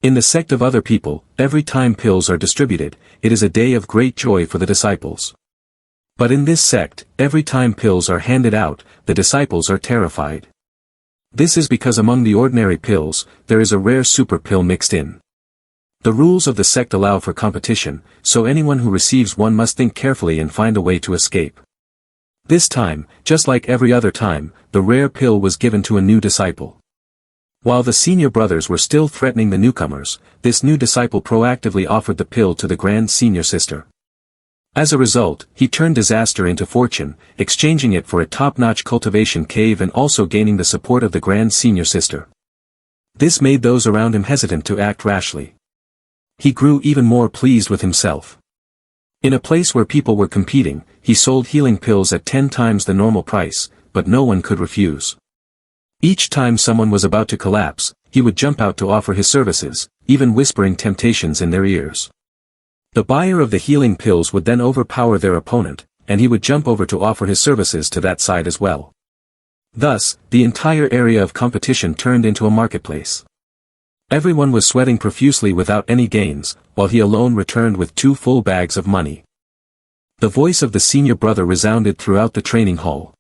In the sect of other people, every time pills are distributed, it is a day of great joy for the disciples. But in this sect, every time pills are handed out, the disciples are terrified. This is because among the ordinary pills, there is a rare super pill mixed in. The rules of the sect allow for competition, so anyone who receives one must think carefully and find a way to escape. This time, just like every other time, the rare pill was given to a new disciple. While the senior brothers were still threatening the newcomers, this new disciple proactively offered the pill to the grand senior sister. As a result, he turned disaster into fortune, exchanging it for a top-notch cultivation cave and also gaining the support of the grand senior sister. This made those around him hesitant to act rashly. He grew even more pleased with himself. In a place where people were competing, he sold healing pills at 10 times the normal price, but no one could refuse. Each time someone was about to collapse, he would jump out to offer his services, even whispering temptations in their ears. The buyer of the healing pills would then overpower their opponent, and he would jump over to offer his services to that side as well. Thus, the entire area of competition turned into a marketplace. Everyone was sweating profusely without any gains, while he alone returned with 2 full bags of money. The voice of the senior brother resounded throughout the training hall.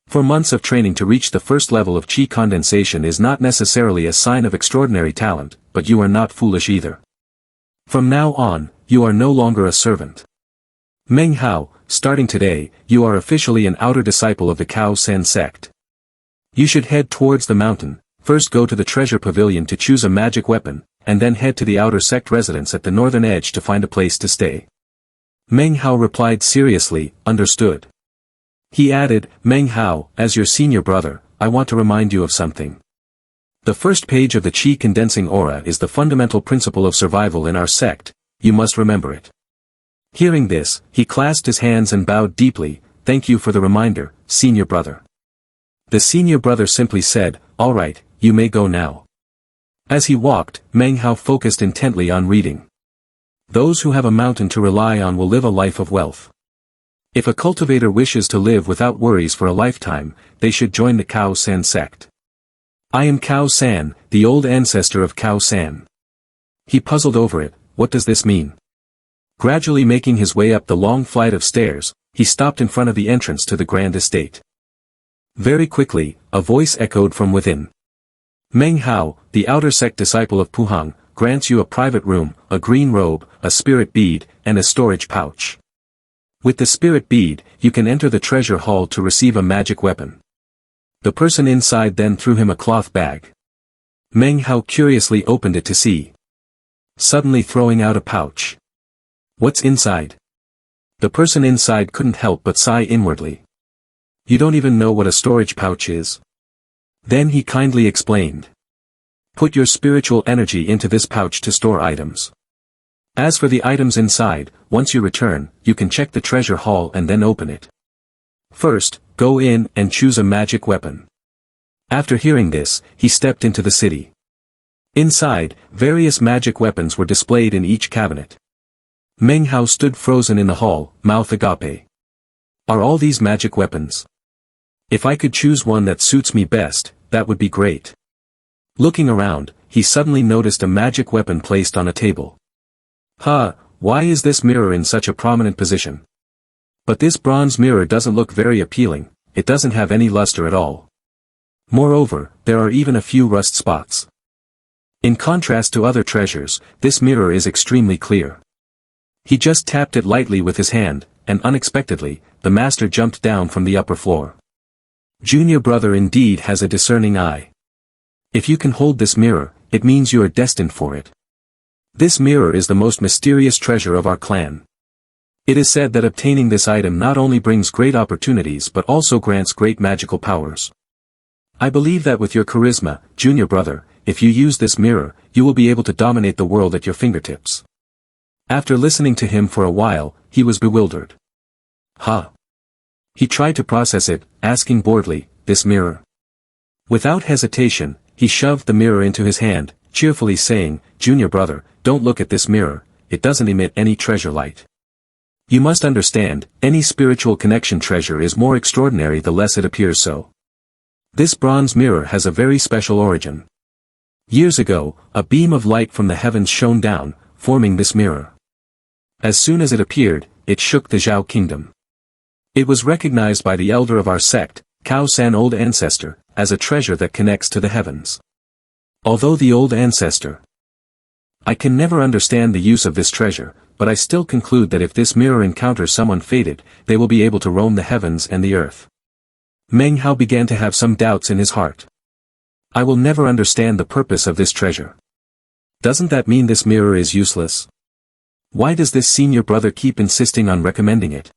For months of training to reach the first level of qi condensation is not necessarily a sign of extraordinary talent, but you are not foolish either. From now on, you are no longer a servant. Meng Hao, starting today, you are officially an outer disciple of the Cao San sect. You should head towards the mountain, first go to the treasure pavilion to choose a magic weapon, and then head to the outer sect residence at the northern edge to find a place to stay. Meng Hao replied seriously, understood. He added, Meng Hao, as your senior brother, I want to remind you of something. The first page of the qi condensing aura is the fundamental principle of survival in our sect, you must remember it. Hearing this, he clasped his hands and bowed deeply, thank you for the reminder, senior brother. The senior brother simply said, all right, you may go now. As he walked, Meng Hao focused intently on reading. Those who have a mountain to rely on will live a life of wealth. If a cultivator wishes to live without worries for a lifetime, they should join the Cao San sect. I am Cao San, the old ancestor of Cao San. He puzzled over it, what does this mean? Gradually making his way up the long flight of stairs, he stopped in front of the entrance to the grand estate. Very quickly, a voice echoed from within. Meng Hao, the outer sect disciple of Puhang, grants you a private room, a green robe, a spirit bead, and a storage pouch. With the spirit bead, you can enter the treasure hall to receive a magic weapon. The person inside then threw him a cloth bag. Meng Hao curiously opened it to see. Suddenly throwing out a pouch. What's inside? The person inside couldn't help but sigh inwardly. You don't even know what a storage pouch is? Then he kindly explained. Put your spiritual energy into this pouch to store items. As for the items inside, once you return, you can check the treasure hall and then open it. First, go in and choose a magic weapon. After hearing this, he stepped into the city. Inside, various magic weapons were displayed in each cabinet. Meng Hao stood frozen in the hall, mouth agape. Are all these magic weapons? If I could choose one that suits me best, that would be great. Looking around, he suddenly noticed a magic weapon placed on a table. Why is this mirror in such a prominent position? But this bronze mirror doesn't look very appealing, it doesn't have any luster at all. Moreover, there are even a few rust spots. In contrast to other treasures, this mirror is extremely clear. He just tapped it lightly with his hand, and unexpectedly, the master jumped down from the upper floor. Junior brother indeed has a discerning eye. If you can hold this mirror, it means you are destined for it. This mirror is the most mysterious treasure of our clan. It is said that obtaining this item not only brings great opportunities but also grants great magical powers. I believe that with your charisma, junior brother, if you use this mirror, you will be able to dominate the world at your fingertips. After listening to him for a while, he was bewildered. He tried to process it, asking boredly, this mirror. Without hesitation, he shoved the mirror into his hand, cheerfully saying, Junior brother, don't look at this mirror, it doesn't emit any treasure light. You must understand, any spiritual connection treasure is more extraordinary the less it appears so. This bronze mirror has a very special origin. Years ago, a beam of light from the heavens shone down, forming this mirror. As soon as it appeared, it shook the Xiao kingdom. It was recognized by the elder of our sect, Cao San Old Ancestor, as a treasure that connects to the heavens. Although the Old Ancestor, I can never understand the use of this treasure, but I still conclude that if this mirror encounters someone fated, they will be able to roam the heavens and the earth. Meng Hao began to have some doubts in his heart. I will never understand the purpose of this treasure. Doesn't that mean this mirror is useless? Why does this senior brother keep insisting on recommending it?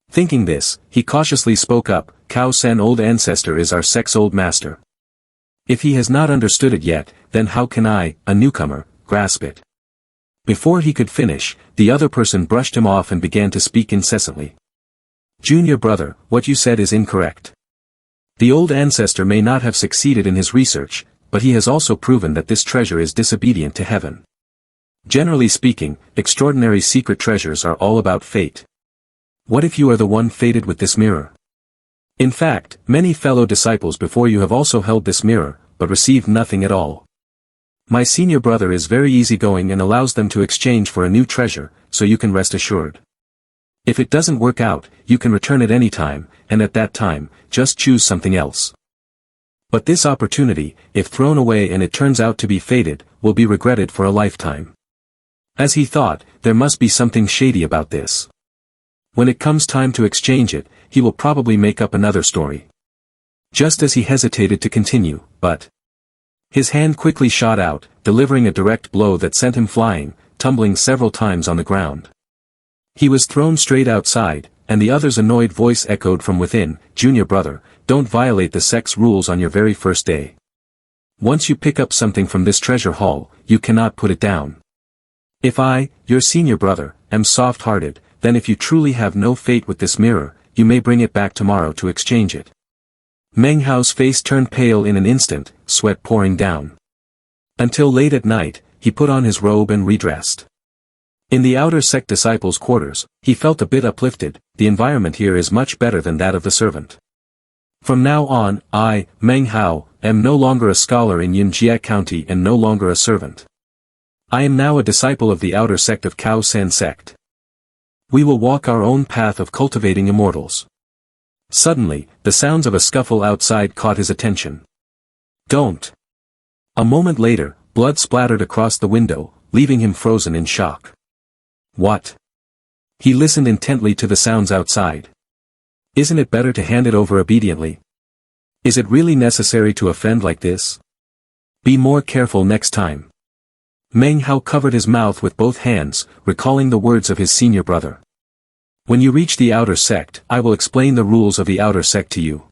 Thinking this, he cautiously spoke up, Cao San Old Ancestor is our sect's old master. If he has not understood it yet, then how can I, a newcomer, grasp it? Before he could finish, the other person brushed him off and began to speak incessantly. Junior brother, what you said is incorrect. The old ancestor may not have succeeded in his research, but he has also proven that this treasure is disobedient to heaven. Generally speaking, extraordinary secret treasures are all about fate. What if you are the one fated with this mirror? In fact, many fellow disciples before you have also held this mirror, but received nothing at all. My senior brother is very easygoing and allows them to exchange for a new treasure, so you can rest assured. If it doesn't work out, you can return at any time, and at that time, just choose something else. But this opportunity, if thrown away and it turns out to be fated, will be regretted for a lifetime. As he thought, there must be something shady about this. When it comes time to exchange it, he will probably make up another story. Just as he hesitated to continue, but his hand quickly shot out, delivering a direct blow that sent him flying, tumbling several times on the ground. He was thrown straight outside, and the other's annoyed voice echoed from within, Junior brother, don't violate the sect's rules on your very first day. Once you pick up something from this treasure haul, you cannot put it down. If I, your senior brother, am soft-hearted, then if you truly have no fate with this mirror, you may bring it back tomorrow to exchange it. Meng Hao's face turned pale in an instant, sweat pouring down. Until late at night, he put on his robe and redressed. In the outer sect disciples' quarters, he felt a bit uplifted. The environment here is much better than that of the servant. From now on, I, Meng Hao, am no longer a scholar in Yunjie County and no longer a servant. I am now a disciple of the outer sect of Cao San sect. We will walk our own path of cultivating immortals. Suddenly, the sounds of a scuffle outside caught his attention. Don't. A moment later, blood splattered across the window, leaving him frozen in shock. What? He listened intently to the sounds outside. Isn't it better to hand it over obediently? Is it really necessary to offend like this? Be more careful next time. Meng Hao covered his mouth with both hands, recalling the words of his senior brother. When you reach the outer sect, I will explain the rules of the outer sect to you.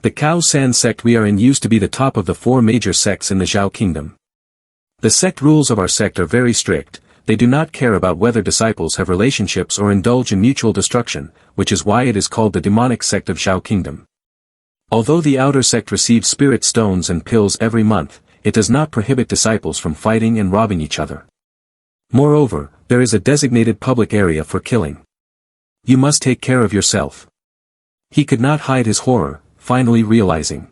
The Cao San sect we are in used to be the top of the 4 major sects in the Xiao kingdom. The sect rules of our sect are very strict. They do not care about whether disciples have relationships or indulge in mutual destruction, which is why it is called the demonic sect of Xiao kingdom. Although the outer sect receives spirit stones and pills every month, it does not prohibit disciples from fighting and robbing each other. Moreover, there is a designated public area for killing. You must take care of yourself. He could not hide his horror, finally realizing.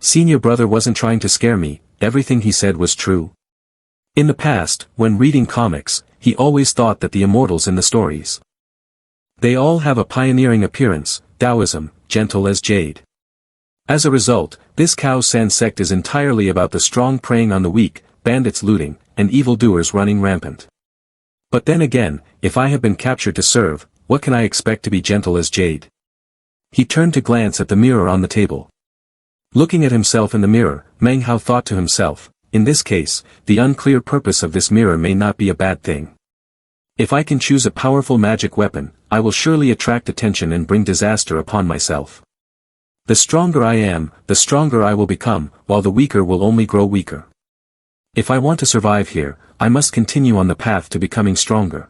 Senior brother wasn't trying to scare me, everything he said was true. In the past, when reading comics, he always thought that the immortals in the stories, they all have a pioneering appearance, Taoism, gentle as jade. As a result, this Cao San sect is entirely about the strong preying on the weak, bandits looting, and evildoers running rampant. But then again, if I have been captured to serve, what can I expect to be gentle as jade? He turned to glance at the mirror on the table. Looking at himself in the mirror, Meng Hao thought to himself, in this case, the unclear purpose of this mirror may not be a bad thing. If I can choose a powerful magic weapon, I will surely attract attention and bring disaster upon myself. The stronger I am, the stronger I will become, while the weaker will only grow weaker. If I want to survive here, I must continue on the path to becoming stronger.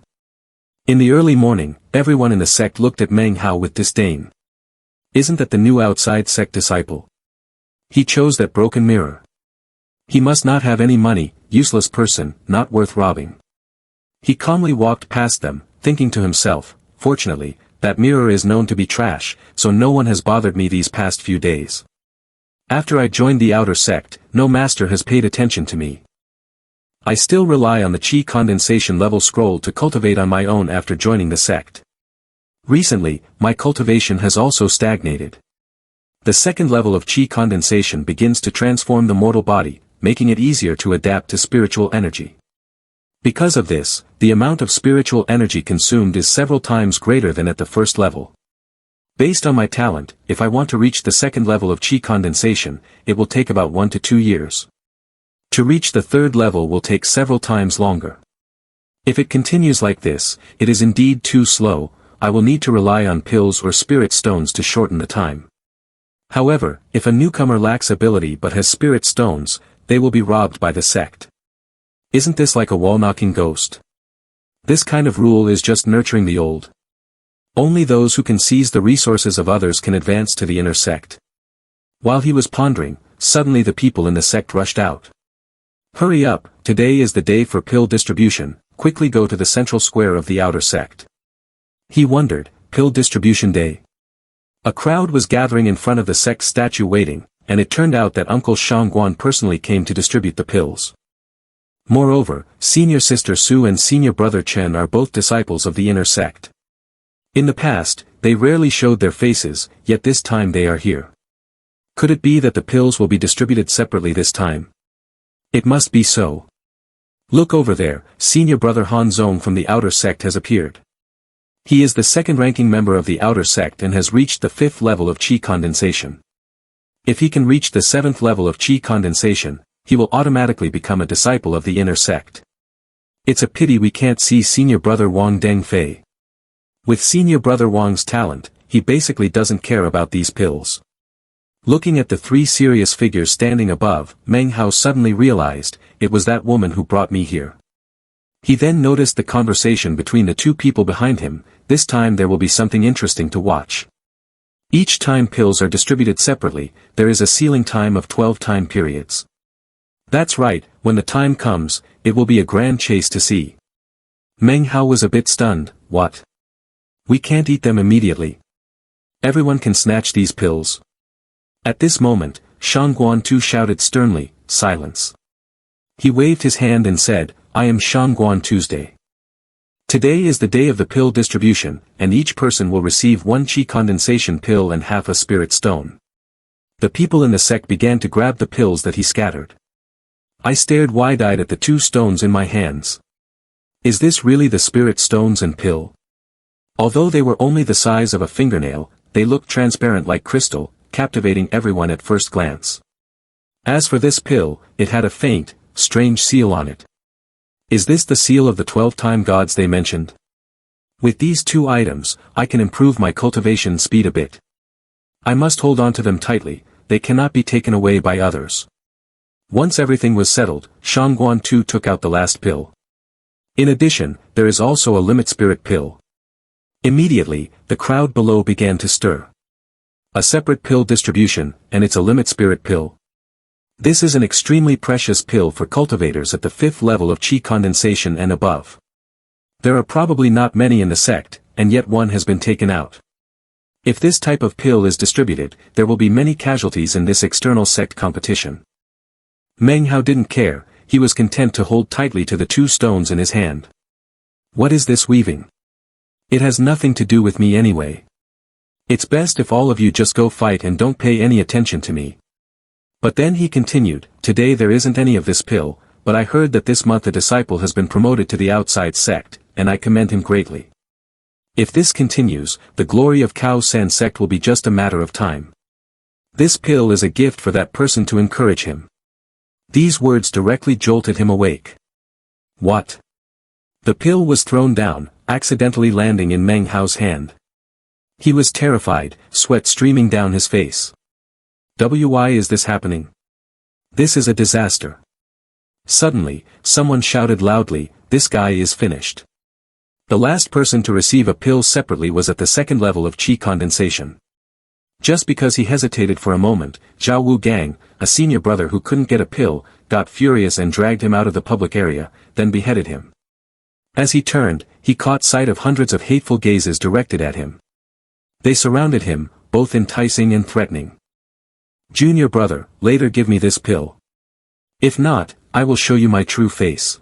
In the early morning, everyone in the sect looked at Meng Hao with disdain. Isn't that the new outside sect disciple? He chose that broken mirror. He must not have any money, useless person, not worth robbing. He calmly walked past them, thinking to himself, fortunately, that mirror is known to be trash, so no one has bothered me these past few days. After I joined the outer sect, no master has paid attention to me. I still rely on the chi condensation level scroll to cultivate on my own after joining the sect. Recently, my cultivation has also stagnated. The second level of chi condensation begins to transform the mortal body, making it easier to adapt to spiritual energy. Because of this, the amount of spiritual energy consumed is several times greater than at the first level. Based on my talent, if I want to reach the second level of chi condensation, it will take about 1 to 2 years. To reach the third level will take several times longer. If it continues like this, it is indeed too slow. I will need to rely on pills or spirit stones to shorten the time. However, if a newcomer lacks ability but has spirit stones, they will be robbed by the sect. Isn't this like a wall-knocking ghost? This kind of rule is just nurturing the old. Only those who can seize the resources of others can advance to the inner sect. While he was pondering, suddenly the people in the sect rushed out. Hurry up, today is the day for pill distribution, quickly go to the central square of the outer sect. He wondered, pill distribution day. A crowd was gathering in front of the sect statue waiting, and it turned out that Uncle Shangguan personally came to distribute the pills. Moreover, senior sister Su and senior brother Chen are both disciples of the inner sect. In the past, they rarely showed their faces, yet this time they are here. Could it be that the pills will be distributed separately this time? It must be so. Look over there, senior brother Han Zong from the outer sect has appeared. He is the second-ranking member of the outer sect and has reached the 5th level of chi condensation. If he can reach the 7th level of chi condensation, he will automatically become a disciple of the inner sect. It's a pity we can't see senior brother Wong Deng Feay. With senior brother Wang's talent, he basically doesn't care about these pills. Looking at the 3 serious figures standing above, Meng Hao suddenly realized, it was that woman who brought me here. He then noticed the conversation between the 2 people behind him. This time there will be something interesting to watch. Each time pills are distributed separately, there is a ceiling time of 12 time periods. That's right, when the time comes, it will be a grand chase to see. Meng Hao was a bit stunned. What? We can't eat them immediately. Everyone can snatch these pills. At this moment, Shangguan Tu shouted sternly, silence. He waved his hand and said, I am Shangguan Tuesday. Today is the day of the pill distribution, and each person will receive 1 chi condensation pill and half a spirit stone. The people in the sect began to grab the pills that he scattered. I stared wide-eyed at the 2 stones in my hands. Is this really the spirit stones and pill? Although they were only the size of a fingernail, they looked transparent like crystal, captivating everyone at first glance. As for this pill, it had a faint, strange seal on it. Is this the seal of the 12-time gods they mentioned? With these 2 items, I can improve my cultivation speed a bit. I must hold on to them tightly, they cannot be taken away by others. Once everything was settled, Shangguan Tu took out the last pill. In addition, there is also a limit spirit pill. Immediately, the crowd below began to stir. A separate pill distribution, and it's a limit spirit pill. This is an extremely precious pill for cultivators at the 5th level of chi condensation and above. There are probably not many in the sect, and yet one has been taken out. If this type of pill is distributed, there will be many casualties in this external sect competition. Meng Hao didn't care, he was content to hold tightly to the 2 stones in his hand. What is this weaving? It has nothing to do with me anyway. It's best if all of you just go fight and don't pay any attention to me. But then he continued, today there isn't any of this pill, but I heard that this month a disciple has been promoted to the outside sect, and I commend him greatly. If this continues, the glory of Cao Sen sect will be just a matter of time. This pill is a gift for that person to encourage him. These words directly jolted him awake. What? The pill was thrown down, accidentally landing in Meng Hao's hand. He was terrified, sweat streaming down his face. Why is this happening? This is a disaster. Suddenly, someone shouted loudly, this guy is finished. The last person to receive a pill separately was at the 2nd level of chi condensation. Just because he hesitated for a moment, Xiao Wu Gang, a senior brother who couldn't get a pill, got furious and dragged him out of the public area, then beheaded him. As he turned, he caught sight of hundreds of hateful gazes directed at him. They surrounded him, both enticing and threatening. Junior brother, later give me this pill. If not, I will show you my true face.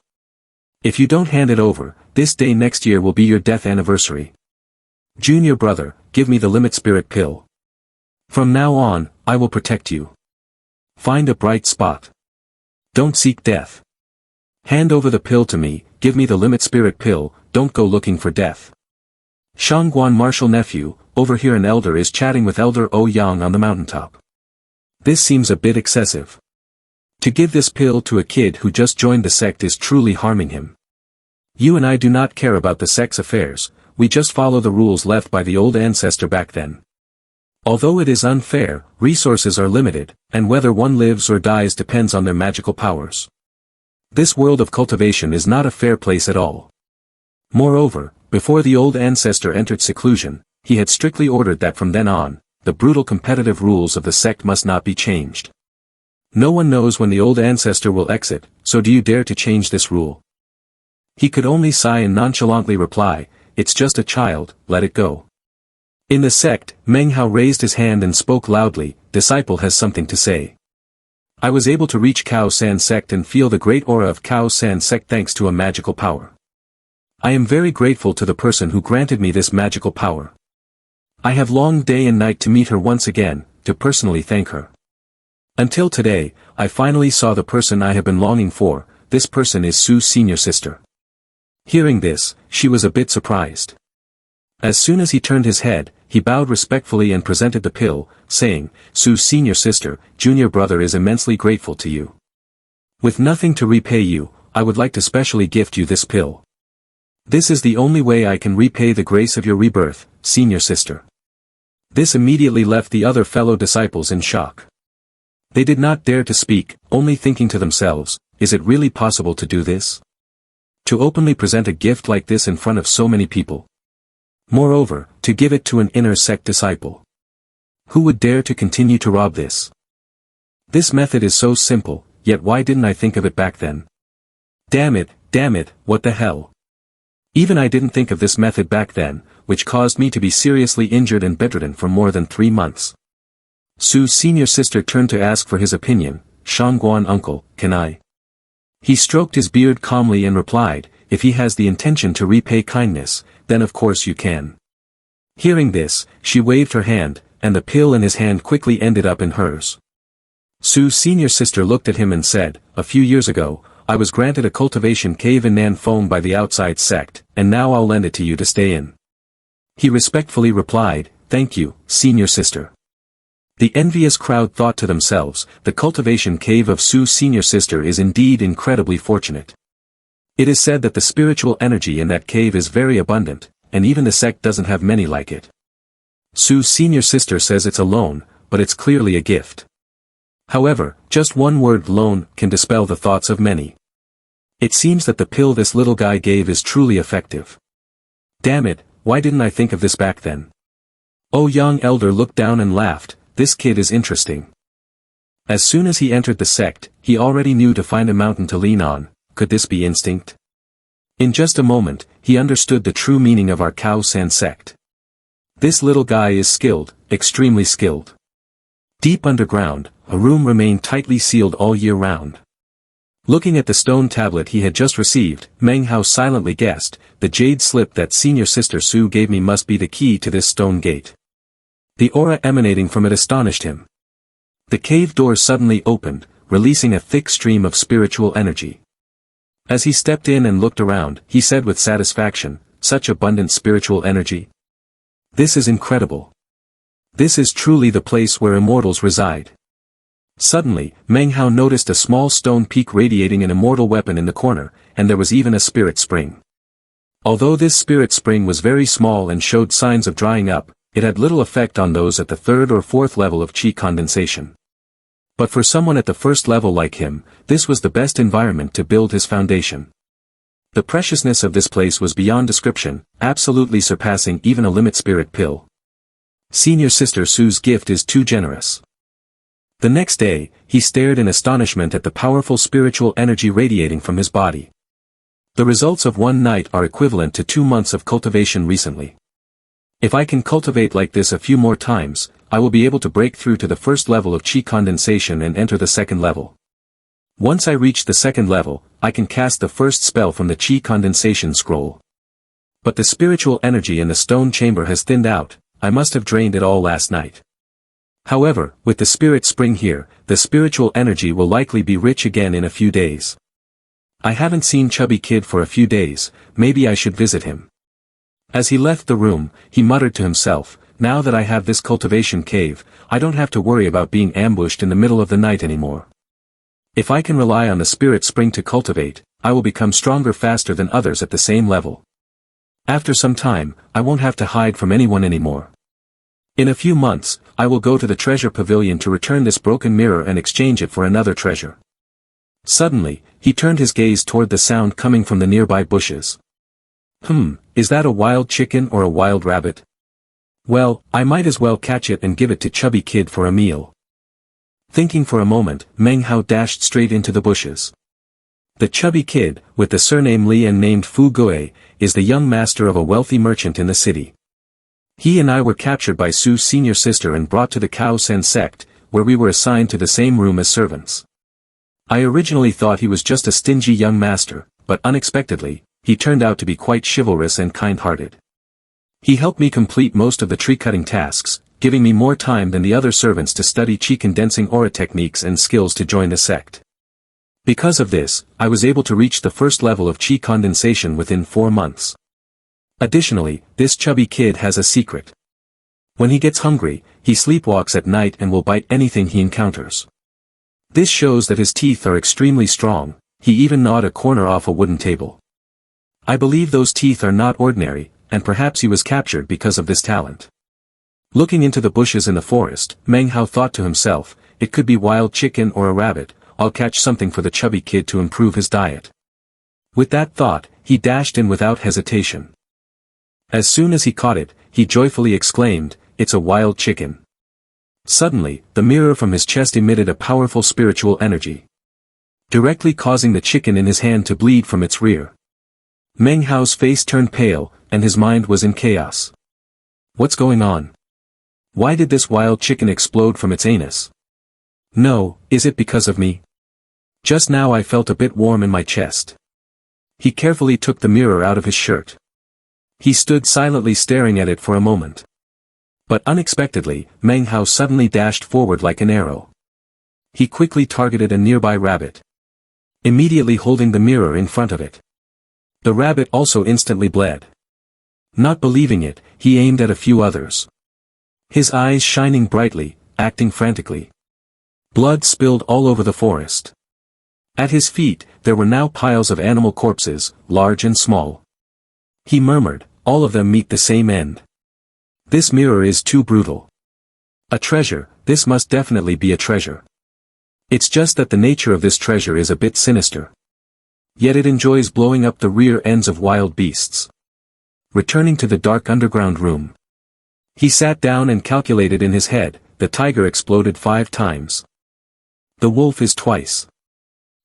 If you don't hand it over, this day next year will be your death anniversary. Junior brother, give me the limit spirit pill. From now on, I will protect you. Find a bright spot. Don't seek death. Hand over the pill to me, give me the limit spirit pill, don't go looking for death. Shangguan martial nephew, over here an elder is chatting with Elder O Yang on the mountaintop. This seems a bit excessive. To give this pill to a kid who just joined the sect is truly harming him. You and I do not care about the sect's affairs, we just follow the rules left by the old ancestor back then. Although it is unfair, resources are limited, and whether one lives or dies depends on their magical powers. This world of cultivation is not a fair place at all. Moreover, before the old ancestor entered seclusion, he had strictly ordered that from then on, the brutal competitive rules of the sect must not be changed. No one knows when the old ancestor will exit, so do you dare to change this rule? He could only sigh and nonchalantly reply, it's just a child, let it go. In the sect, Meng Hao raised his hand and spoke loudly, disciple has something to say. I was able to reach Cao San sect and feel the great aura of Cao San sect thanks to a magical power. I am very grateful to the person who granted me this magical power. I have longed day and night to meet her once again, to personally thank her. Until today, I finally saw the person I have been longing for, this person is Su's senior sister. Hearing this, she was a bit surprised. As soon as he turned his head, he bowed respectfully and presented the pill, saying, Su's senior sister, junior brother is immensely grateful to you. With nothing to repay you, I would like to specially gift you this pill. This is the only way I can repay the grace of your rebirth, senior sister. This immediately left the other fellow disciples in shock. They did not dare to speak, only thinking to themselves, is it really possible to do this? To openly present a gift like this in front of so many people. Moreover, to give it to an inner sect disciple. Who would dare to continue to rob this? This method is so simple, yet why didn't I think of it back then? Damn it, what the hell? Even I didn't think of this method back then, which caused me to be seriously injured and bedridden for more than 3 months. Su's senior sister turned to ask for his opinion, Shangguan uncle, can I? He stroked his beard calmly and replied, if he has the intention to repay kindness, then of course you can. Hearing this, she waved her hand, and the pill in his hand quickly ended up in hers. Su's senior sister looked at him and said, a few years ago, I was granted a cultivation cave in Nanfeng by the outside sect, and now I'll lend it to you to stay in. He respectfully replied, thank you, senior sister. The envious crowd thought to themselves, the cultivation cave of Su's senior sister is indeed incredibly fortunate. It is said that the spiritual energy in that cave is very abundant, and even the sect doesn't have many like it. Su's senior sister says it's a loan, but it's clearly a gift. However, just one word loan can dispel the thoughts of many. It seems that the pill this little guy gave is truly effective. Damn it, why didn't I think of this back then? Oh, young elder looked down and laughed, this kid is interesting. As soon as he entered the sect, he already knew to find a mountain to lean on, could this be instinct? In just a moment, he understood the true meaning of our Cao San sect. This little guy is skilled, extremely skilled. Deep underground, a room remained tightly sealed all year round. Looking at the stone tablet he had just received, Meng Hao silently guessed, the jade slip that senior sister Su gave me must be the key to this stone gate. The aura emanating from it astonished him. The cave door suddenly opened, releasing a thick stream of spiritual energy. As he stepped in and looked around, he said with satisfaction, such abundant spiritual energy. This is incredible. This is truly the place where immortals reside. Suddenly, Meng Hao noticed a small stone peak radiating an immortal weapon in the corner, and there was even a spirit spring. Although this spirit spring was very small and showed signs of drying up, it had little effect on those at the 3rd or 4th level of qi condensation. But for someone at the 1st level like him, this was the best environment to build his foundation. The preciousness of this place was beyond description, absolutely surpassing even a limit spirit pill. Senior sister Su's gift is too generous. The next day, he stared in astonishment at the powerful spiritual energy radiating from his body. The results of one night are equivalent to 2 months of cultivation recently. If I can cultivate like this a few more times, I will be able to break through to the first level of qi condensation and enter the second level. Once I reach the second level, I can cast the first spell from the qi condensation scroll. But the spiritual energy in the stone chamber has thinned out, I must have drained it all last night. However, with the spirit spring here, the spiritual energy will likely be rich again in a few days. I haven't seen Chubby Kid for a few days, maybe I should visit him. As he left the room, he muttered to himself, now that I have this cultivation cave, I don't have to worry about being ambushed in the middle of the night anymore. If I can rely on the spirit spring to cultivate, I will become stronger faster than others at the same level. After some time, I won't have to hide from anyone anymore. In a few months, I will go to the treasure pavilion to return this broken mirror and exchange it for another treasure. Suddenly, he turned his gaze toward the sound coming from the nearby bushes. Is that a wild chicken or a wild rabbit? Well, I might as well catch it and give it to Chubby Kid for a meal. Thinking for a moment, Meng Hao dashed straight into the bushes. The Chubby Kid, with the surname Li and named Fu Gui, is the young master of a wealthy merchant in the city. He and I were captured by Su's senior sister and brought to the Cao Sen sect, where we were assigned to the same room as servants. I originally thought he was just a stingy young master, but unexpectedly, he turned out to be quite chivalrous and kind-hearted. He helped me complete most of the tree-cutting tasks, giving me more time than the other servants to study qi condensing aura techniques and skills to join the sect. Because of this, I was able to reach the first level of qi condensation within 4 months. Additionally, this Chubby Kid has a secret. When he gets hungry, he sleepwalks at night and will bite anything he encounters. This shows that his teeth are extremely strong, he even gnawed a corner off a wooden table. I believe those teeth are not ordinary, and perhaps he was captured because of this talent. Looking into the bushes in the forest, Meng Hao thought to himself, it could be wild chicken or a rabbit, I'll catch something for the Chubby Kid to improve his diet. With that thought, he dashed in without hesitation. As soon as he caught it, he joyfully exclaimed, it's a wild chicken. Suddenly, the mirror from his chest emitted a powerful spiritual energy, directly causing the chicken in his hand to bleed from its rear. Meng Hao's face turned pale, and his mind was in chaos. What's going on? Why did this wild chicken explode from its anus? No, is it because of me? Just now I felt a bit warm in my chest. He carefully took the mirror out of his shirt. He stood silently staring at it for a moment. But unexpectedly, Meng Hao suddenly dashed forward like an arrow. He quickly targeted a nearby rabbit, immediately holding the mirror in front of it. The rabbit also instantly bled. Not believing it, he aimed at a few others. His eyes shining brightly, acting frantically. Blood spilled all over the forest. At his feet, there were now piles of animal corpses, large and small. He murmured, all of them meet the same end. This mirror is too brutal. A treasure, this must definitely be a treasure. It's just that the nature of this treasure is a bit sinister. Yet it enjoys blowing up the rear ends of wild beasts. Returning to the dark underground room, he sat down and calculated in his head, the tiger exploded 5 times. The wolf is twice.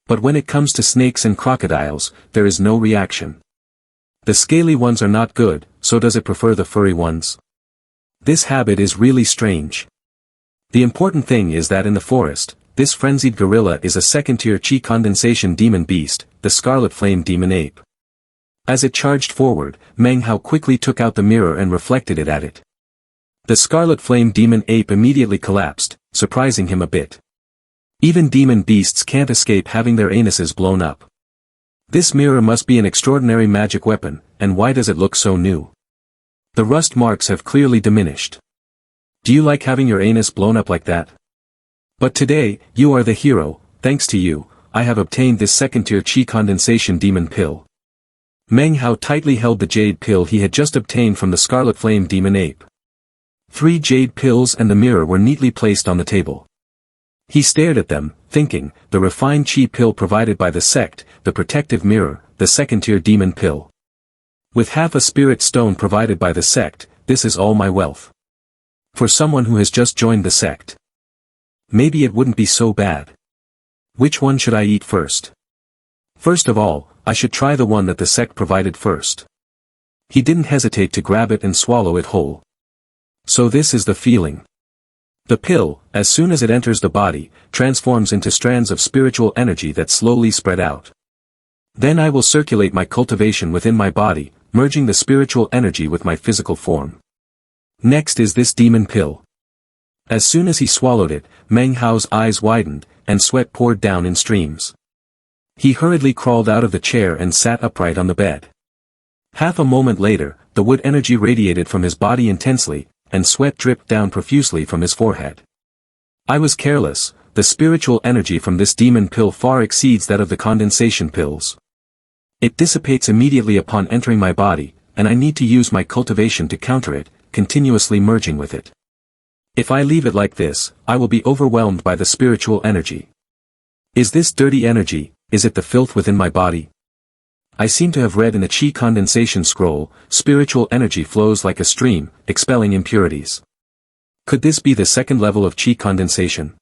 But when it comes to snakes and crocodiles, there is no reaction. The scaly ones are not good, so does it prefer the furry ones? This habit is really strange. The important thing is that in the forest, this frenzied gorilla is a second-tier qi condensation demon beast, the scarlet flame demon ape. As it charged forward, Meng Hao quickly took out the mirror and reflected it at it. The scarlet flame demon ape immediately collapsed, surprising him a bit. Even demon beasts can't escape having their anuses blown up. This mirror must be an extraordinary magic weapon, and why does it look so new? The rust marks have clearly diminished. Do you like having your anus blown up like that? But today, you are the hero, thanks to you, I have obtained this second-tier qi condensation demon pill. Meng Hao tightly held the jade pill he had just obtained from the scarlet flame demon ape. 3 jade pills and the mirror were neatly placed on the table. He stared at them, thinking, the refined qi pill provided by the sect, the protective mirror, the second-tier demon pill. With half a spirit stone provided by the sect, this is all my wealth. For someone who has just joined the sect, maybe it wouldn't be so bad. Which one should I eat first? First of all, I should try the one that the sect provided first. He didn't hesitate to grab it and swallow it whole. So this is the feeling. The pill, as soon as it enters the body, transforms into strands of spiritual energy that slowly spread out. Then I will circulate my cultivation within my body, merging the spiritual energy with my physical form. Next is this demon pill. As soon as he swallowed it, Meng Hao's eyes widened, and sweat poured down in streams. He hurriedly crawled out of the chair and sat upright on the bed. Half a moment later, the wood energy radiated from his body intensely, and sweat dripped down profusely from his forehead. I was careless. The spiritual energy from this demon pill far exceeds that of the condensation pills. It dissipates immediately upon entering my body, and I need to use my cultivation to counter it, continuously merging with it. If I leave it like this, I will be overwhelmed by the spiritual energy. Is this dirty energy? Is it the filth within my body? I seem to have read in a Qi condensation scroll, spiritual energy flows like a stream, expelling impurities. Could this be the second level of Qi condensation?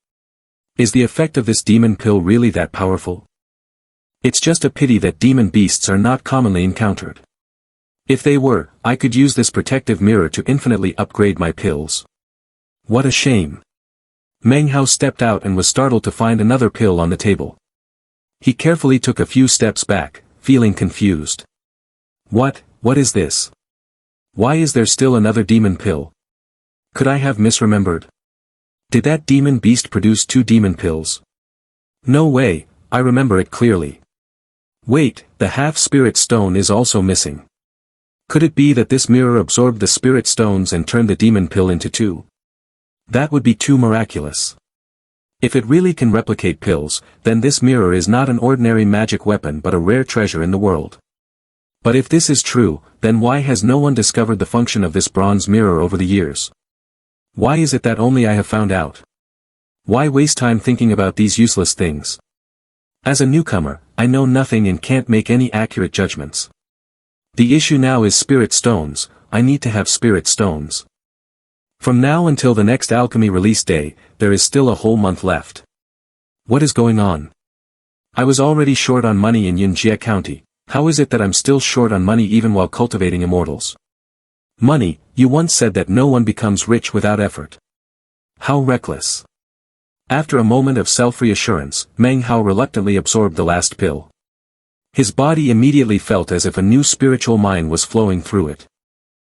Is the effect of this demon pill really that powerful? It's just a pity that demon beasts are not commonly encountered. If they were, I could use this protective mirror to infinitely upgrade my pills. What a shame. Meng Hao stepped out and was startled to find another pill on the table. He carefully took a few steps back, feeling confused. What is this? Why is there still another demon pill? Could I have misremembered? Did that demon beast produce 2 demon pills? No way, I remember it clearly. Wait, the half-spirit stone is also missing. Could it be that this mirror absorbed the spirit stones and turned the demon pill into 2? That would be too miraculous. If it really can replicate pills, then this mirror is not an ordinary magic weapon but a rare treasure in the world. But if this is true, then why has no one discovered the function of this bronze mirror over the years? Why is it that only I have found out? Why waste time thinking about these useless things? As a newcomer, I know nothing and can't make any accurate judgments. The issue now is spirit stones. I need to have spirit stones. From now until the next alchemy release day, there is still a whole month left. What is going on? I was already short on money in Yunjie County. How is it that I'm still short on money even while cultivating immortals? Money, you once said that no one becomes rich without effort. How reckless. After a moment of self-reassurance, Meng Hao reluctantly absorbed the last pill. His body immediately felt as if a new spiritual mine was flowing through it.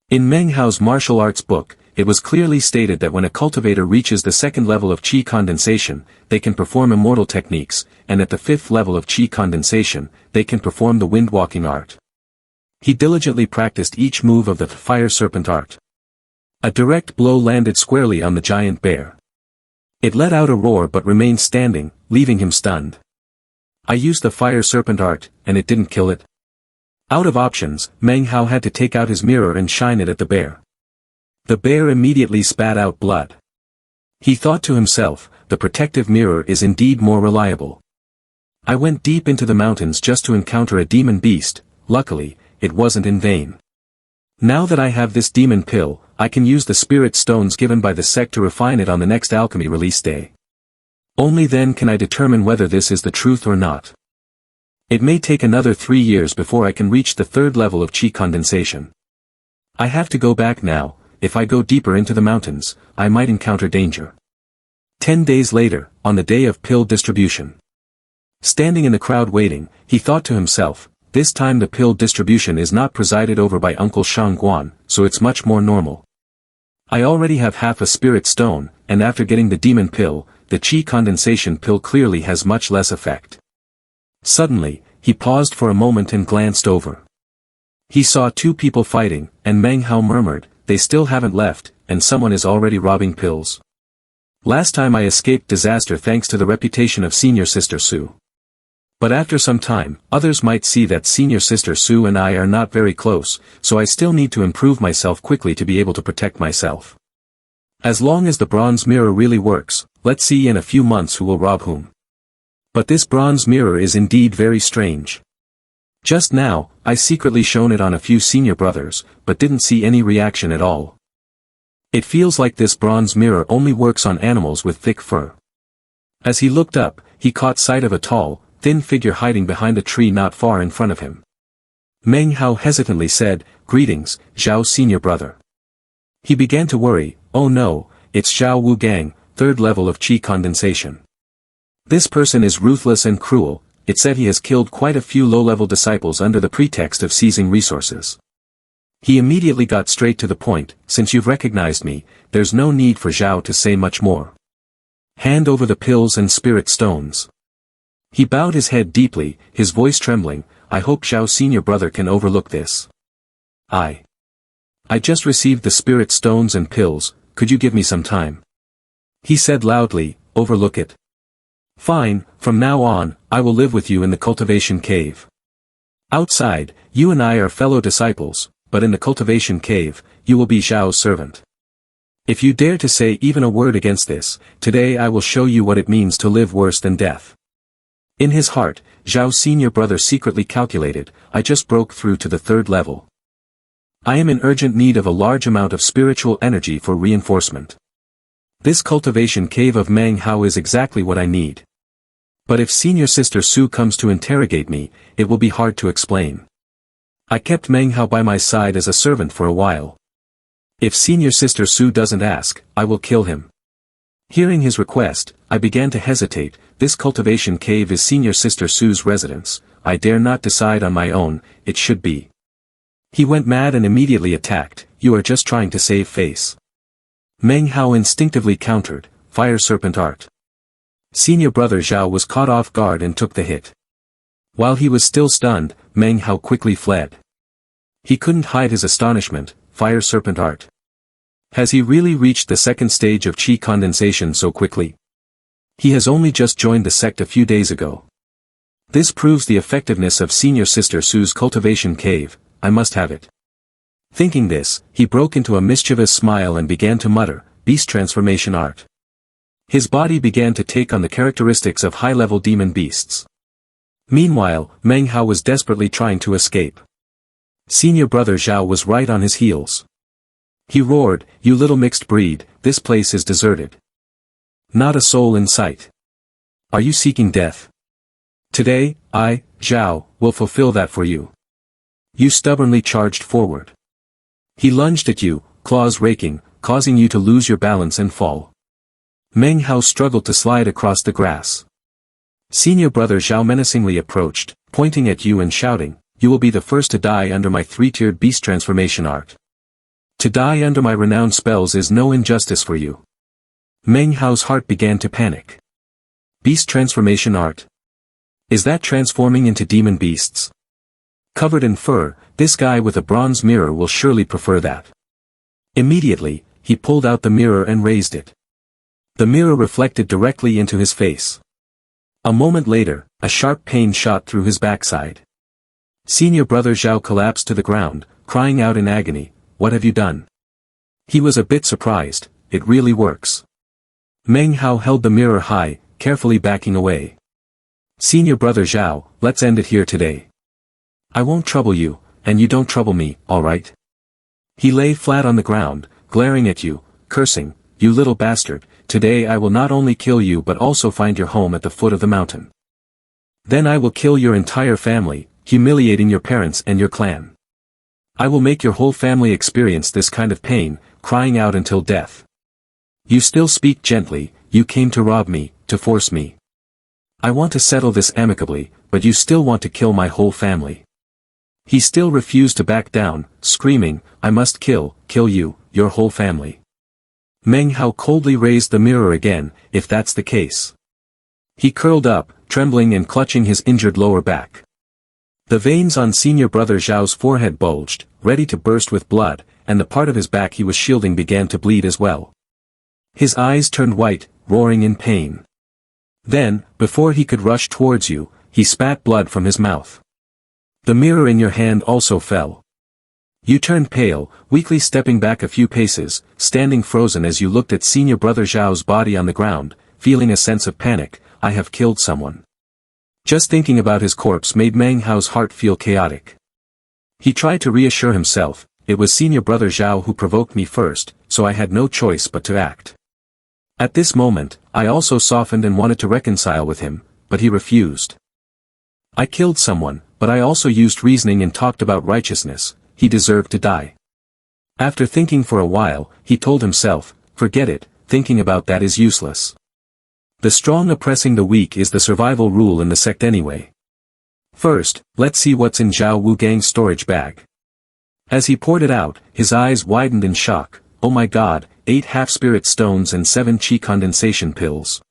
In Meng Hao's martial arts book, it was clearly stated that when a cultivator reaches the second level of Qi condensation, they can perform immortal techniques, and at the 5th level of Qi condensation, they can perform the wind-walking art. He diligently practiced each move of the fire serpent art. A direct blow landed squarely on the giant bear. It let out a roar but remained standing, leaving him stunned. I used the fire serpent art, and it didn't kill it. Out of options, Meng Hao had to take out his mirror and shine it at the bear. The bear immediately spat out blood. He thought to himself, the protective mirror is indeed more reliable. I went deep into the mountains just to encounter a demon beast. Luckily, it wasn't in vain. Now that I have this demon pill, I can use the spirit stones given by the sect to refine it on the next alchemy release day. Only then can I determine whether this is the truth or not. It may take another 3 years before I can reach the 3rd level of Qi condensation. I have to go back now. If I go deeper into the mountains, I might encounter danger. 10 days later, on the day of pill distribution. Standing in the crowd waiting, he thought to himself, this time the pill distribution is not presided over by Uncle Shangguan, so it's much more normal. I already have half a spirit stone, and after getting the demon pill, the Qi condensation pill clearly has much less effect. Suddenly, he paused for a moment and glanced over. He saw 2 people fighting, and Meng Hao murmured, they still haven't left, and someone is already robbing pills. Last time I escaped disaster thanks to the reputation of Senior Sister Su. But after some time, others might see that Senior Sister Su and I are not very close, so I still need to improve myself quickly to be able to protect myself. As long as the bronze mirror really works, let's see in a few months who will rob whom. But this bronze mirror is indeed very strange. Just now, I secretly shone it on a few senior brothers, but didn't see any reaction at all. It feels like this bronze mirror only works on animals with thick fur. As he looked up, he caught sight of a tall, thin figure hiding behind a tree not far in front of him. Meng Hao hesitantly said, "Greetings, Xiao senior brother." He began to worry, oh no, it's Xiao Wu Gang, third level of Qi condensation. This person is ruthless and cruel. It said he has killed quite a few low-level disciples under the pretext of seizing resources. He immediately got straight to the point. Since you've recognized me, there's no need for Xiao to say much more. Hand over the pills and spirit stones. He bowed his head deeply, his voice trembling. I hope Xiao's senior brother can overlook this. I just received the spirit stones and pills, could you give me some time? He said loudly, overlook it. Fine, from now on, I will live with you in the cultivation cave. Outside, you and I are fellow disciples, but in the cultivation cave, you will be Xiao's servant. If you dare to say even a word against this, today I will show you what it means to live worse than death. In his heart, Xiao's senior brother secretly calculated, I just broke through to the third level. I am in urgent need of a large amount of spiritual energy for reinforcement. This cultivation cave of Manhwa is exactly what I need. But if senior sister Su comes to interrogate me, it will be hard to explain. I kept Manhwa by my side as a servant for a while. If senior sister Su doesn't ask, I will kill him. Hearing his request, I began to hesitate. This cultivation cave is senior sister Su's residence. I dare not decide on my own, it should be. He went mad and immediately attacked. You are just trying to save face. Manhwa instinctively countered, fire serpent art. Senior brother Xiao was caught off guard and took the hit. While he was still stunned, Manhwa quickly fled. He couldn't hide his astonishment, fire serpent art. Has he really reached the second stage of Qi condensation so quickly? He has only just joined the sect a few days ago. This proves the effectiveness of senior sister Su's cultivation cave. I must have it. Thinking this, he broke into a mischievous smile and began to mutter, beast transformation art. His body began to take on the characteristics of high-level demon beasts. Meanwhile, Manhwa was desperately trying to escape. Senior brother Xiao was right on his heels. He roared, you little mixed breed, this place is deserted. Not a soul in sight. Are you seeking death? Today, I, Xiao, will fulfill that for you. You stubbornly charged forward. He lunged at you, claws raking, causing you to lose your balance and fall. Manhwa struggled to slide across the grass. Senior brother Xiao menacingly approached, pointing at you and shouting, you will be the first to die under my three-tiered beast transformation art. To die under my renowned spells is no injustice for you. Manhwa's heart began to panic. Beast transformation art? Is that transforming into demon beasts? Covered in fur, this guy with a bronze mirror will surely prefer that. Immediately, he pulled out the mirror and raised it. The mirror reflected directly into his face. A moment later, a sharp pain shot through his backside. Senior brother Xiao collapsed to the ground, crying out in agony, what have you done? He was a bit surprised, it really works. Manhwa held the mirror high, carefully backing away. Senior brother Xiao, let's end it here today. I won't trouble you, and you don't trouble me, alright? He lay flat on the ground, glaring at you, cursing, you little bastard, today I will not only kill you but also find your home at the foot of the mountain. Then I will kill your entire family, humiliating your parents and your clan. I will make your whole family experience this kind of pain, crying out until death. You still speak gently, you came to rob me, to force me. I want to settle this amicably, but you still want to kill my whole family. He still refused to back down, screaming, I must kill you, your whole family. Manhwa coldly raised the mirror again, if that's the case. He curled up, trembling and clutching his injured lower back. The veins on senior brother Xiao's forehead bulged, ready to burst with blood, and the part of his back he was shielding began to bleed as well. His eyes turned white, roaring in pain. Then, before he could rush towards you, he spat blood from his mouth. The mirror in your hand also fell. You turned pale, weakly stepping back a few paces, standing frozen as you looked at senior brother Xiao's body on the ground, feeling a sense of panic, I have killed someone. Just thinking about his corpse made Manhwa's heart feel chaotic. He tried to reassure himself, it was senior brother Xiao who provoked me first, so I had no choice but to act. At this moment, I also softened and wanted to reconcile with him, but he refused. I killed someone, but I also used reasoning and talked about righteousness, he deserved to die. After thinking for a while, he told himself, forget it, thinking about that is useless. The strong oppressing the weak is the survival rule in the sect anyway. First, let's see what's in Xiao Wu Gang's storage bag. As he poured it out, his eyes widened in shock. Oh my god, 8 half-spirit stones and 7 chi condensation pills.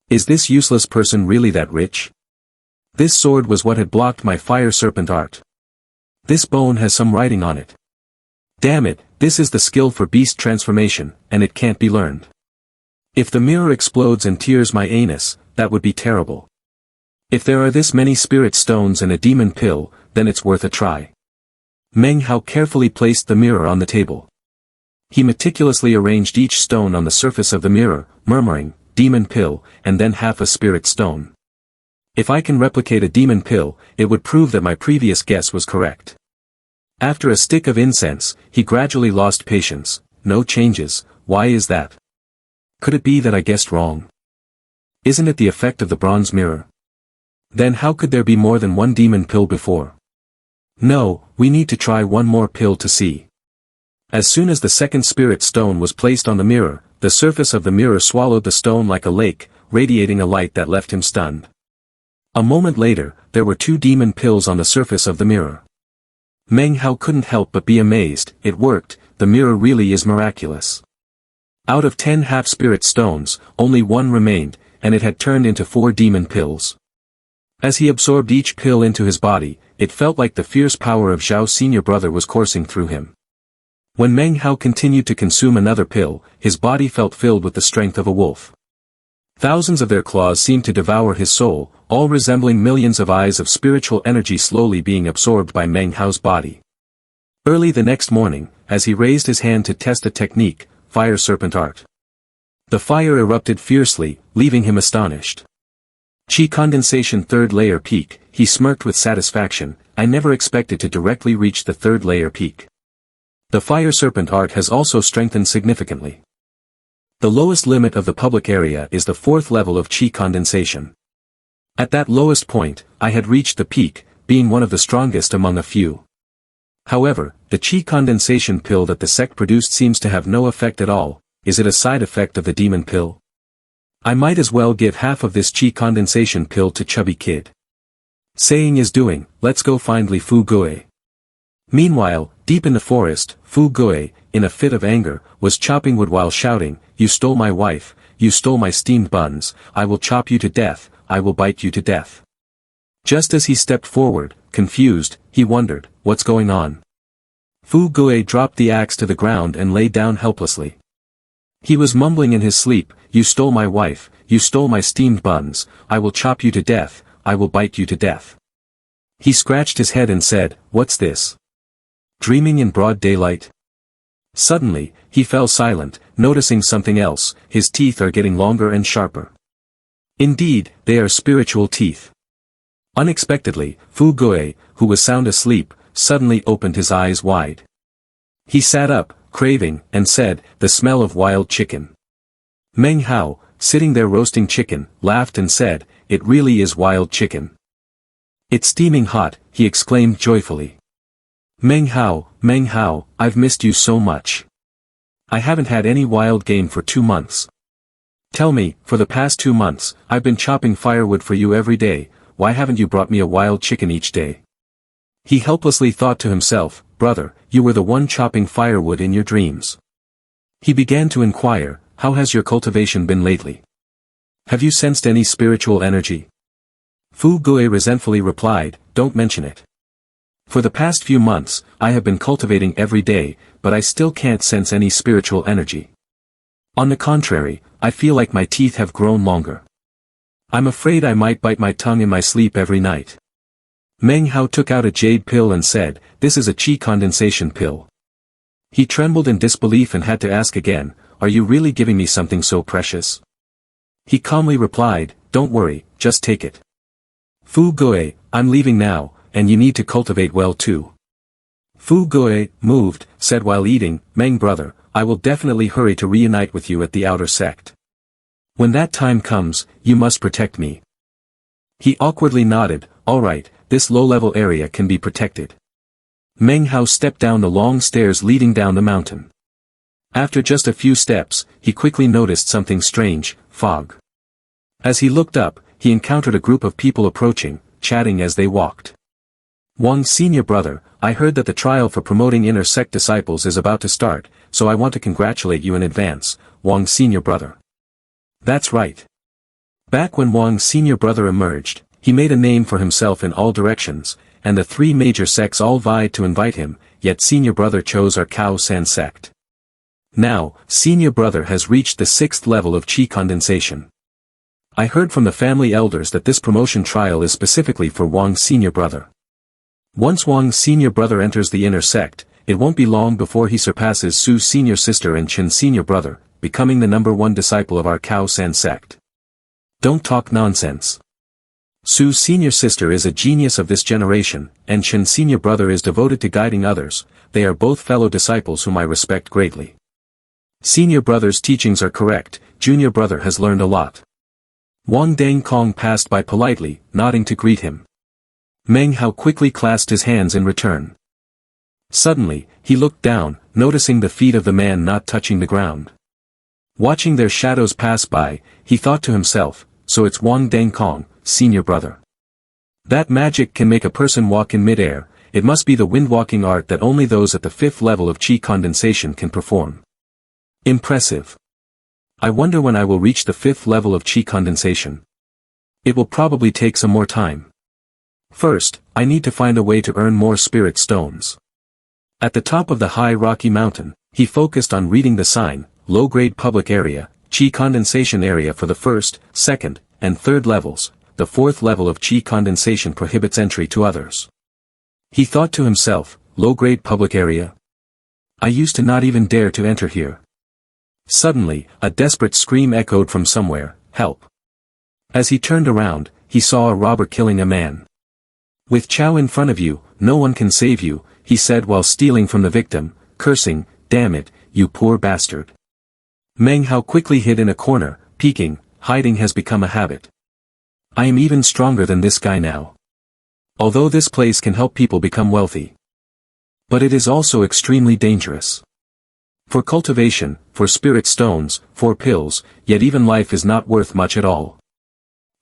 Is this useless person really that rich? This sword was what had blocked my fire serpent art. This bone has some writing on it. Damn it, this is the skill for beast transformation, and it can't be learned. If the mirror explodes and tears my anus, that would be terrible. If there are this many spirit stones and a demon pill, then it's worth a try. Meng Hao carefully placed the mirror on the table. He meticulously arranged each stone on the surface of the mirror, murmuring, demon pill, and then half a spirit stone. If I can replicate a demon pill, it would prove that my previous guess was correct. After a stick of incense, he gradually lost patience. No changes, why is that? Could it be that I guessed wrong? Isn't it the effect of the bronze mirror? Then how could there be more than one demon pill before? No, we need to try one more pill to see. As soon as the second spirit stone was placed on the mirror, the surface of the mirror swallowed the stone like a lake, radiating a light that left him stunned. A moment later, there were 2 demon pills on the surface of the mirror. Meng Hao couldn't help but be amazed. It worked, the mirror really is miraculous. Out of 10 half-spirit stones, only 1 remained, and it had turned into 4 demon pills. As he absorbed each pill into his body, it felt like the fierce power of Zhao's senior brother was coursing through him. When Meng Hao continued to consume another pill, his body felt filled with the strength of a wolf. Thousands of their claws seemed to devour his soul, all resembling millions of eyes of spiritual energy slowly being absorbed by Meng Hao's body. Early the next morning, as he raised his hand to test the technique, fire serpent art. The fire erupted fiercely, leaving him astonished. Chi condensation 3rd layer peak, he smirked with satisfaction. I never expected to directly reach the 3rd layer peak. The fire serpent art has also strengthened significantly. The lowest limit of the public area is the 4th level of chi condensation. At that lowest point, I had reached the peak, being one of the strongest among a few. However, the chi condensation pill that the sect produced seems to have no effect at all. Is it a side effect of the demon pill? I might as well give half of this chi condensation pill to Chubby Kid. Saying is doing, let's go find Li Fu Gui. Meanwhile, deep in the forest, Fu Gui, in a fit of anger, was chopping wood while shouting, "You stole my wife, you stole my steamed buns, I will chop you to death, I will bite you to death." Just as he stepped forward, confused, he wondered, what's going on? Fu Gui dropped the axe to the ground and lay down helplessly. He was mumbling in his sleep, "You stole my wife, you stole my steamed buns, I will chop you to death, I will bite you to death." He scratched his head and said, "What's this? Dreaming in broad daylight?" Suddenly, he fell silent, noticing something else. His teeth are getting longer and sharper. Indeed, they are spiritual teeth. Unexpectedly, Fu Gui, who was sound asleep, suddenly opened his eyes wide. He sat up, craving, and said, "The smell of wild chicken." Meng Hao, sitting there roasting chicken, laughed and said, "It really is wild chicken. It's steaming hot," he exclaimed joyfully. Meng Hao, I've missed you so much. I haven't had any wild game for 2 months. Tell me, for the past 2 months, I've been chopping firewood for you every day, why haven't you brought me a wild chicken each day?" He helplessly thought to himself, "Brother, you were the one chopping firewood in your dreams." He began to inquire, "How has your cultivation been lately? Have you sensed any spiritual energy?" Fu Gui resentfully replied, "Don't mention it. For the past few months, I have been cultivating every day, but I still can't sense any spiritual energy. On the contrary, I feel like my teeth have grown longer. I'm afraid I might bite my tongue in my sleep every night." Meng Hao took out a jade pill and said, "This is a chi condensation pill." He trembled in disbelief and had to ask again, "Are you really giving me something so precious?" He calmly replied, "Don't worry, just take it. Fu Gui, I'm leaving now, and you need to cultivate well too." Fu Gui, moved, said while eating, "Meng brother, I will definitely hurry to reunite with you at the outer sect. When that time comes, you must protect me." He awkwardly nodded, "All right, this low-level area can be protected." Meng Hao stepped down the long stairs leading down the mountain. After just a few steps, he quickly noticed something strange: fog. As he looked up, he encountered a group of people approaching, chatting as they walked. "Wong senior brother, I heard that the trial for promoting inner sect disciples is about to start, so I want to congratulate you in advance, Wong senior brother." That's right. Back when Wong senior brother emerged, he made a name for himself in all directions, and the three major sects all vied to invite him, yet senior brother chose our Cao San sect. Now, senior brother has reached the 6th level of Qi condensation. I heard from the family elders that this promotion trial is specifically for Wong senior brother. Once Wong senior brother enters the inner sect, it won't be long before he surpasses Su senior sister and Chen senior brother, becoming the #1 disciple of our Cao San sect. Don't talk nonsense. Su senior sister is a genius of this generation, and Chen senior brother is devoted to guiding others. They are both fellow disciples whom I respect greatly. Senior brother's teachings are correct, junior brother has learned a lot. Wong Deng Kong passed by politely, nodding to greet him. Meng Hao quickly clasped his hands in return. Suddenly, he looked down, noticing the feet of the man not touching the ground. Watching their shadows pass by, he thought to himself, so it's Wong Deng Kong, senior brother. That magic can make a person walk in midair. It must be the wind-walking art that only those at the 5th level of Qi condensation can perform. Impressive. I wonder when I will reach the 5th level of Qi condensation. It will probably take some more time. First, I need to find a way to earn more spirit stones. At the top of the high rocky mountain, he focused on reading the sign, low-grade public area, Qi condensation area for the 1st, 2nd, and 3rd levels. The 4th level of Qi condensation prohibits entry to others. He thought to himself, low-grade public area? I used to not even dare to enter here. Suddenly, a desperate scream echoed from somewhere, "Help!" As he turned around, he saw a robber killing a man. "With Chao in front of you, no one can save you," he said while stealing from the victim, cursing, "Damn it, you poor bastard." Meng Hao quickly hid in a corner, peeking. Hiding has become a habit. I am even stronger than this guy now. Although this place can help people become wealthy. But it is also extremely dangerous. For cultivation, for spirit stones, for pills, yet even life is not worth much at all.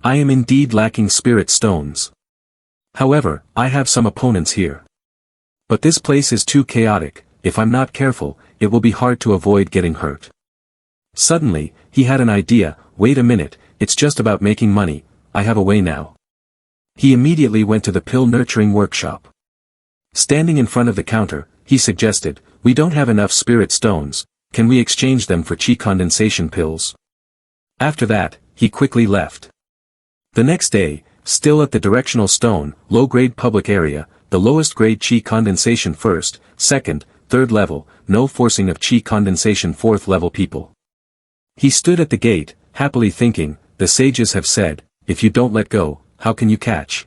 I am indeed lacking spirit stones. However, I have some opponents here. But this place is too chaotic. If I'm not careful, it will be hard to avoid getting hurt. Suddenly, he had an idea. Wait a minute, it's just about making money. I have a way now. He immediately went to the pill nurturing workshop. Standing in front of the counter, he suggested, "We don't have enough spirit stones, can we exchange them for Qi condensation pills?" After that, he quickly left. The next day, still at the directional stone, low-grade public area, the lowest grade Qi condensation 1st, 2nd, 3rd level, no forcing of Qi condensation 4th level people. He stood at the gate, happily thinking, the sages have said, if you don't let go, how can you catch?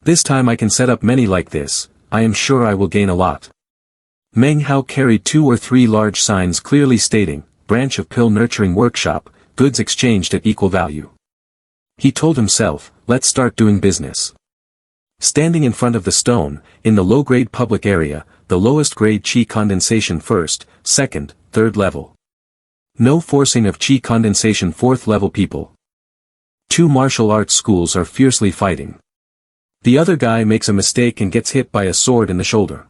This time I can set up many like this, I am sure I will gain a lot. Meng Hao carried 2 or 3 large signs clearly stating, branch of pill nurturing workshop, goods exchanged at equal value. He told himself, let's start doing business. Standing in front of the stone, in the low-grade public area, the lowest grade Qi condensation 1st, 2nd, 3rd level. No forcing of Qi condensation 4th level people. 2 martial arts schools are fiercely fighting. The other guy makes a mistake and gets hit by a sword in the shoulder.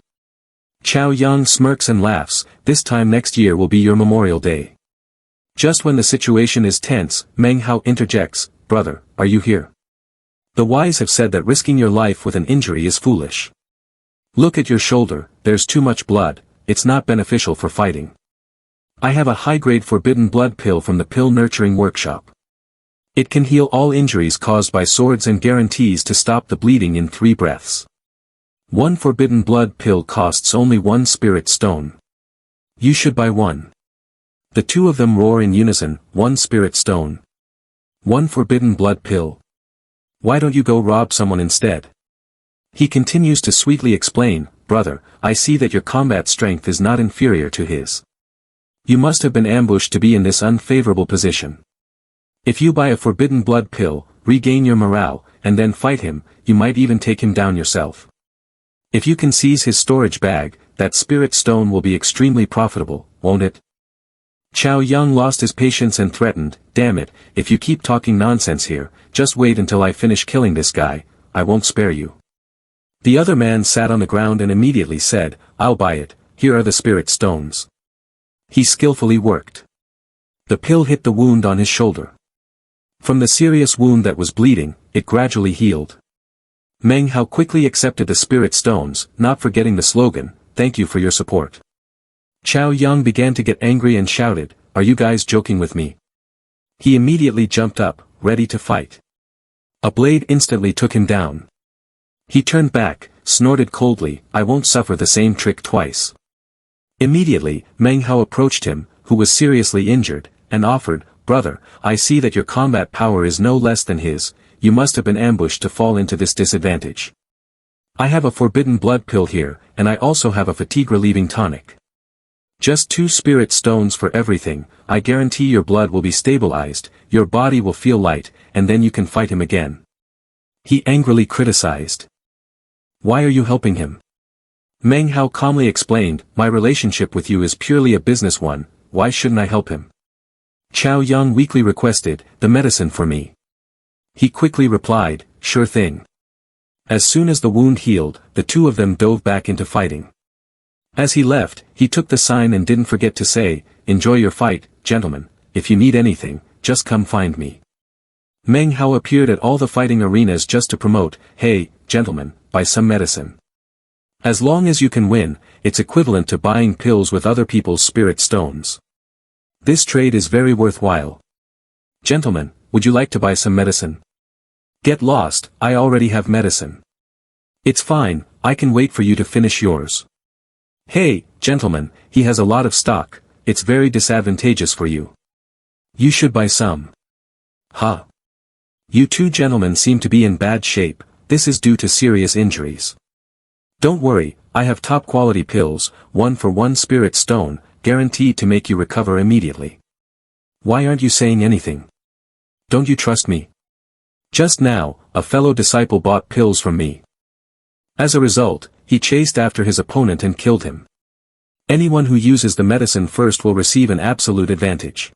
Chao Yang smirks and laughs, this time next year will be your Memorial Day. Just when the situation is tense, Meng Hao interjects, brother, are you here? The wise have said that risking your life with an injury is foolish. Look at your shoulder, there's too much blood, it's not beneficial for fighting. I have a high-grade forbidden blood pill from the pill nurturing workshop. It can heal all injuries caused by swords and guarantees to stop the bleeding in 3 breaths. 1 forbidden blood pill costs only 1 spirit stone. You should buy 1. The 2 of them roar in unison, 1 spirit stone. 1 forbidden blood pill. Why don't you go rob someone instead? He continues to sweetly explain, brother, I see that your combat strength is not inferior to his. You must have been ambushed to be in this unfavorable position. If you buy a forbidden blood pill, regain your morale, and then fight him, you might even take him down yourself. If you can seize his storage bag, that spirit stone will be extremely profitable, won't it? Xiao Yang lost his patience and threatened, "Damn it, if you keep talking nonsense here, just wait until I finish killing this guy, I won't spare you." The other man sat on the ground and immediately said, "I'll buy it, here are the spirit stones." He skillfully worked. The pill hit the wound on his shoulder. From the serious wound that was bleeding, it gradually healed. Meng Hao quickly accepted the spirit stones, not forgetting the slogan, "Thank you for your support." Xiao Yang began to get angry and shouted, "Are you guys joking with me?" He immediately jumped up, ready to fight. A blade instantly took him down. He turned back, snorted coldly, "I won't suffer the same trick twice." Immediately, Meng Hao approached him, who was seriously injured, and offered, "Brother, I see that your combat power is no less than his, you must have been ambushed to fall into this disadvantage. I have a forbidden blood pill here, and I also have a fatigue-relieving tonic. Just 2 spirit stones for everything, I guarantee your blood will be stabilized, your body will feel light, and then you can fight him again." He angrily criticized. "Why are you helping him?" Meng Hao calmly explained, "My relationship with you is purely a business one, why shouldn't I help him?" Xiao Yang weakly requested, "The medicine for me." He quickly replied, "Sure thing." As soon as the wound healed, the two of them dove back into fighting. As he left, he took the sign and didn't forget to say, "Enjoy your fight, gentlemen, if you need anything, just come find me." Meng Hao appeared at all the fighting arenas just to promote, "Hey, gentlemen, buy some medicine. As long as you can win, it's equivalent to buying pills with other people's spirit stones. This trade is very worthwhile. Gentlemen, would you like to buy some medicine? Get lost, I already have medicine. It's fine, I can wait for you to finish yours. Hey, gentlemen, he has a lot of stock, it's very disadvantageous for you. You should buy some. Huh. You two gentlemen seem to be in bad shape, this is due to serious injuries. Don't worry, I have top quality pills, 1 for 1 spirit stone, guaranteed to make you recover immediately. Why aren't you saying anything? Don't you trust me? Just now, a fellow disciple bought pills from me. As a result, he chased after his opponent and killed him. Anyone who uses the medicine first will receive an absolute advantage.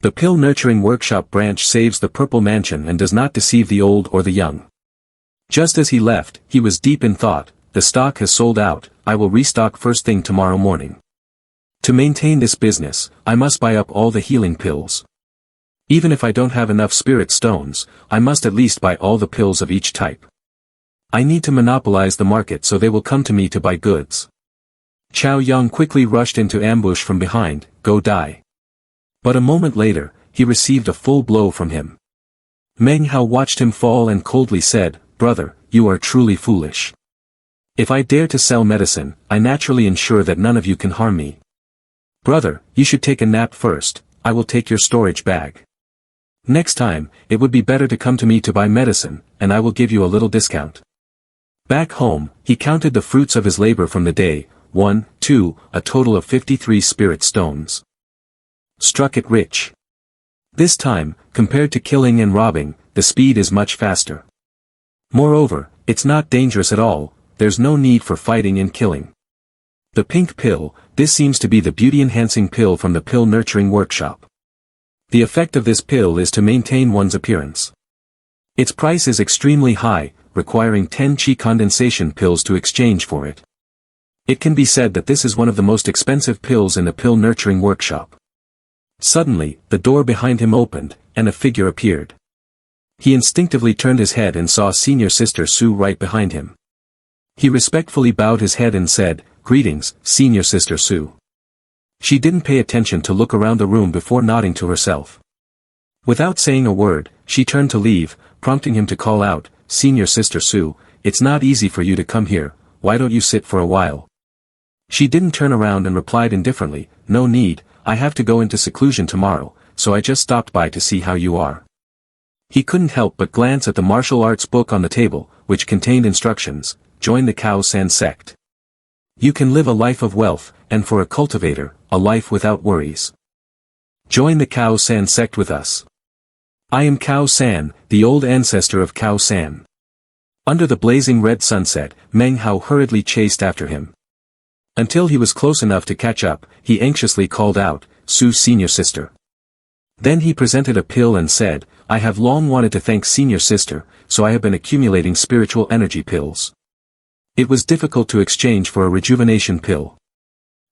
The pill nurturing workshop branch saves the purple mansion and does not deceive the old or the young. Just as he left, he was deep in thought, the stock has sold out, I will restock first thing tomorrow morning. To maintain this business, I must buy up all the healing pills. Even if I don't have enough spirit stones, I must at least buy all the pills of each type. I need to monopolize the market so they will come to me to buy goods. Xiao Yang quickly rushed into ambush from behind, "Go die." But a moment later, he received a full blow from him. Meng Hao watched him fall and coldly said, "Brother, you are truly foolish. If I dare to sell medicine, I naturally ensure that none of you can harm me. Brother, you should take a nap first, I will take your storage bag. Next time, it would be better to come to me to buy medicine, and I will give you a little discount." Back home, he counted the fruits of his labor from the day, 1, 2, a total of 53 spirit stones. Struck it rich. This time, compared to killing and robbing, the speed is much faster. Moreover, it's not dangerous at all, there's no need for fighting and killing. The pink pill, this seems to be the beauty-enhancing pill from the pill nurturing workshop. The effect of this pill is to maintain one's appearance. Its price is extremely high, requiring 10 chi condensation pills to exchange for it. It can be said that this is one of the most expensive pills in the pill nurturing workshop. Suddenly, the door behind him opened, and a figure appeared. He instinctively turned his head and saw Senior Sister Su right behind him. He respectfully bowed his head and said, "Greetings, Senior Sister Su." She didn't pay attention to look around the room before nodding to herself. Without saying a word, she turned to leave, prompting him to call out, "Senior Sister Su, it's not easy for you to come here, why don't you sit for a while?" She didn't turn around and replied indifferently, "No need, I have to go into seclusion tomorrow, so I just stopped by to see how you are." He couldn't help but glance at the martial arts book on the table, which contained instructions, "Join the Cao San sect. You can live a life of wealth, and for a cultivator, a life without worries. Join the Cao San sect with us. I am Cao San, the old ancestor of Cao San." Under the blazing red sunset, Meng Hao hurriedly chased after him. Until he was close enough to catch up, he anxiously called out, Su's senior sister. Then he presented a pill and said, I have long wanted to thank senior sister, so I have been accumulating spiritual energy pills. It was difficult to exchange for a rejuvenation pill.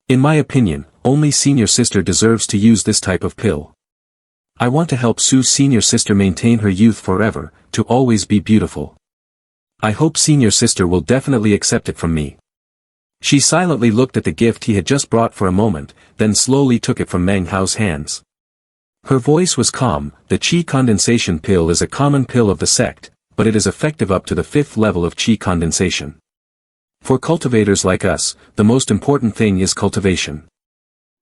In my opinion, only senior sister deserves to use this type of pill. I want to help Su's senior sister maintain her youth forever, to always be beautiful. I hope senior sister will definitely accept it from me. She silently looked at the gift he had just brought for a moment, then slowly took it from Meng Hao's hands. Her voice was calm. The qi condensation pill is a common pill of the sect, but it is effective up to the 5th level of qi condensation. For cultivators like us, the most important thing is cultivation.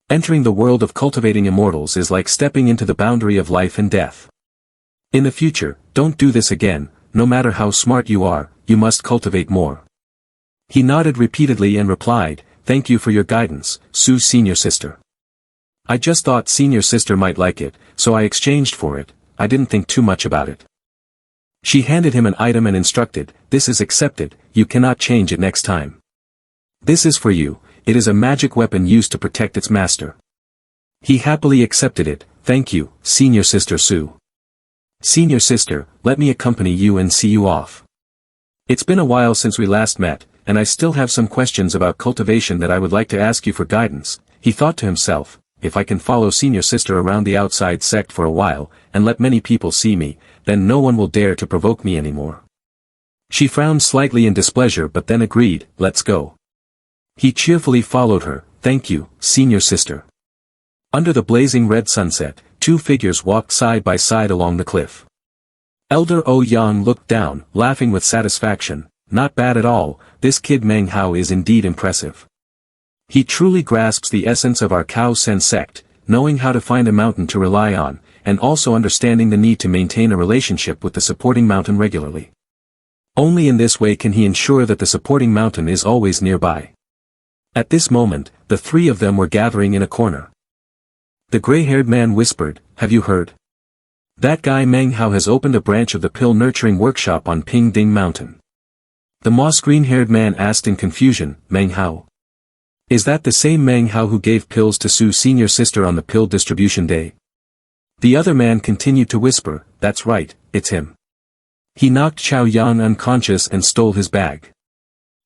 Entering the world of cultivating immortals is like stepping into the boundary of life and death. In the future, don't do this again. No matter how smart you are, you must cultivate more. He nodded repeatedly and replied, Thank you for your guidance, Su's senior sister. I just thought senior sister might like it, so I exchanged for it. I didn't think too much about it. She handed him an item and instructed, This is accepted, you cannot change it next time. This is for you, it is a magic weapon used to protect its master. He happily accepted it. Thank you, senior sister Su. Senior sister, let me accompany you and see you off. It's been a while since we last met, and I still have some questions about cultivation that I would like to ask you for guidance. He thought to himself, if I can follow senior sister around the outside sect for a while, and let many people see me, then no one will dare to provoke me anymore. She frowned slightly in displeasure but then agreed, let's go. He cheerfully followed her. Thank you, senior sister. Under the blazing red sunset, 2 figures walked side by side along the cliff. Elder Yang looked down, laughing with satisfaction. Not bad at all, this kid Meng Hao is indeed impressive. He truly grasps the essence of our Cao Sen sect, knowing how to find a mountain to rely on, and also understanding the need to maintain a relationship with the supporting mountain regularly. Only in this way can he ensure that the supporting mountain is always nearby. At this moment, the 3 of them were gathering in a corner. The gray-haired man whispered, Have you heard? That guy Meng Hao has opened a branch of the pill nurturing workshop on Ping Ding Mountain. The moss green-haired man asked in confusion, Meng Hao. Is that the same Meng Hao who gave pills to Su's senior sister on the pill distribution day? The other man continued to whisper, That's right, it's him. He knocked Xiao Yang unconscious and stole his bag.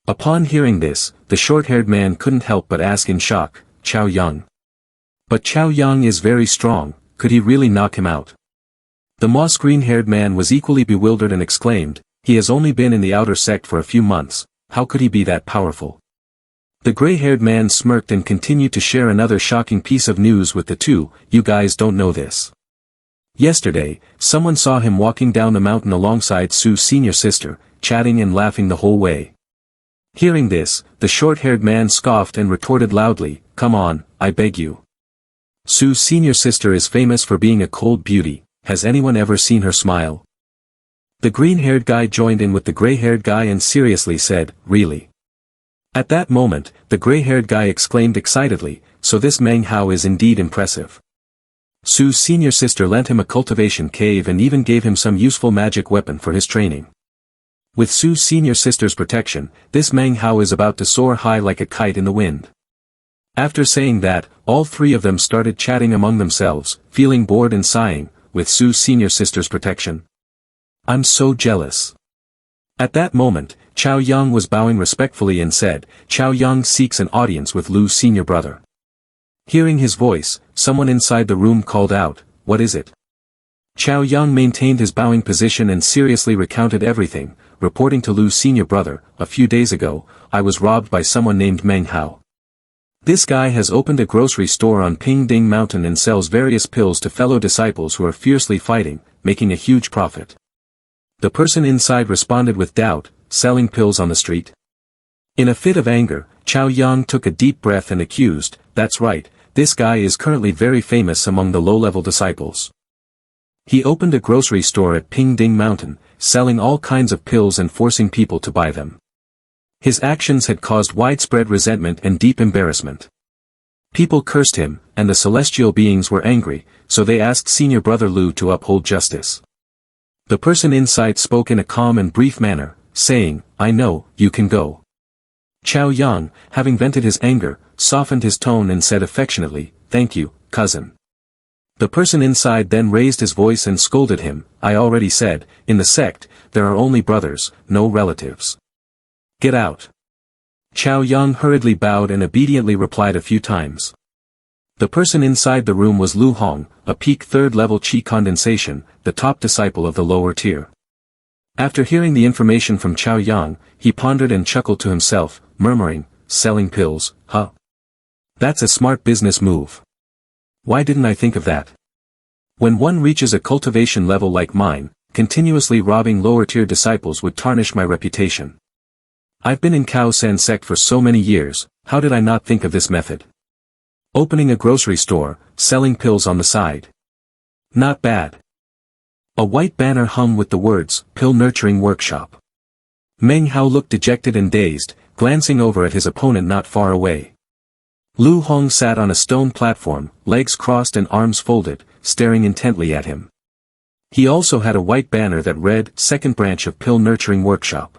Upon hearing this, the short-haired man couldn't help but ask in shock, Xiao Yang. But Xiao Yang is very strong, could he really knock him out? The moss green-haired man was equally bewildered and exclaimed, He has only been in the outer sect for a few months, how could he be that powerful? The gray-haired man smirked and continued to share another shocking piece of news with the 2, You guys don't know this. Yesterday, someone saw him walking down the mountain alongside Su's senior sister, chatting and laughing the whole way. Hearing this, the short-haired man scoffed and retorted loudly, Come on, I beg you. Su's senior sister is famous for being a cold beauty, has anyone ever seen her smile? The green-haired guy joined in with the gray-haired guy and seriously said, Really? At that moment, the gray-haired guy exclaimed excitedly, So this Meng Hao is indeed impressive. Su's senior sister lent him a cultivation cave and even gave him some useful magic weapon for his training. With Su's senior sister's protection, this Meng Hao is about to soar high like a kite in the wind. After saying that, all 3 of them started chatting among themselves, feeling bored and sighing, with Su's senior sister's protection. I'm so jealous. At that moment, Xiao Yang was bowing respectfully and said, Xiao Yang seeks an audience with Lu's senior brother. Hearing his voice, someone inside the room called out, What is it? Xiao Yang maintained his bowing position and seriously recounted everything, reporting to Lu's senior brother, A few days ago, I was robbed by someone named Meng Hao. This guy has opened a grocery store on Ping Ding Mountain and sells various pills to fellow disciples who are fiercely fighting, making a huge profit. The person inside responded with doubt, Selling pills on the street? In a fit of anger, Xiao Yang took a deep breath and accused, That's right, this guy is currently very famous among the low-level disciples. He opened a grocery store at Ping Ding Mountain, selling all kinds of pills and forcing people to buy them. His actions had caused widespread resentment and deep embarrassment. People cursed him, and the celestial beings were angry, so they asked senior brother Lu to uphold justice. The person inside spoke in a calm and brief manner, saying, I know, you can go. Xiao Yang, having vented his anger, softened his tone and said affectionately, Thank you, cousin. The person inside then raised his voice and scolded him. I already said, in the sect, there are only brothers, no relatives. Get out. Xiao Yang hurriedly bowed and obediently replied a few times. The person inside the room was Lu Hong, a peak third-level Qi condensation, the top disciple of the lower tier. After hearing the information from Xiao Yang, he pondered and chuckled to himself, murmuring, selling pills, huh? That's a smart business move. Why didn't I think of that? When one reaches a cultivation level like mine, continuously robbing lower-tier disciples would tarnish my reputation. I've been in Cao San sect for so many years, how did I not think of this method? Opening a grocery store, selling pills on the side. Not bad. A white banner hung with the words, Pill Nurturing Workshop. Meng Hao looked dejected and dazed, glancing over at his opponent not far away. Lu Hong sat on a stone platform, legs crossed and arms folded, staring intently at him. He also had a white banner that read, Second Branch of Pill Nurturing Workshop.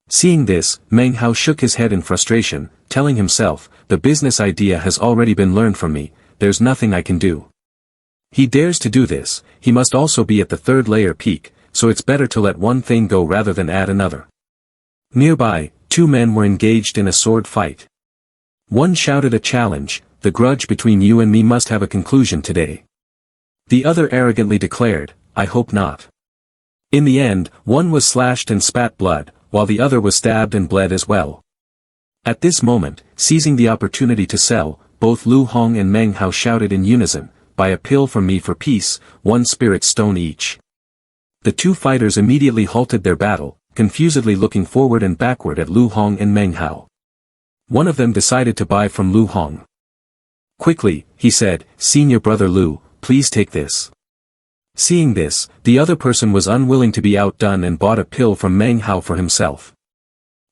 Seeing this, Meng Hao shook his head in frustration, telling himself, the business idea has already been learned from me, there's nothing I can do. He dares to do this, he must also be at the third layer peak, so it's better to let one thing go rather than add another. Nearby, two men were engaged in a sword fight. One shouted a challenge, the grudge between you and me must have a conclusion today. The other arrogantly declared, I hope not. In the end, one was slashed and spat blood, while the other was stabbed and bled as well. At this moment, seizing the opportunity to sell, both Lu Hong and Meng Hao shouted in unison, buy a pill from me for peace, 1 spirit stone each. The two fighters immediately halted their battle, confusedly looking forward and backward at Lu Hong and Meng Hao. One of them decided to buy from Lu Hong. Quickly, he said, Senior brother Lu, please take this. Seeing this, the other person was unwilling to be outdone and bought a pill from Meng Hao for himself.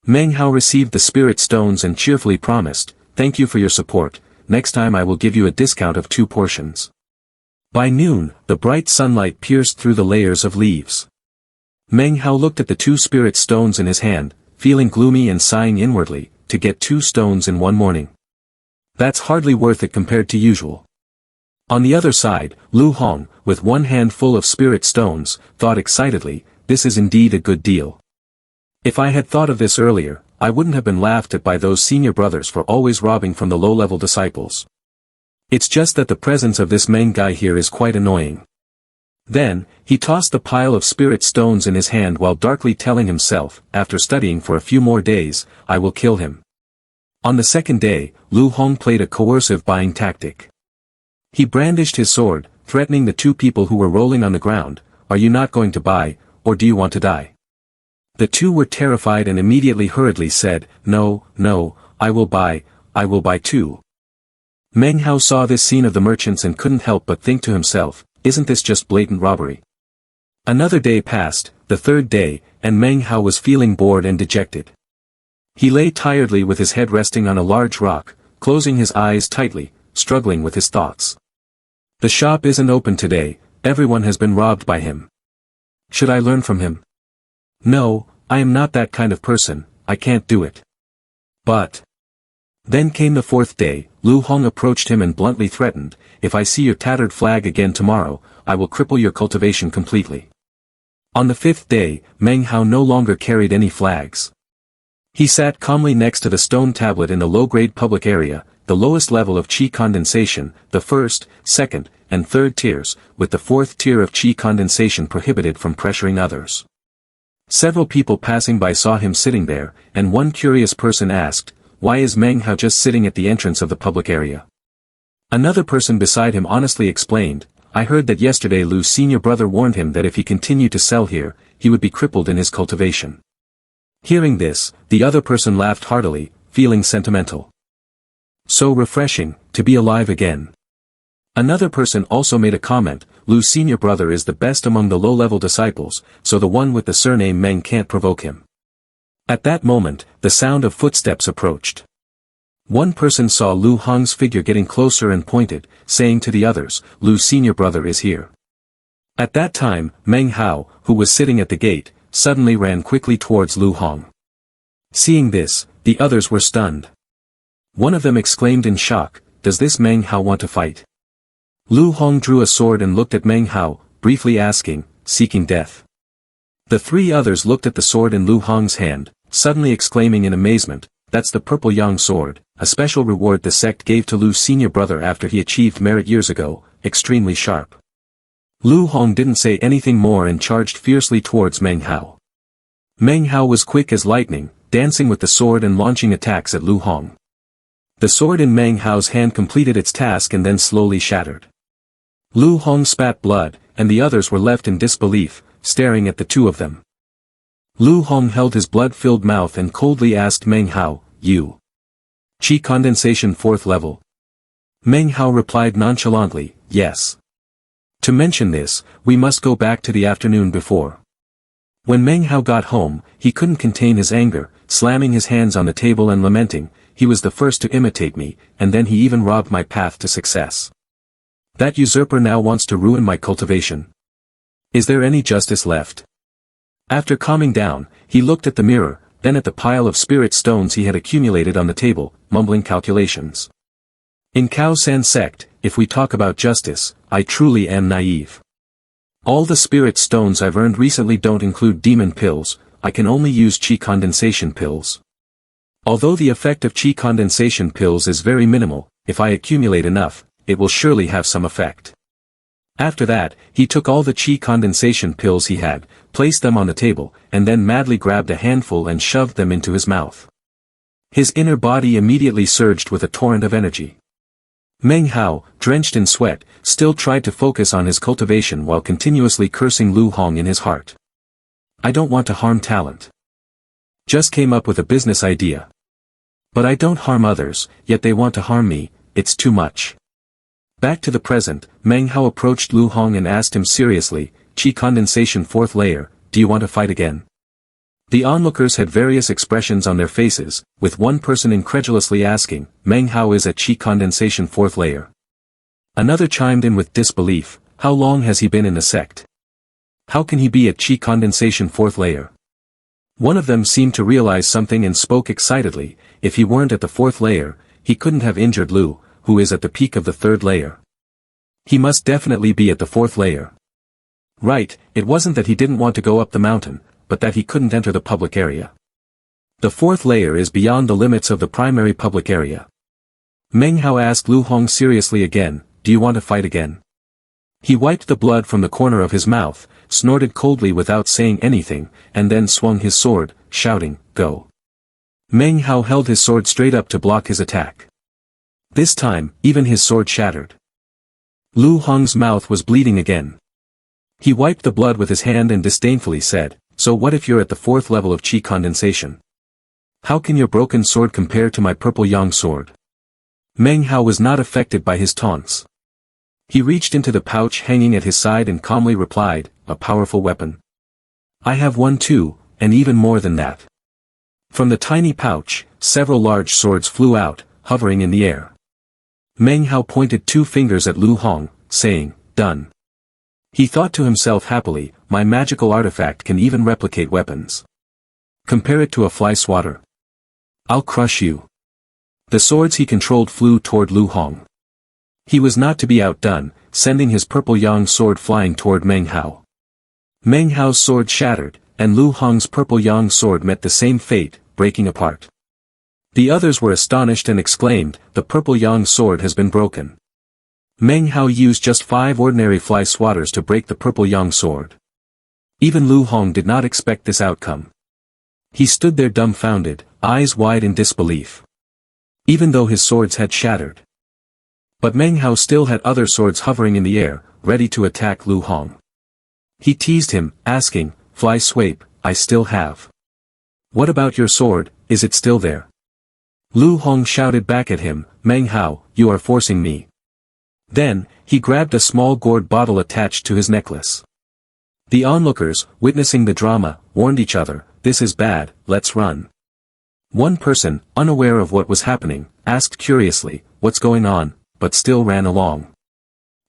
Meng Hao received the spirit stones and cheerfully promised, thank you for your support, next time I will give you a discount of 2 portions. By noon, the bright sunlight pierced through the layers of leaves. Meng Hao looked at the 2 spirit stones in his hand, feeling gloomy and sighing inwardly, to get 2 stones in one morning. That's hardly worth it compared to usual. On the other side, Lu Hong, with one hand full of spirit stones, thought excitedly, this is indeed a good deal. If I had thought of this earlier, I wouldn't have been laughed at by those senior brothers for always robbing from the low-level disciples. It's just that the presence of this Meng guy here is quite annoying. Then, he tossed the pile of spirit stones in his hand while darkly telling himself, after studying for a few more days, I will kill him. On the second day, Lu Hong played a coercive buying tactic. He brandished his sword, threatening the 2 people who were rolling on the ground, are you not going to buy, or do you want to die? The 2 were terrified and immediately hurriedly said, no, no, I will buy too. Meng Hao saw this scene of the merchants and couldn't help but think to himself, isn't this just blatant robbery? Another day passed, the third day, and Meng Hao was feeling bored and dejected. He lay tiredly with his head resting on a large rock, closing his eyes tightly, struggling with his thoughts. The shop isn't open today, everyone has been robbed by him. Should I learn from him? No, I am not that kind of person, I can't do it. But. Then came the 4th day, Lu Hong approached him and bluntly threatened, if I see your tattered flag again tomorrow, I will cripple your cultivation completely. On the 5th day, Meng Hao no longer carried any flags. He sat calmly next to the stone tablet in the low-grade public area, the lowest level of Qi condensation, the 1st, 2nd, and 3rd tiers, with the 4th tier of Qi condensation prohibited from pressuring others. Several people passing by saw him sitting there, and one curious person asked, why is Meng Hao just sitting at the entrance of the public area? Another person beside him honestly explained, I heard that yesterday Lu's senior brother warned him that if he continued to sell here, he would be crippled in his cultivation. Hearing this, the other person laughed heartily, feeling sentimental. So refreshing, to be alive again. Another person also made a comment, Lu's senior brother is the best among the low-level disciples, so the one with the surname Meng can't provoke him. At that moment, the sound of footsteps approached. One person saw Lu Hong's figure getting closer and pointed, saying to the others, Lu's senior brother is here. At that time, Meng Hao, who was sitting at the gate, suddenly ran quickly towards Lu Hong. Seeing this, the others were stunned. One of them exclaimed in shock, does this Meng Hao want to fight? Lu Hong drew a sword and looked at Meng Hao, briefly asking, seeking death. The three others looked at the sword in Lu Hong's hand, suddenly exclaiming in amazement, "That's the Purple Yang sword, a special reward the sect gave to Lu's senior brother after he achieved merit years ago, extremely sharp." Lu Hong didn't say anything more and charged fiercely towards Meng Hao. Meng Hao was quick as lightning, dancing with the sword and launching attacks at Lu Hong. The sword in Meng Hao's hand completed its task and then slowly shattered. Lu Hong spat blood, and the others were left in disbelief, staring at the two of them. Lu Hong held his blood-filled mouth and coldly asked Meng Hao, "You? Qi condensation 4th level?" Meng Hao replied nonchalantly, "Yes. To mention this, we must go back to the afternoon before." When Meng Hao got home, he couldn't contain his anger, slamming his hands on the table and lamenting, "He was the first to imitate me, and then he even robbed my path to success. That usurper now wants to ruin my cultivation. Is there any justice left?" After calming down, he looked at the mirror, then at the pile of spirit stones he had accumulated on the table, mumbling calculations. "In Cao San sect, if we talk about justice, I truly am naive. All the spirit stones I've earned recently don't include demon pills, I can only use Qi condensation pills. Although the effect of Qi condensation pills is very minimal, if I accumulate enough, it will surely have some effect." After that, he took all the Qi condensation pills he had, placed them on the table, and then madly grabbed a handful and shoved them into his mouth. His inner body immediately surged with a torrent of energy. Meng Hao, drenched in sweat, still tried to focus on his cultivation while continuously cursing Lu Hong in his heart. "I don't want to harm talent. Just came up with a business idea. But I don't harm others, yet they want to harm me, it's too much." Back to the present, Meng Hao approached Lu Hong and asked him seriously, "Qi condensation 4th layer, do you want to fight again?" The onlookers had various expressions on their faces, with one person incredulously asking, "Meng Hao is at Qi condensation 4th layer." Another chimed in with disbelief, "How long has he been in the sect? How can he be at Qi condensation 4th layer?" One of them seemed to realize something and spoke excitedly, "If he weren't at the 4th layer, he couldn't have injured Lu, who is at the peak of the 3rd layer. He must definitely be at the 4th layer. Right, it wasn't that he didn't want to go up the mountain, but that he couldn't enter the public area. The 4th layer is beyond the limits of the primary public area." Meng Hao asked Lu Hong seriously again, "Do you want to fight again?" He wiped the blood from the corner of his mouth, snorted coldly without saying anything, and then swung his sword, shouting, "Go." Meng Hao held his sword straight up to block his attack. This time, even his sword shattered. Lu Hong's mouth was bleeding again. He wiped the blood with his hand and disdainfully said, "So what if you're at the 4th level of Qi condensation? How can your broken sword compare to my Purple Yang sword?" Meng Hao was not affected by his taunts. He reached into the pouch hanging at his side and calmly replied, "A powerful weapon. I have one too, and even more than that." From the tiny pouch, several large swords flew out, hovering in the air. Meng Hao pointed 2 fingers at Lu Hong, saying, "Done." He thought to himself happily, "My magical artifact can even replicate weapons. Compare it to a fly swatter. I'll crush you." The swords he controlled flew toward Lu Hong. He was not to be outdone, sending his Purple Yang sword flying toward Meng Hao. Meng Hao's sword shattered, and Lu Hong's Purple Yang sword met the same fate, breaking apart. The others were astonished and exclaimed, "The Purple Yang sword has been broken." Meng Hao used just 5 ordinary fly swatters to break the Purple Yang sword. Even Lu Hong did not expect this outcome. He stood there dumbfounded, eyes wide in disbelief. Even though his swords had shattered. But Meng Hao still had other swords hovering in the air, ready to attack Lu Hong. He teased him, asking, "Fly swape, I still have. What about your sword, is it still there?" Lu Hong shouted back at him, "Meng Hao, you are forcing me." Then, he grabbed a small gourd bottle attached to his necklace. The onlookers, witnessing the drama, warned each other, "This is bad, let's run." One person, unaware of what was happening, asked curiously, "What's going on?" but still ran along.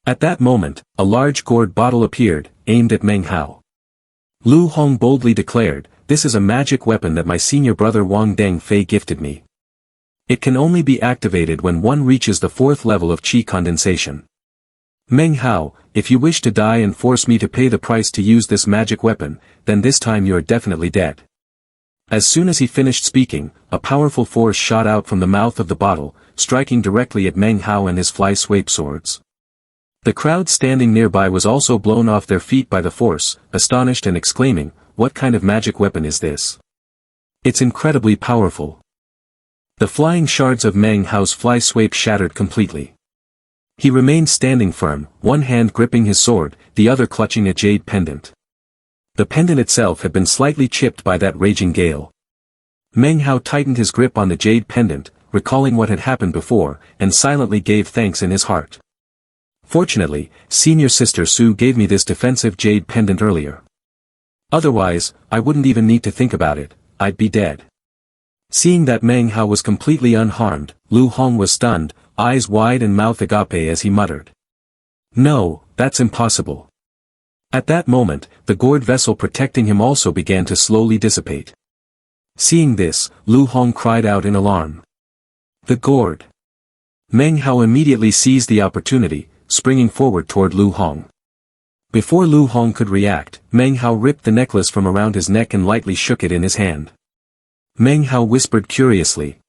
At that moment, a large gourd bottle appeared, aimed at Meng Hao. Lu Hong boldly declared, "This is a magic weapon that my senior brother Wong Deng Feay gifted me. It can only be activated when one reaches the 4th level of Qi condensation. Meng Hao, if you wish to die and force me to pay the price to use this magic weapon, then this time you are definitely dead. As soon as he finished speaking, a powerful force shot out from the mouth of the bottle, striking directly at Meng Hao and his fly-swape swords. The crowd standing nearby was also blown off their feet by the force, astonished and exclaiming, "What kind of magic weapon is this? It's incredibly powerful." The flying shards of Meng Hao's fly-swape shattered completely. He remained standing firm, one hand gripping his sword, the other clutching a jade pendant. The pendant itself had been slightly chipped by that raging gale. Meng Hao tightened his grip on the jade pendant, recalling what had happened before, and silently gave thanks in his heart. Fortunately, senior sister Su gave me this defensive jade pendant earlier. Otherwise, I wouldn't even need to think about it, I'd be dead. Seeing that Meng Hao was completely unharmed, Lu Hong was stunned, eyes wide and mouth agape as he muttered. "No, that's impossible." At that moment, the gourd vessel protecting him also began to slowly dissipate. Seeing this, Lu Hong cried out in alarm. "The gourd!" Meng Hao immediately seized the opportunity, springing forward toward Lu Hong. Before Lu Hong could react, Meng Hao ripped the necklace from around his neck and lightly shook it in his hand. Meng Hao whispered curiously.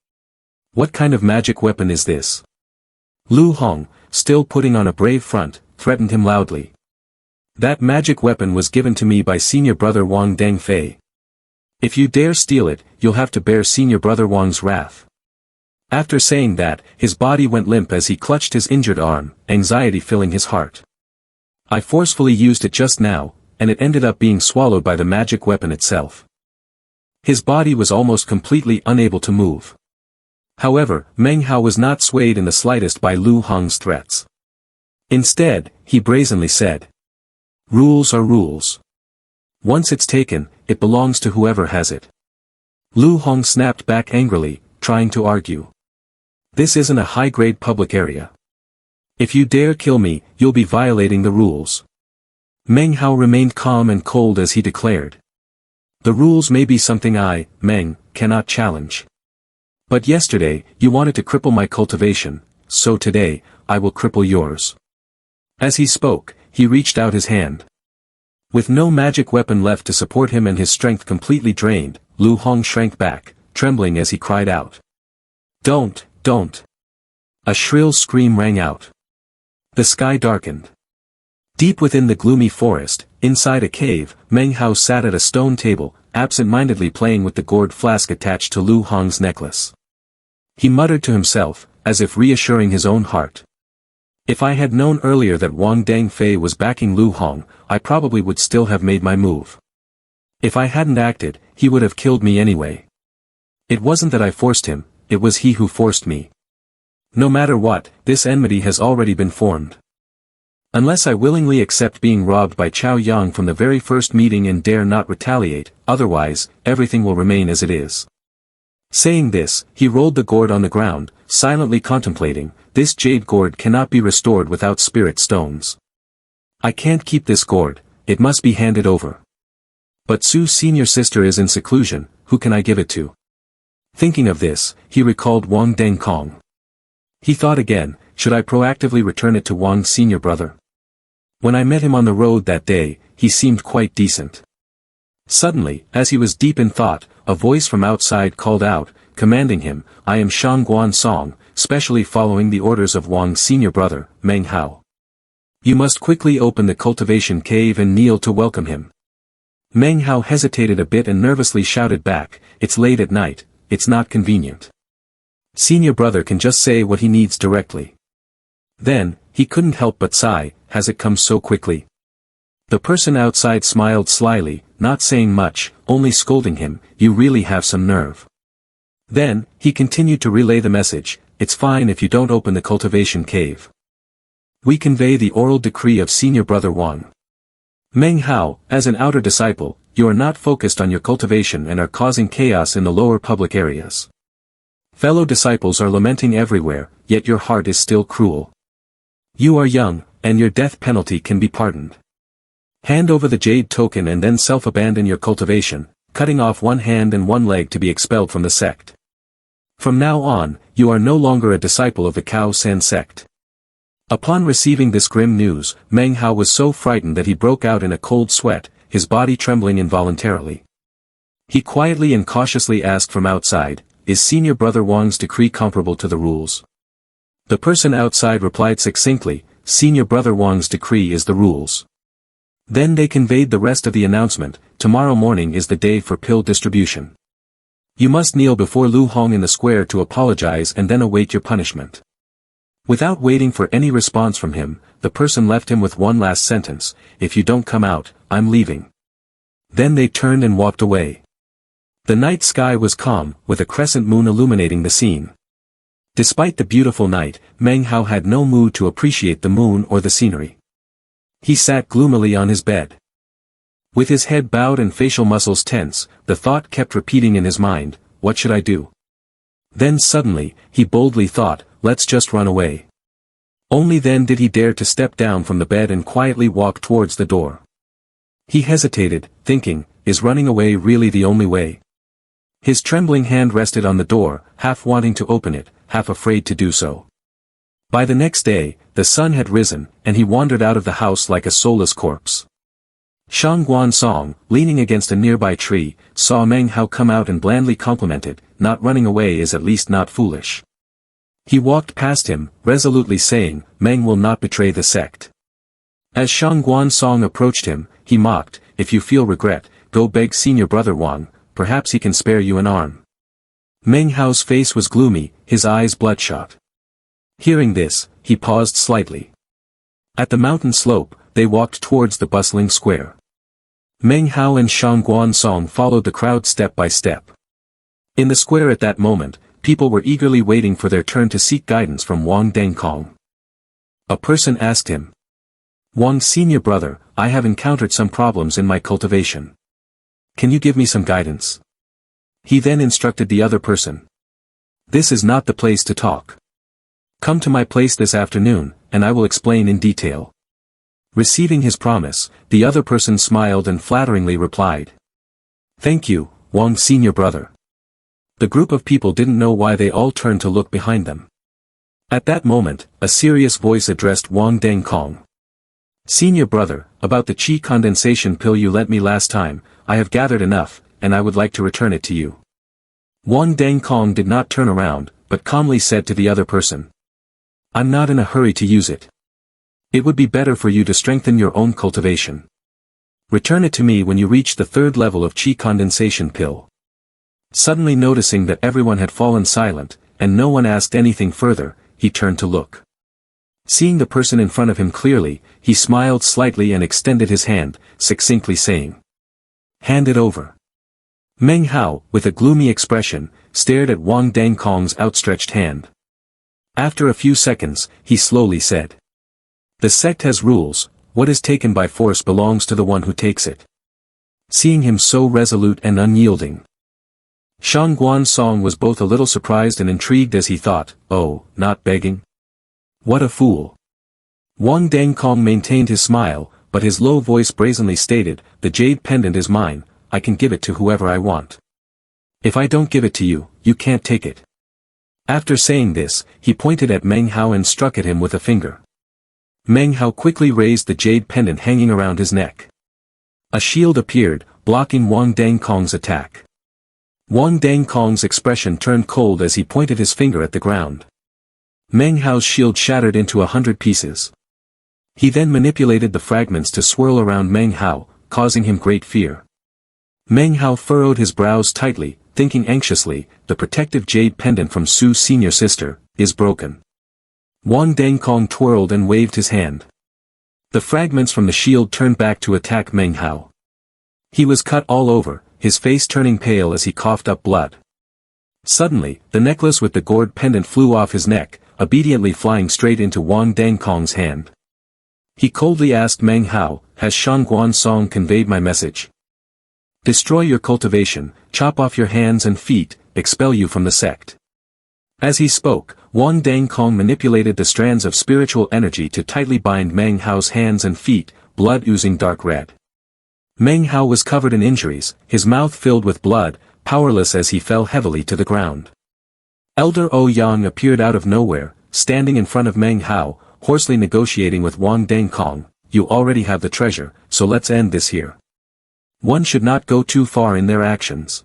"What kind of magic weapon is this?" Lu Hong, still putting on a brave front, threatened him loudly. "That magic weapon was given to me by senior brother Wong Deng Feay. If you dare steal it, you'll have to bear senior brother Wong's wrath." After saying that, his body went limp as he clutched his injured arm, anxiety filling his heart. "I forcefully used it just now, and it ended up being swallowed by the magic weapon itself." His body was almost completely unable to move. However, Meng Hao was not swayed in the slightest by Lu Hong's threats. Instead, he brazenly said, "Rules are rules. Once it's taken, it belongs to whoever has it." Lu Hong snapped back angrily, trying to argue. "This isn't a high-grade public area. If you dare kill me, you'll be violating the rules." Meng Hao remained calm and cold as he declared. "The rules may be something I, Meng, cannot challenge. But yesterday, you wanted to cripple my cultivation, so today, I will cripple yours." As he spoke, he reached out his hand. With no magic weapon left to support him and his strength completely drained, Lu Hong shrank back, trembling as he cried out. Don't. A shrill scream rang out. The sky darkened. Deep within the gloomy forest, inside a cave, Meng Hao sat at a stone table, absent-mindedly playing with the gourd flask attached to Lu Hong's necklace. He muttered to himself, as if reassuring his own heart. "If I had known earlier that Wong Deng Feay was backing Lu Hong, I probably would still have made my move. If I hadn't acted, he would have killed me anyway. It wasn't that I forced him, it was he who forced me. No matter what, this enmity has already been formed. Unless I willingly accept being robbed by Qiao Yang from the very first meeting and dare not retaliate, otherwise, everything will remain as it is." Saying this, he rolled the gourd on the ground, silently contemplating, "This jade gourd cannot be restored without spirit stones. I can't keep this gourd, it must be handed over. But Su's senior sister is in seclusion, who can I give it to?" Thinking of this, he recalled Wong Deng Kong. He thought again, should I proactively return it to Wong's senior brother? When I met him on the road that day, he seemed quite decent. Suddenly, as he was deep in thought, a voice from outside called out, commanding him, "I am Shang Guan Song, specially following the orders of Wong's senior brother, Meng Hao. You must quickly open the cultivation cave and kneel to welcome him." Meng Hao hesitated a bit and nervously shouted back, "It's late at night, it's not convenient. Senior brother can just say what he needs directly." Then, he couldn't help but sigh, "Has it come so quickly?" The person outside smiled slyly, not saying much, only scolding him, "You really have some nerve." Then, he continued to relay the message, "It's fine if you don't open the cultivation cave. We convey the oral decree of senior brother Wang. Meng Hao, as an outer disciple, you are not focused on your cultivation and are causing chaos in the lower public areas. Fellow disciples are lamenting everywhere, yet your heart is still cruel. You are young, and your death penalty can be pardoned. Hand over the jade token and then self-abandon your cultivation, cutting off one hand and one leg to be expelled from the sect. From now on, you are no longer a disciple of the Cao San sect." Upon receiving this grim news, Meng Hao was so frightened that he broke out in a cold sweat, his body trembling involuntarily. He quietly and cautiously asked from outside, "Is Senior Brother Wang's decree comparable to the rules?" The person outside replied succinctly, "Senior Brother Wang's decree is the rules." Then they conveyed the rest of the announcement, "Tomorrow morning is the day for pill distribution. You must kneel before Lu Hong in the square to apologize and then await your punishment." Without waiting for any response from him, the person left him with one last sentence, "If you don't come out, I'm leaving." Then they turned and walked away. The night sky was calm, with a crescent moon illuminating the scene. Despite the beautiful night, Meng Hao had no mood to appreciate the moon or the scenery. He sat gloomily on his bed. With his head bowed and facial muscles tense, the thought kept repeating in his mind, "What should I do?" Then suddenly, he boldly thought, "Let's just run away." Only then did he dare to step down from the bed and quietly walk towards the door. He hesitated, thinking, is running away really the only way? His trembling hand rested on the door, half wanting to open it, half afraid to do so. By the next day, the sun had risen, and he wandered out of the house like a soulless corpse. Shang Guansong, leaning against a nearby tree, saw Meng Hao come out and blandly complimented, "Not running away is at least not foolish." He walked past him, resolutely saying, "Meng will not betray the sect." As Shang Guansong approached him, he mocked, "If you feel regret, go beg Senior Brother Wang, perhaps he can spare you an arm." Meng Hao's face was gloomy, his eyes bloodshot. Hearing this, he paused slightly. At the mountain slope, they walked towards the bustling square. Meng Hao and Shang Guansong followed the crowd step by step. In the square at that moment, people were eagerly waiting for their turn to seek guidance from Wong Deng Feay. A person asked him, "Wang Senior Brother, I have encountered some problems in my cultivation. Can you give me some guidance?" He then instructed the other person. "This is not the place to talk. Come to my place this afternoon, and I will explain in detail." Receiving his promise, the other person smiled and flatteringly replied, "Thank you, Wang Senior Brother." The group of people didn't know why they all turned to look behind them. At that moment, a serious voice addressed Wong Deng Feay. "Senior Brother, about the qi condensation pill you lent me last time, I have gathered enough, and I would like to return it to you." Wong Deng Feay did not turn around, but calmly said to the other person, "I'm not in a hurry to use it. It would be better for you to strengthen your own cultivation. Return it to me when you reach the third level of qi condensation pill." Suddenly noticing that everyone had fallen silent, and no one asked anything further, he turned to look. Seeing the person in front of him clearly, he smiled slightly and extended his hand, succinctly saying, "Hand it over." Meng Hao, with a gloomy expression, stared at Wong Deng Feay's outstretched hand. After a few seconds, he slowly said, "The sect has rules, what is taken by force belongs to the one who takes it." Seeing him so resolute and unyielding, Shang Guansong was both a little surprised and intrigued as he thought, "Oh, not begging? What a fool." Wong Deng Feay maintained his smile, but his low voice brazenly stated, "The jade pendant is mine, I can give it to whoever I want. If I don't give it to you, you can't take it." After saying this, he pointed at Meng Hao and struck at him with a finger. Meng Hao quickly raised the jade pendant hanging around his neck. A shield appeared, blocking Wong Deng Feay's attack. Wong Deng Feay's expression turned cold as he pointed his finger at the ground. Meng Hao's shield shattered into 100 pieces. He then manipulated the fragments to swirl around Meng Hao, causing him great fear. Meng Hao furrowed his brows tightly, thinking anxiously, the protective jade pendant from Su's senior sister, is broken. Wong Deng Feay twirled and waved his hand. The fragments from the shield turned back to attack Meng Hao. He was cut all over, his face turning pale as he coughed up blood. Suddenly, the necklace with the gourd pendant flew off his neck, obediently flying straight into Wong Deng Feay's hand. He coldly asked Meng Hao, "Has Shang Guansong conveyed my message? Destroy your cultivation, chop off your hands and feet, expel you from the sect." As he spoke, Wong Deng Feay manipulated the strands of spiritual energy to tightly bind Meng Hao's hands and feet, blood oozing dark red. Meng Hao was covered in injuries, his mouth filled with blood, powerless as he fell heavily to the ground. Elder Ouyang appeared out of nowhere, standing in front of Meng Hao, hoarsely negotiating with Wong Deng Feay, you already have the treasure, so let's end this here. One should not go too far in their actions.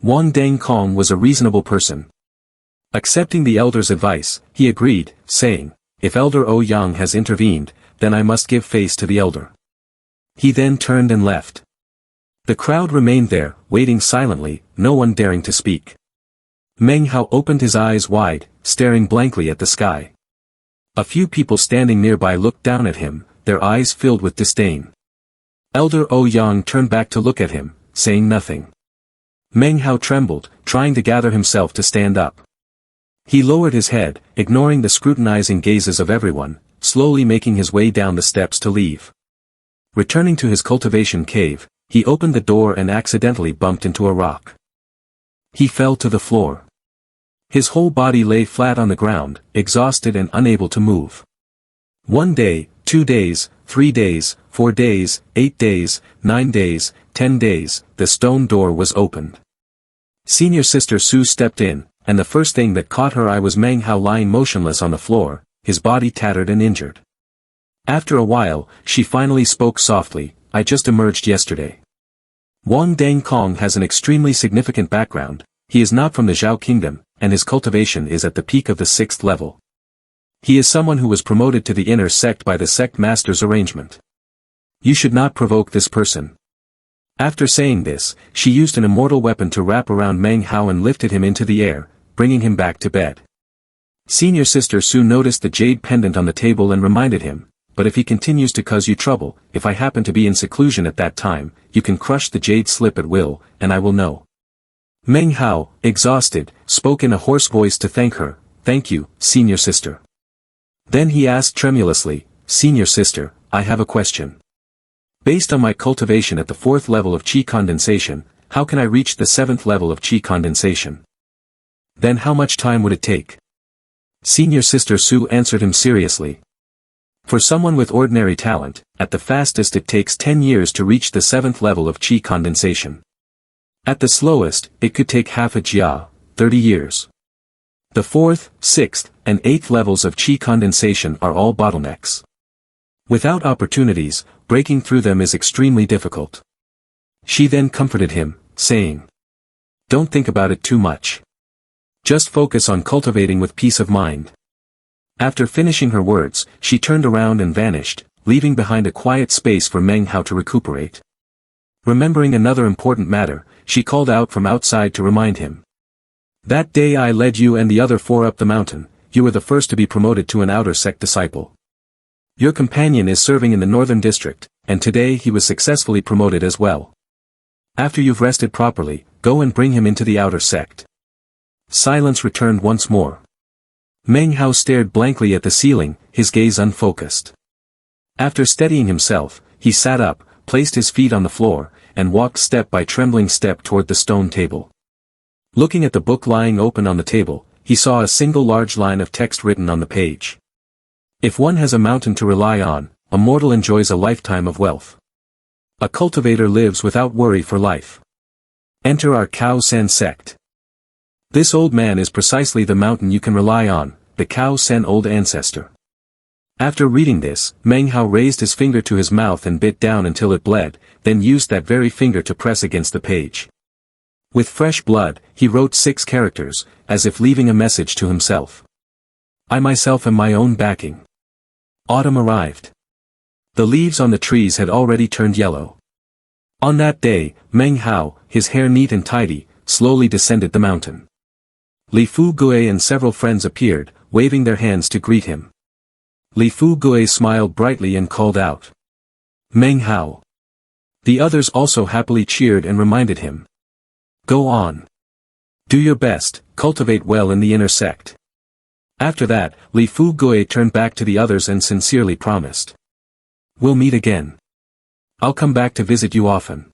Wong Deng Feay was a reasonable person. Accepting the elder's advice, he agreed, saying, if Elder O Yang has intervened, then I must give face to the elder. He then turned and left. The crowd remained there, waiting silently, no one daring to speak. Meng Hao opened his eyes wide, staring blankly at the sky. A few people standing nearby looked down at him, their eyes filled with disdain. Elder O Yang turned back to look at him, saying nothing. Meng Hao trembled, trying to gather himself to stand up. He lowered his head, ignoring the scrutinizing gazes of everyone, slowly making his way down the steps to leave. Returning to his cultivation cave, he opened the door and accidentally bumped into a rock. He fell to the floor. His whole body lay flat on the ground, exhausted and unable to move. 1 day, 2 days, 3 days, 4 days, 8 days, 9 days, 10 days, the stone door was opened. Senior Sister Su stepped in, and the first thing that caught her eye was Meng Hao lying motionless on the floor, his body tattered and injured. After a while, she finally spoke softly, I just emerged yesterday. Wong Deng Feay has an extremely significant background, he is not from the Xiao Kingdom, and his cultivation is at the peak of the 6th level. He is someone who was promoted to the inner sect by the sect master's arrangement. You should not provoke this person. After saying this, she used an immortal weapon to wrap around Meng Hao and lifted him into the air, bringing him back to bed. Senior Sister Su noticed the jade pendant on the table and reminded him, but if he continues to cause you trouble, if I happen to be in seclusion at that time, you can crush the jade slip at will, and I will know. Meng Hao, exhausted, spoke in a hoarse voice to thank her, thank you, Senior Sister. Then he asked tremulously, Senior Sister, I have a question. Based on my cultivation at the 4th level of Qi condensation, how can I reach the 7th level of Qi condensation? Then how much time would it take? Senior Sister Su answered him seriously. For someone with ordinary talent, at the fastest it takes 10 years to reach the 7th level of Qi condensation. At the slowest, it could take half a jia, 30 years. The 4th, 6th, and 8th levels of Qi condensation are all bottlenecks. Without opportunities, breaking through them is extremely difficult. She then comforted him, saying, don't think about it too much. Just focus on cultivating with peace of mind. After finishing her words, she turned around and vanished, leaving behind a quiet space for Meng Hao to recuperate. Remembering another important matter, she called out from outside to remind him. That day I led you and the other 4 up the mountain, you were the first to be promoted to an outer sect disciple. Your companion is serving in the northern district, and today he was successfully promoted as well. After you've rested properly, go and bring him into the outer sect. Silence returned once more. Meng Hao stared blankly at the ceiling, his gaze unfocused. After steadying himself, he sat up, placed his feet on the floor, and walked step by trembling step toward the stone table. Looking at the book lying open on the table, he saw a single large line of text written on the page. If one has a mountain to rely on, a mortal enjoys a lifetime of wealth. A cultivator lives without worry for life. Enter our Cao Sen sect. This old man is precisely the mountain you can rely on, the Cao Sen old ancestor. After reading this, Meng Hao raised his finger to his mouth and bit down until it bled, then used that very finger to press against the page. With fresh blood, he wrote 6 characters, as if leaving a message to himself. I myself am my own backing. Autumn arrived. The leaves on the trees had already turned yellow. On that day, Meng Hao, his hair neat and tidy, slowly descended the mountain. Li Fu Gui and several friends appeared, waving their hands to greet him. Li Fu Gui smiled brightly and called out. Meng Hao. The others also happily cheered and reminded him. Go on. Do your best, cultivate well in the inner sect. After that, Li Fu Gui turned back to the others and sincerely promised. We'll meet again. I'll come back to visit you often.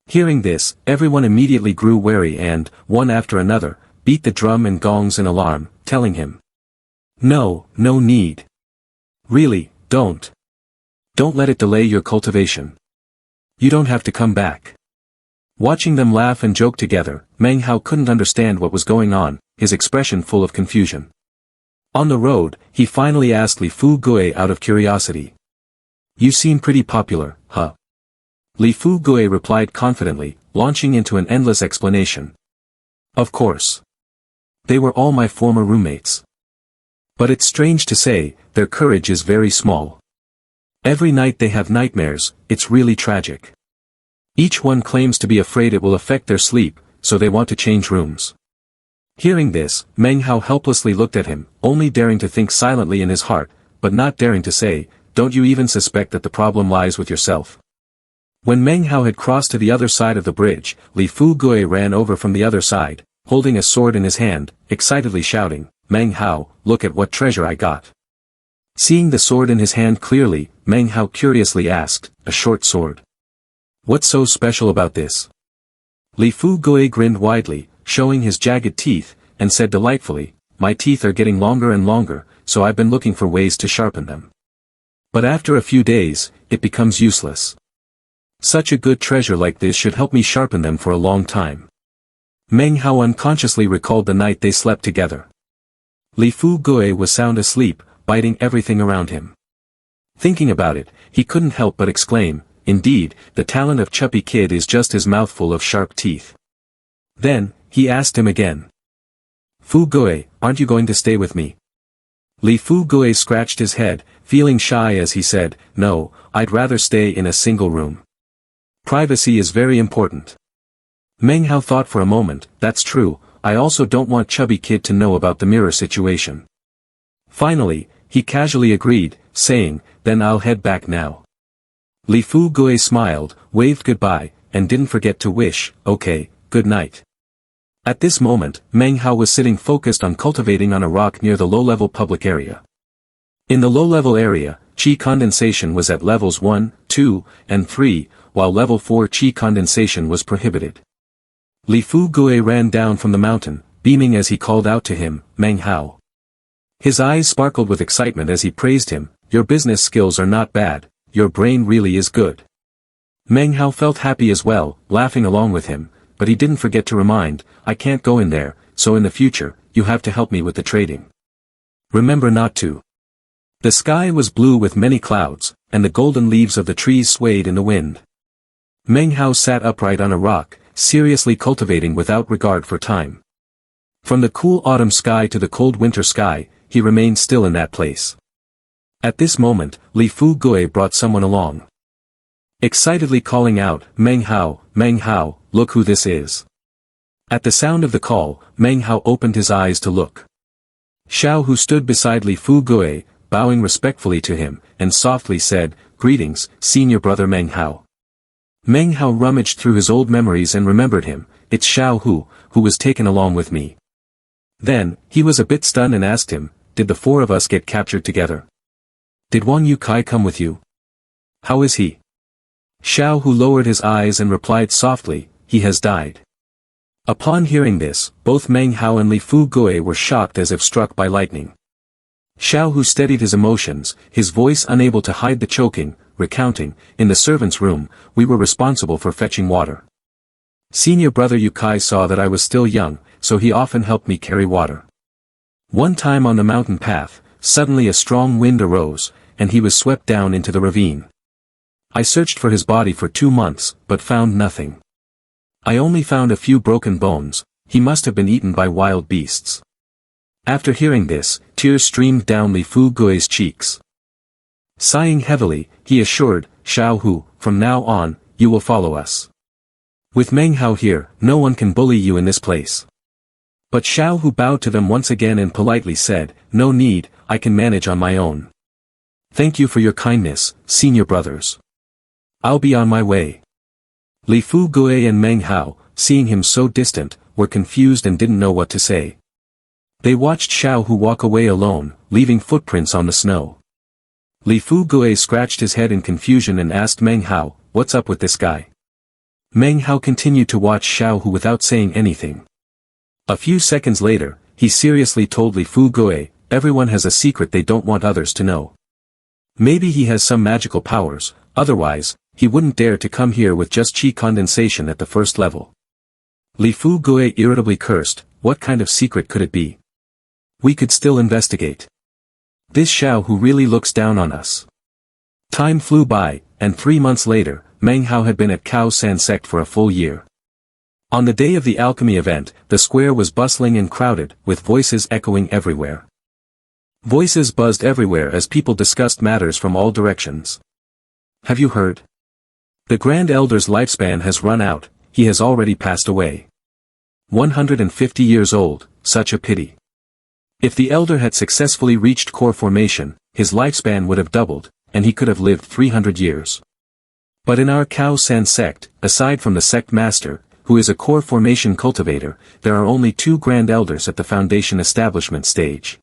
Hearing this, everyone immediately grew wary and, one after another, beat the drum and gongs in alarm, telling him. No need. Really, don't. Don't let it delay your cultivation. You don't have to come back. Watching them laugh and joke together, Meng Hao couldn't understand what was going on, his expression full of confusion. On the road, he finally asked Li Fu Gui out of curiosity. You seem pretty popular, huh? Li Fu Gui replied confidently, launching into an endless explanation. Of course. They were all my former roommates. But it's strange to say, their courage is very small. Every night they have nightmares, it's really tragic. Each one claims to be afraid it will affect their sleep, so they want to change rooms. Hearing this, Meng Hao helplessly looked at him, only daring to think silently in his heart, but not daring to say, don't you even suspect that the problem lies with yourself? When Meng Hao had crossed to the other side of the bridge, Li Fu Gui ran over from the other side, holding a sword in his hand, excitedly shouting, Meng Hao, look at what treasure I got. Seeing the sword in his hand clearly, Meng Hao curiously asked, a short sword. What's so special about this? Li Fu Gui grinned widely, showing his jagged teeth, and said delightfully, my teeth are getting longer and longer, so I've been looking for ways to sharpen them. But after a few days, it becomes useless. Such a good treasure like this should help me sharpen them for a long time. Meng Hao unconsciously recalled the night they slept together. Li Fu Gui was sound asleep, biting everything around him. Thinking about it, he couldn't help but exclaim, indeed, the talent of Chubby Kid is just his mouthful of sharp teeth. Then, he asked him again. Fu Gui, aren't you going to stay with me? Li Fu Gui scratched his head, feeling shy as he said, no, I'd rather stay in a single room. Privacy is very important. Meng Hao thought for a moment, that's true, I also don't want Chubby Kid to know about the mirror situation. Finally, he casually agreed, saying, then I'll head back now. Li Fu Gui smiled, waved goodbye, and didn't forget to wish, okay, good night. At this moment, Meng Hao was sitting focused on cultivating on a rock near the low-level public area. In the low-level area, Qi condensation was at levels 1, 2, and 3, while level 4 Qi condensation was prohibited. Li Fu Gui ran down from the mountain, beaming as he called out to him, Meng Hao. His eyes sparkled with excitement as he praised him, your business skills are not bad, your brain really is good. Meng Hao felt happy as well, laughing along with him, but he didn't forget to remind, I can't go in there, so in the future, you have to help me with the trading. Remember not to. The sky was blue with many clouds, and the golden leaves of the trees swayed in the wind. Meng Hao sat upright on a rock, seriously cultivating without regard for time. From the cool autumn sky to the cold winter sky, he remained still in that place. At this moment, Li Fu Gui brought someone along. Excitedly calling out, Meng Hao, look who this is. At the sound of the call, Meng Hao opened his eyes to look. Xiao Wu stood beside Li Fu Gui, bowing respectfully to him, and softly said, greetings, senior brother Meng Hao. Meng Hao rummaged through his old memories and remembered him, it's Xiao Wu, who was taken along with me. Then, he was a bit stunned and asked him, did the four of us get captured together? Did Wang Yukai come with you? How is he? Xiao Wu lowered his eyes and replied softly, he has died. Upon hearing this, both Meng Hao and Li Fu Gui were shocked as if struck by lightning. Xiao Wu steadied his emotions, his voice unable to hide the choking, recounting, in the servants' room, we were responsible for fetching water. Senior brother Yukai saw that I was still young, so he often helped me carry water. One time on the mountain path, suddenly a strong wind arose, and he was swept down into the ravine. I searched for his body for 2 months, but found nothing. I only found a few broken bones, he must have been eaten by wild beasts. After hearing this, tears streamed down Li Fu Gui's cheeks. Sighing heavily, he assured, Xiao Wu, from now on, you will follow us. With Meng Hao here, no one can bully you in this place. But Xiao Wu bowed to them once again and politely said, no need, I can manage on my own. Thank you for your kindness, senior brothers. I'll be on my way. Li Fu Gui and Meng Hao, seeing him so distant, were confused and didn't know what to say. They watched Xiao Wu walk away alone, leaving footprints on the snow. Li Fu Gui scratched his head in confusion and asked Meng Hao, what's up with this guy? Meng Hao continued to watch Xiao Wu without saying anything. A few seconds later, he seriously told Li Fu Gui, everyone has a secret they don't want others to know. Maybe he has some magical powers, otherwise, he wouldn't dare to come here with just Qi condensation at the first level. Li Fu Gui irritably cursed, what kind of secret could it be? We could still investigate. This Xiao who really looks down on us. Time flew by, and 3 months later, Manhwa had been at Cao San sect for a full year. On the day of the alchemy event, the square was bustling and crowded, with voices echoing everywhere. Voices buzzed everywhere as people discussed matters from all directions. Have you heard? The Grand Elder's lifespan has run out, he has already passed away. 150 years old, such a pity. If the Elder had successfully reached core formation, his lifespan would have doubled, and he could have lived 300 years. But in our Cao San sect, aside from the sect master, who is a core formation cultivator, there are only 2 Grand Elders at the foundation establishment stage.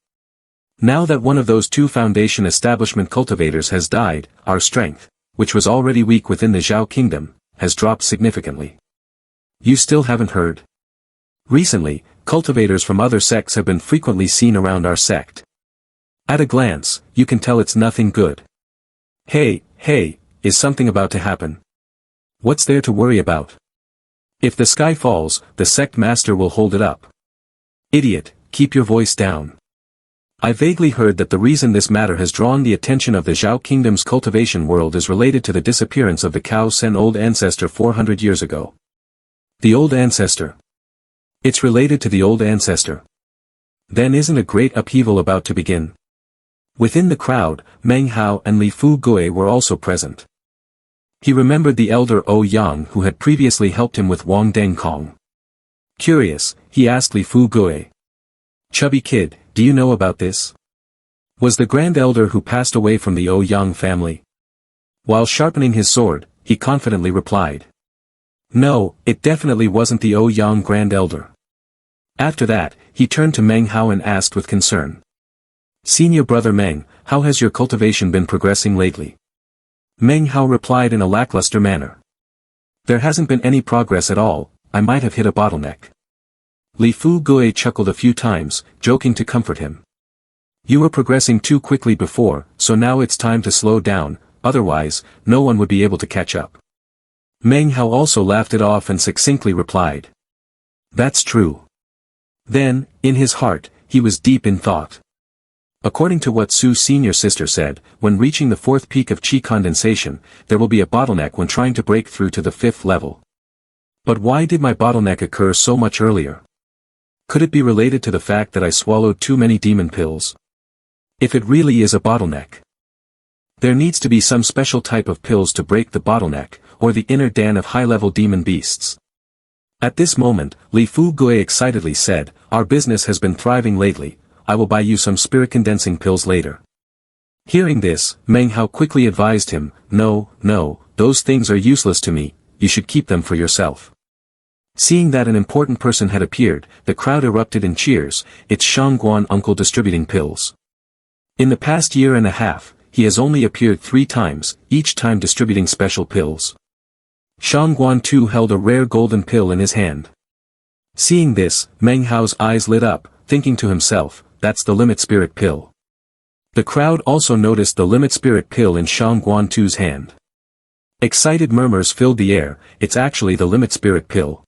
Now that one of those 2 foundation establishment cultivators has died, our strength, which was already weak within the Xiao kingdom, has dropped significantly. You still haven't heard? Recently, cultivators from other sects have been frequently seen around our sect. At a glance, you can tell it's nothing good. Hey, is something about to happen? What's there to worry about? If the sky falls, the sect master will hold it up. Idiot, keep your voice down. I vaguely heard that the reason this matter has drawn the attention of the Xiao Kingdom's cultivation world is related to the disappearance of the Cao San old ancestor 400 years ago. The old ancestor. It's related to the old ancestor. Then isn't a great upheaval about to begin? Within the crowd, Meng Hao and Li Fu Gui were also present. He remembered the elder Yang who had previously helped him with Wong Deng Feay. Curious, he asked Li Fu Gui. Chubby kid, do you know about this? Was the grand elder who passed away from the Yang family? While sharpening his sword, he confidently replied. No, it definitely wasn't the Yang grand elder. After that, he turned to Meng Hao and asked with concern. Senior brother Meng, how has your cultivation been progressing lately? Meng Hao replied in a lackluster manner. There hasn't been any progress at all, I might have hit a bottleneck. Li Fu Gui chuckled a few times, joking to comfort him. You were progressing too quickly before, so now it's time to slow down, otherwise, no one would be able to catch up. Meng Hao also laughed it off and succinctly replied. That's true. Then, in his heart, he was deep in thought. According to what Su's senior sister said, when reaching the 4th peak of qi condensation, there will be a bottleneck when trying to break through to the 5th level. But why did my bottleneck occur so much earlier? Could it be related to the fact that I swallowed too many demon pills? If it really is a bottleneck, there needs to be some special type of pills to break the bottleneck, or the inner den of high-level demon beasts. At this moment, Li Fu Gui excitedly said, our business has been thriving lately, I will buy you some spirit-condensing pills later. Hearing this, Meng Hao quickly advised him, no, those things are useless to me, you should keep them for yourself. Seeing that an important person had appeared, the crowd erupted in cheers, it's Shangguan uncle distributing pills. In the past year and a half, he has only appeared 3 times, each time distributing special pills. Shangguan too held a rare golden pill in his hand. Seeing this, Meng Hao's eyes lit up, thinking to himself, that's the limit spirit pill. The crowd also noticed the limit spirit pill in Shangguan Tu's hand. Excited murmurs filled the air, it's actually the limit spirit pill.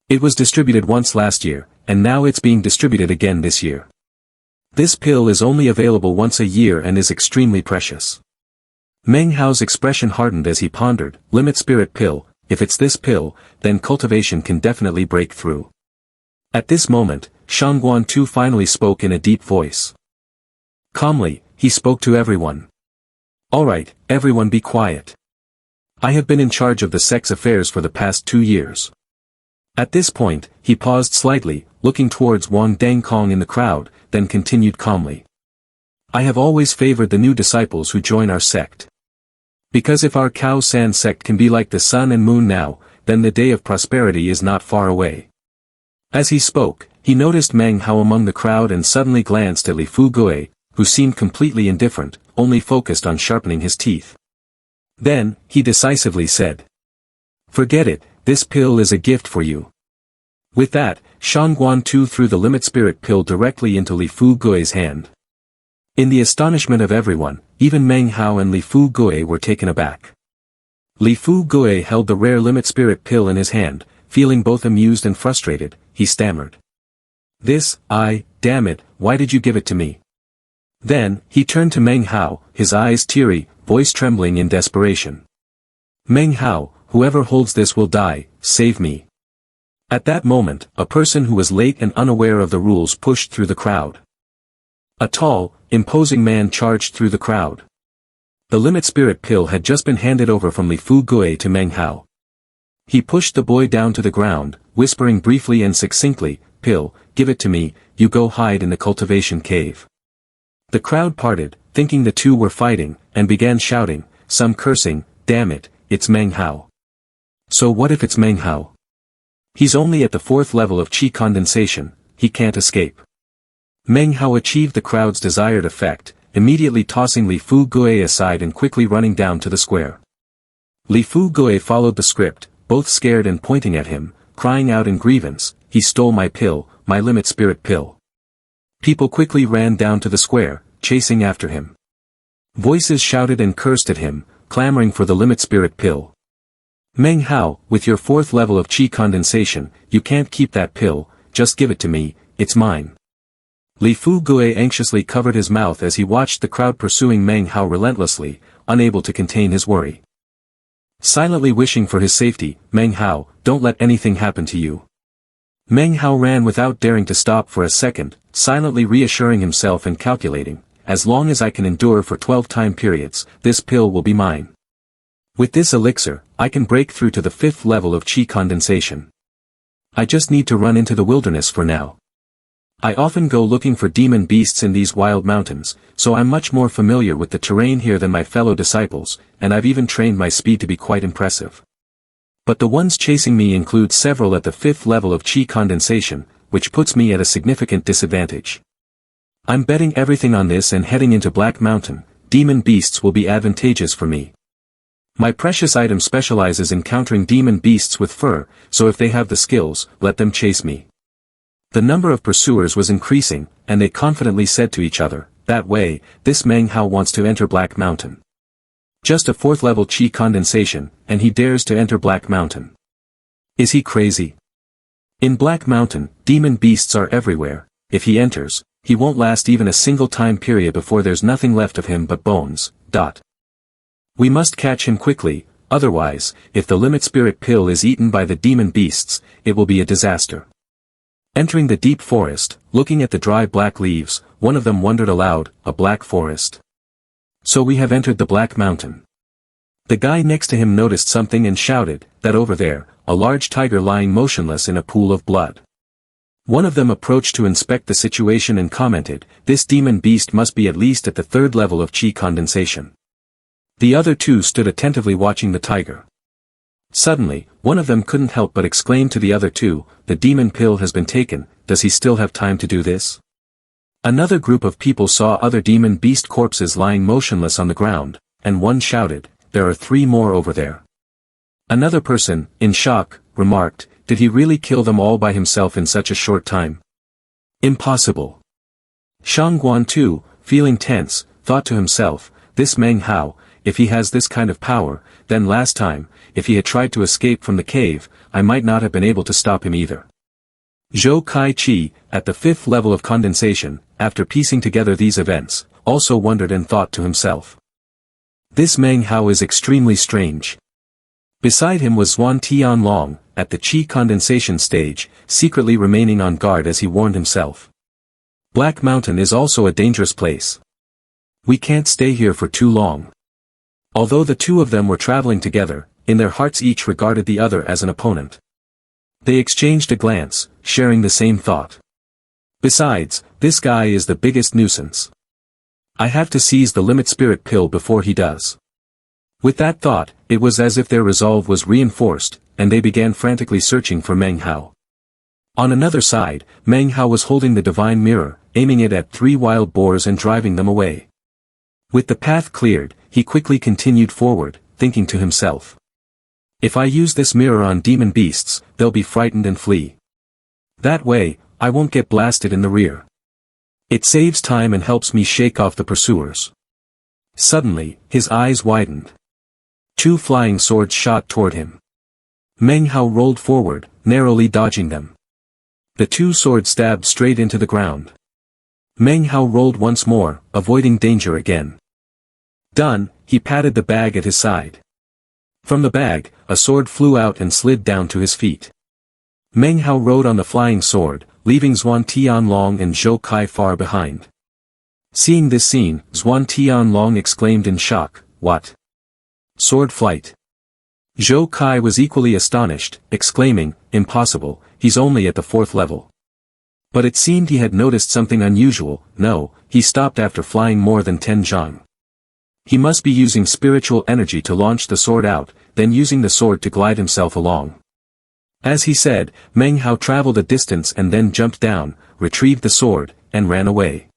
It was distributed once last year, and now it's being distributed again this year. This pill is only available once a year and is extremely precious. Meng Hao's expression hardened as he pondered, limit spirit pill, if it's this pill, then cultivation can definitely break through. At this moment, Shangguan Tu finally spoke in a deep voice. Calmly, he spoke to everyone. Alright, everyone be quiet. I have been in charge of the sect's affairs for the past 2 years. At this point, he paused slightly, looking towards Wong Deng Feay in the crowd, then continued calmly. I have always favored the new disciples who join our sect. Because if our Cao San sect can be like the sun and moon now, then the day of prosperity is not far away. As he spoke, he noticed Meng Hao among the crowd and suddenly glanced at Li Fu Gui, who seemed completely indifferent, only focused on sharpening his teeth. Then, he decisively said. Forget it, this pill is a gift for you. With that, Shangguan Tu threw the limit spirit pill directly into Li Fu Gui's hand. In the astonishment of everyone, even Meng Hao and Li Fu Gui were taken aback. Li Fu Gui held the rare limit spirit pill in his hand, feeling both amused and frustrated, he stammered. Damn it, why did you give it to me? Then, he turned to Meng Hao, his eyes teary, voice trembling in desperation. Meng Hao, whoever holds this will die, save me. At that moment, a person who was late and unaware of the rules pushed through the crowd. A tall, imposing man charged through the crowd. The limit spirit pill had just been handed over from Li Fu Gui to Meng Hao. He pushed the boy down to the ground, whispering briefly and succinctly, "Pill, give it to me, you go hide in the cultivation cave." The crowd parted, thinking the two were fighting, and began shouting, some cursing, "Damn it, it's Meng Hao." So what if it's Meng Hao? He's only at the 4th level of qi condensation, he can't escape. Meng Hao achieved the crowd's desired effect, immediately tossing Li Fu Gui aside and quickly running down to the square. Li Fu Gui followed the script, both scared and pointing at him, crying out in grievance, "He stole my pill, my limit spirit pill." People quickly ran down to the square, chasing after him. Voices shouted and cursed at him, clamoring for the limit spirit pill. "Meng Hao, with your 4th level of qi condensation, you can't keep that pill, just give it to me, it's mine." Li Fu Gui anxiously covered his mouth as he watched the crowd pursuing Meng Hao relentlessly, unable to contain his worry. Silently wishing for his safety, "Meng Hao, don't let anything happen to you." Meng Hao ran without daring to stop for a second, silently reassuring himself and calculating, "As long as I can endure for 12 time periods, this pill will be mine. With this elixir, I can break through to the 5th level of qi condensation. I just need to run into the wilderness for now. I often go looking for demon beasts in these wild mountains, so I'm much more familiar with the terrain here than my fellow disciples, and I've even trained my speed to be quite impressive. But the ones chasing me include several at the 5th level of qi condensation, which puts me at a significant disadvantage. I'm betting everything on this and heading into Black Mountain, demon beasts will be advantageous for me. My precious item specializes in countering demon beasts with fur, so if they have the skills, let them chase me." The number of pursuers was increasing, and they confidently said to each other, "That way, this Meng Hao wants to enter Black Mountain. Just a 4th level qi condensation, and he dares to enter Black Mountain. Is he crazy? In Black Mountain, demon beasts are everywhere. If he enters, he won't last even a single time period before there's nothing left of him but bones. We must catch him quickly, otherwise, if the limit spirit pill is eaten by the demon beasts, it will be a disaster." Entering the deep forest, looking at the dry black leaves, one of them wondered aloud, "A black forest? So we have entered the Black Mountain." The guy next to him noticed something and shouted, "That over there, a large tiger lying motionless in a pool of blood." One of them approached to inspect the situation and commented, "This demon beast must be at least at the 3rd level of qi condensation." The other two stood attentively watching the tiger. Suddenly, one of them couldn't help but exclaim to the other two, "The demon pill has been taken, does he still have time to do this?" Another group of people saw other demon beast corpses lying motionless on the ground, and one shouted, "There are 3 more over there." Another person, in shock, remarked, "Did he really kill them all by himself in such a short time? Impossible." Shangguan too, feeling tense, thought to himself, "This Meng Hao, if he has this kind of power, then last time, if he had tried to escape from the cave, I might not have been able to stop him either." Zhou Kai Chi, at the 5th level of condensation, after piecing together these events, also wondered and thought to himself, "This Meng Hao is extremely strange." Beside him was Xuan Tianlong, at the qi condensation stage, secretly remaining on guard as he warned himself. Black Mountain is also a dangerous place. We can't stay here for too long. Although the two of them were traveling together, in their hearts each regarded the other as an opponent. They exchanged a glance, sharing the same thought. Besides, this guy is the biggest nuisance. I have to seize the limit spirit pill before he does. With that thought, it was as if their resolve was reinforced, and they began frantically searching for Meng Hao. On another side, Meng Hao was holding the divine mirror, aiming it at 3 wild boars and driving them away. With the path cleared, he quickly continued forward, thinking to himself, "If I use this mirror on demon beasts, they'll be frightened and flee. That way, I won't get blasted in the rear. It saves time and helps me shake off the pursuers." Suddenly, his eyes widened. 2 flying swords shot toward him. Meng Hao rolled forward, narrowly dodging them. The two swords stabbed straight into the ground. Meng Hao rolled once more, avoiding danger again. Done, he patted the bag at his side. From the bag, a sword flew out and slid down to his feet. Meng Hao rode on the flying sword, leaving Zhuan Tianlong and Zhou Kai far behind. Seeing this scene, Zhuan Tianlong exclaimed in shock, "What? Sword flight?" Zhou Kai was equally astonished, exclaiming, "Impossible, he's only at the 4th level." But it seemed he had noticed something unusual. No, he stopped after flying more than 10 zhang. He must be using spiritual energy to launch the sword out, then using the sword to glide himself along. As he said, Meng Hao traveled a distance and then jumped down, retrieved the sword, and ran away.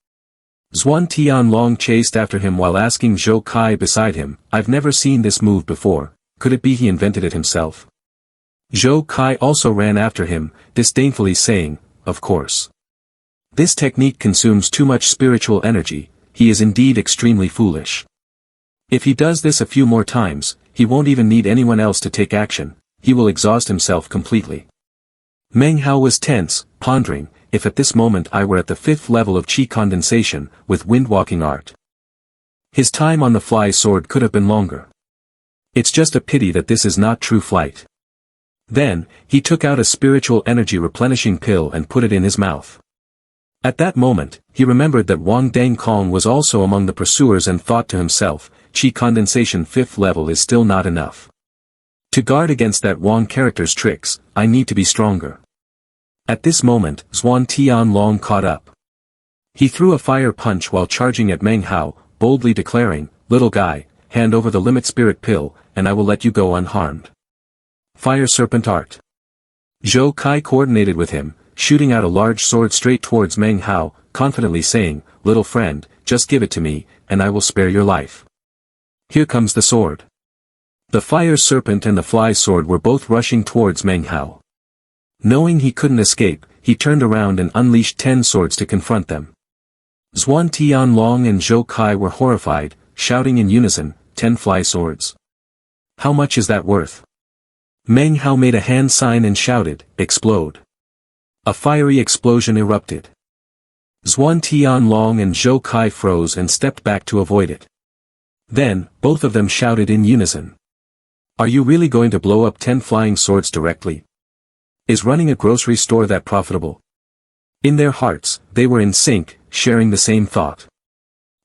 Zhuan Tianlong chased after him while asking Zhou Kai beside him, "I've never seen this move before, could it be he invented it himself?" Zhou Kai also ran after him, disdainfully saying, "Of course. This technique consumes too much spiritual energy, he is indeed extremely foolish. If he does this a few more times, he won't even need anyone else to take action, he will exhaust himself completely." Meng Hao was tense, pondering, if at this moment I were at the 5th level of qi condensation, with windwalking art. His time on the fly sword could have been longer. It's just a pity that this is not true flight. Then, he took out a spiritual energy replenishing pill and put it in his mouth. At that moment, he remembered that Wong Deng Feay was also among the pursuers and thought to himself, qi condensation 5th level is still not enough. To guard against that Wong character's tricks, I need to be stronger. At this moment, Zhuan Tianlong caught up. He threw a fire punch while charging at Meng Hao, boldly declaring, "Little guy, hand over the limit spirit pill, and I will let you go unharmed." Fire serpent art. Zhou Kai coordinated with him, shooting out a large sword straight towards Meng Hao, confidently saying, "Little friend, just give it to me, and I will spare your life." Here comes the sword. The fire serpent and the fly sword were both rushing towards Meng Hao. Knowing he couldn't escape, he turned around and unleashed 10 swords to confront them. Zhuan Tianlong and Zhou Kai were horrified, shouting in unison, 10 fly swords. How much is that worth? Meng Hao made a hand sign and shouted, "Explode." A fiery explosion erupted. Zhuan Tianlong and Zhou Kai froze and stepped back to avoid it. Then, both of them shouted in unison. "Are you really going to blow up 10 flying swords directly? Is running a grocery store that profitable?" In their hearts, they were in sync, sharing the same thought.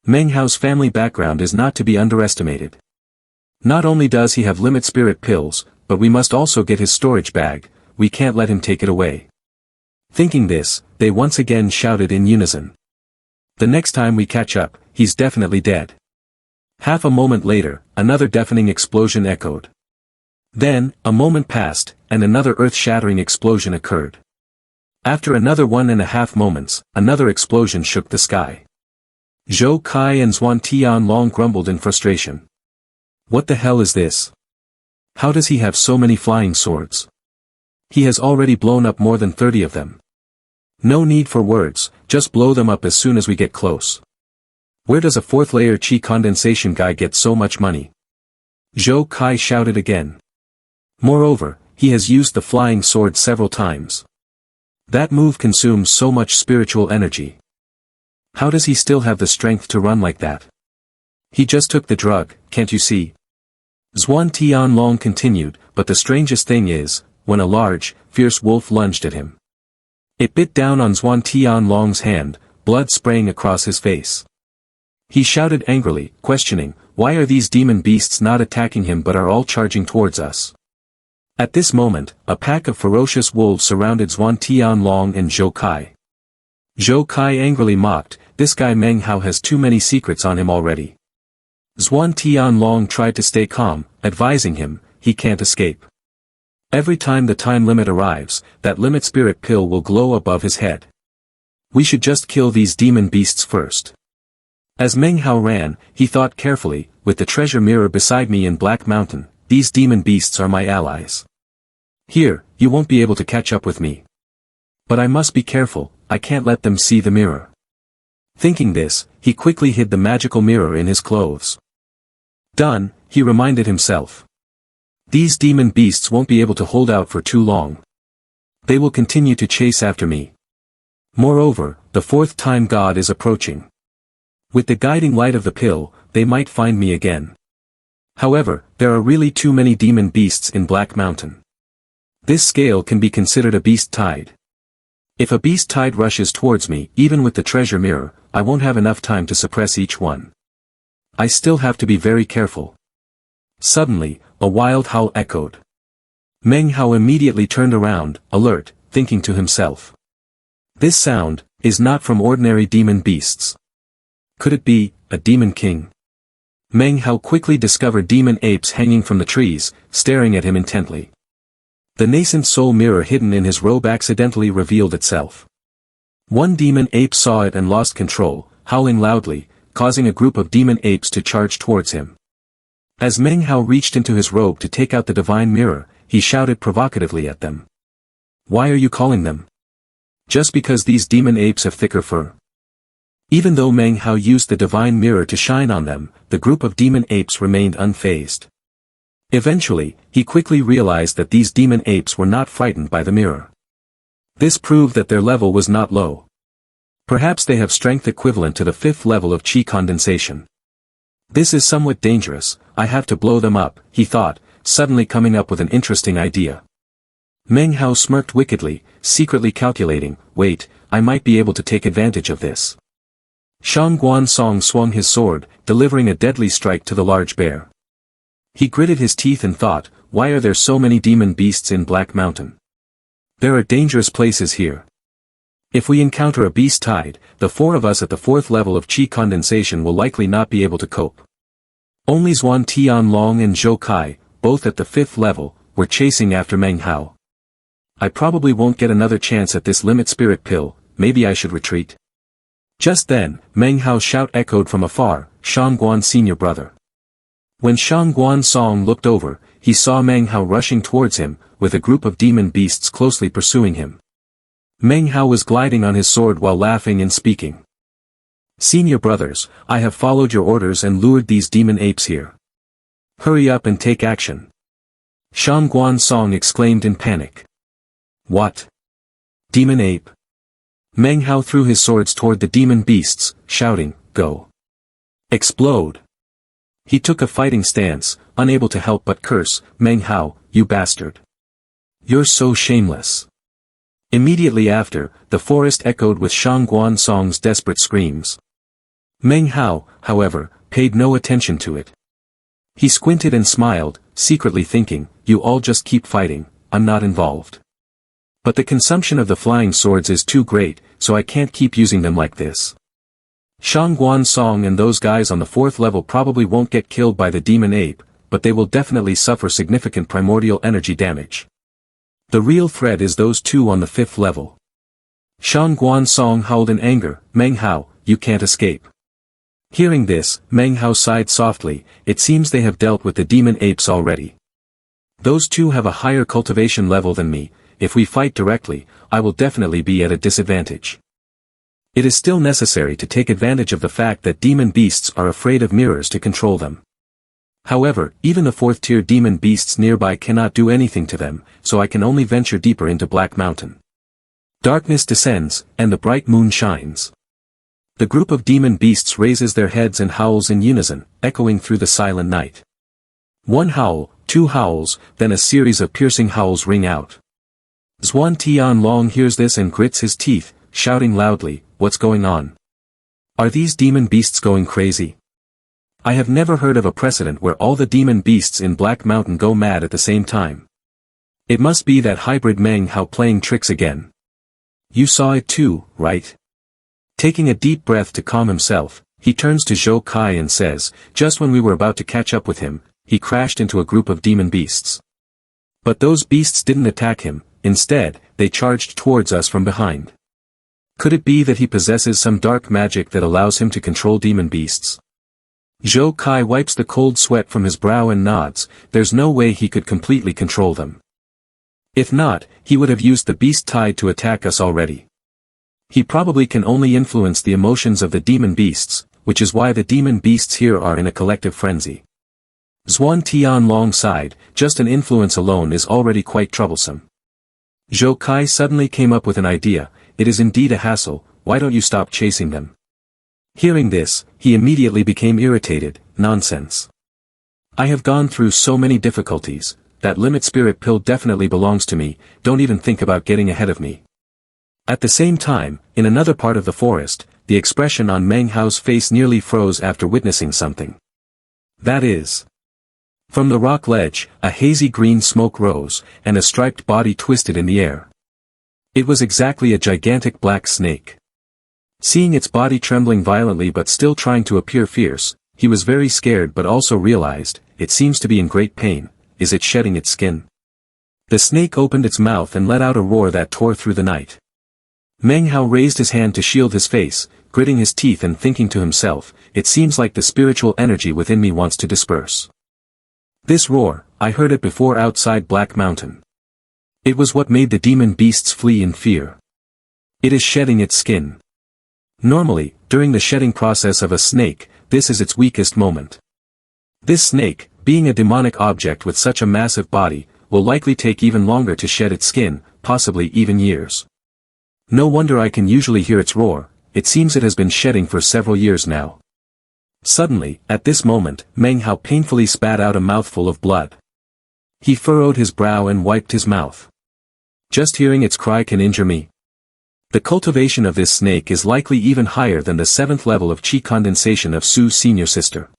Meng Hao's family background is not to be underestimated. Not only does he have limit spirit pills, but we must also get his storage bag, we can't let him take it away. Thinking this, they once again shouted in unison. "The next time we catch up, he's definitely dead." Half a moment later, another deafening explosion echoed. Then, a moment passed, and another earth-shattering explosion occurred. After another 1.5 moments, another explosion shook the sky. Zhou Kai and Zhuan Tianlong grumbled in frustration. What the hell is this? How does he have so many flying swords? He has already blown up more than 30 of them. No need for words, just blow them up as soon as we get close. Where does a 4th layer qi condensation guy get so much money? Zhou Kai shouted again. Moreover, he has used the flying sword several times. That move consumes so much spiritual energy. How does he still have the strength to run like that? He just took the drug, can't you see? Zhuan Tianlong continued, but the strangest thing is, when a large, fierce wolf lunged at him. It bit down on Zhuan Tianlong's hand, blood spraying across his face. He shouted angrily, questioning, why are these demon beasts not attacking him but are all charging towards us? At this moment, a pack of ferocious wolves surrounded Zhuan Tianlong and Zhou Kai. Zhou Kai angrily mocked, this guy Meng Hao has too many secrets on him already. Zhuan Tianlong tried to stay calm, advising him, he can't escape. Every time the time limit arrives, that limit spirit pill will glow above his head. We should just kill these demon beasts first. As Meng Hao ran, he thought carefully, with the treasure mirror beside me in Black Mountain, these demon beasts are my allies. Here, you won't be able to catch up with me. But I must be careful, I can't let them see the mirror. Thinking this, he quickly hid the magical mirror in his clothes. Done, he reminded himself. These demon beasts won't be able to hold out for too long. They will continue to chase after me. Moreover, the fourth time God is approaching. With the guiding light of the pill, they might find me again. However, there are really too many demon beasts in Black Mountain. This scale can be considered a beast tide. If a beast tide rushes towards me, even with the treasure mirror, I won't have enough time to suppress each one. I still have to be very careful. Suddenly, a wild howl echoed. Meng Hao immediately turned around, alert, thinking to himself. This sound is not from ordinary demon beasts. Could it be a demon king? Meng Hao quickly discovered demon apes hanging from the trees, staring at him intently. The nascent soul mirror hidden in his robe accidentally revealed itself. One demon ape saw it and lost control, howling loudly, causing a group of demon apes to charge towards him. As Meng Hao reached into his robe to take out the divine mirror, he shouted provocatively at them. Why are you calling them? Just because these demon apes have thicker fur? Even though Meng Hao used the divine mirror to shine on them, the group of demon apes remained unfazed. Eventually, he quickly realized that these demon apes were not frightened by the mirror. This proved that their level was not low. Perhaps they have strength equivalent to the 5th level of chi condensation. This is somewhat dangerous, I have to blow them up, he thought, suddenly coming up with an interesting idea. Meng Hao smirked wickedly, secretly calculating, wait, I might be able to take advantage of this. Shang Guan Song swung his sword, delivering a deadly strike to the large bear. He gritted his teeth and thought, why are there so many demon beasts in Black Mountain? There are dangerous places here. If we encounter a beast tide, the 4 of us at the 4th level of chi condensation will likely not be able to cope. Only Zhuan Tianlong and Zhou Kai, both at the 5th level, were chasing after Meng Hao. I probably won't get another chance at this limit spirit pill, maybe I should retreat. Just then, Meng Hao's shout echoed from afar, Shang Guan senior brother. When Shang Guan Song looked over, he saw Meng Hao rushing towards him, with a group of demon beasts closely pursuing him. Meng Hao was gliding on his sword while laughing and speaking. Senior brothers, I have followed your orders and lured these demon apes here. Hurry up and take action. Shang Guan Song exclaimed in panic. What? Demon ape? Meng Hao threw his swords toward the demon beasts, shouting, go. Explode. He took a fighting stance, unable to help but curse, Meng Hao, you bastard. You're so shameless. Immediately after, the forest echoed with Shang Guan Song's desperate screams. Meng Hao, however, paid no attention to it. He squinted and smiled, secretly thinking, you all just keep fighting, I'm not involved. But the consumption of the flying swords is too great, so I can't keep using them like this. Shang Guan Song and those guys on the 4th level probably won't get killed by the demon ape, but they will definitely suffer significant primordial energy damage. The real threat is those 2 on the 5th level. Shang Guan Song howled in anger, Meng Hao, you can't escape. Hearing this, Meng Hao sighed softly, it seems they have dealt with the demon apes already. Those 2 have a higher cultivation level than me, if we fight directly, I will definitely be at a disadvantage. It is still necessary to take advantage of the fact that demon beasts are afraid of mirrors to control them. However, even the 4th-tier demon beasts nearby cannot do anything to them, so I can only venture deeper into Black Mountain. Darkness descends, and the bright moon shines. The group of demon beasts raises their heads and howls in unison, echoing through the silent night. 1 howl, 2 howls, then a series of piercing howls ring out. Zhuan Tianlong hears this and grits his teeth, shouting loudly, what's going on? Are these demon beasts going crazy? I have never heard of a precedent where all the demon beasts in Black Mountain go mad at the same time. It must be that hybrid Meng Hao playing tricks again. You saw it too, right? Taking a deep breath to calm himself, he turns to Zhou Kai and says, just when we were about to catch up with him, he crashed into a group of demon beasts. But those beasts didn't attack him, instead, they charged towards us from behind. Could it be that he possesses some dark magic that allows him to control demon beasts? Zhou Kai wipes the cold sweat from his brow and nods, there's no way he could completely control them. If not, he would have used the beast tide to attack us already. He probably can only influence the emotions of the demon beasts, which is why the demon beasts here are in a collective frenzy. Zhuan Tianlong sighed, just an influence alone is already quite troublesome. Zhou Kai suddenly came up with an idea. It is indeed a hassle, why don't you stop chasing them? Hearing this, he immediately became irritated. Nonsense. I have gone through so many difficulties, that limit spirit pill definitely belongs to me, don't even think about getting ahead of me. At the same time, in another part of the forest, the expression on Meng Hao's face nearly froze after witnessing something. That is. From the rock ledge, a hazy green smoke rose, and a striped body twisted in the air. It was exactly a gigantic black snake. Seeing its body trembling violently but still trying to appear fierce, he was very scared but also realized, it seems to be in great pain. Is it shedding its skin? The snake opened its mouth and let out a roar that tore through the night. Meng Hao raised his hand to shield his face, gritting his teeth and thinking to himself, it seems like the spiritual energy within me wants to disperse. This roar, I heard it before outside Black Mountain. It was what made the demon beasts flee in fear. It is shedding its skin. Normally, during the shedding process of a snake, this is its weakest moment. This snake, being a demonic object with such a massive body, will likely take even longer to shed its skin, possibly even years. No wonder I can usually hear its roar, it seems it has been shedding for several years now. Suddenly, at this moment, Meng Hao painfully spat out a mouthful of blood. He furrowed his brow and wiped his mouth. Just hearing its cry can injure me. The cultivation of this snake is likely even higher than the 7th level of qi condensation of Su's senior sister.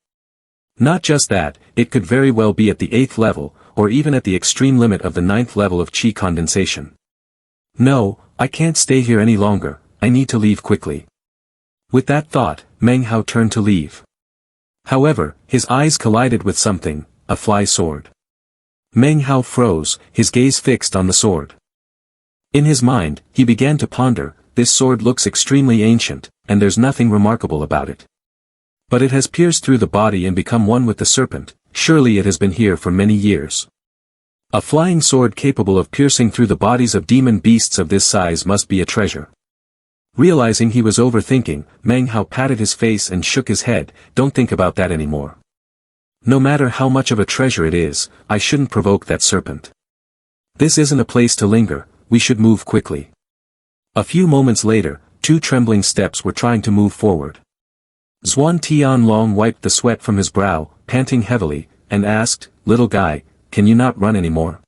Not just that, it could very well be at the 8th level, or even at the extreme limit of the 9th level of qi condensation. No, I can't stay here any longer, I need to leave quickly. With that thought, Meng Hao turned to leave. However, his eyes collided with something, a fly sword. Meng Hao froze, his gaze fixed on the sword. In his mind, he began to ponder, this sword looks extremely ancient, and there's nothing remarkable about it. But it has pierced through the body and become one with the serpent, surely it has been here for many years. A flying sword capable of piercing through the bodies of demon beasts of this size must be a treasure. Realizing he was overthinking, Meng Hao patted his face and shook his head, don't think about that anymore. No matter how much of a treasure it is, I shouldn't provoke that serpent. This isn't a place to linger, we should move quickly. A few moments later, 2 trembling steps were trying to move forward. Zhuan Tianlong wiped the sweat from his brow, panting heavily, and asked, little guy, can you not run anymore?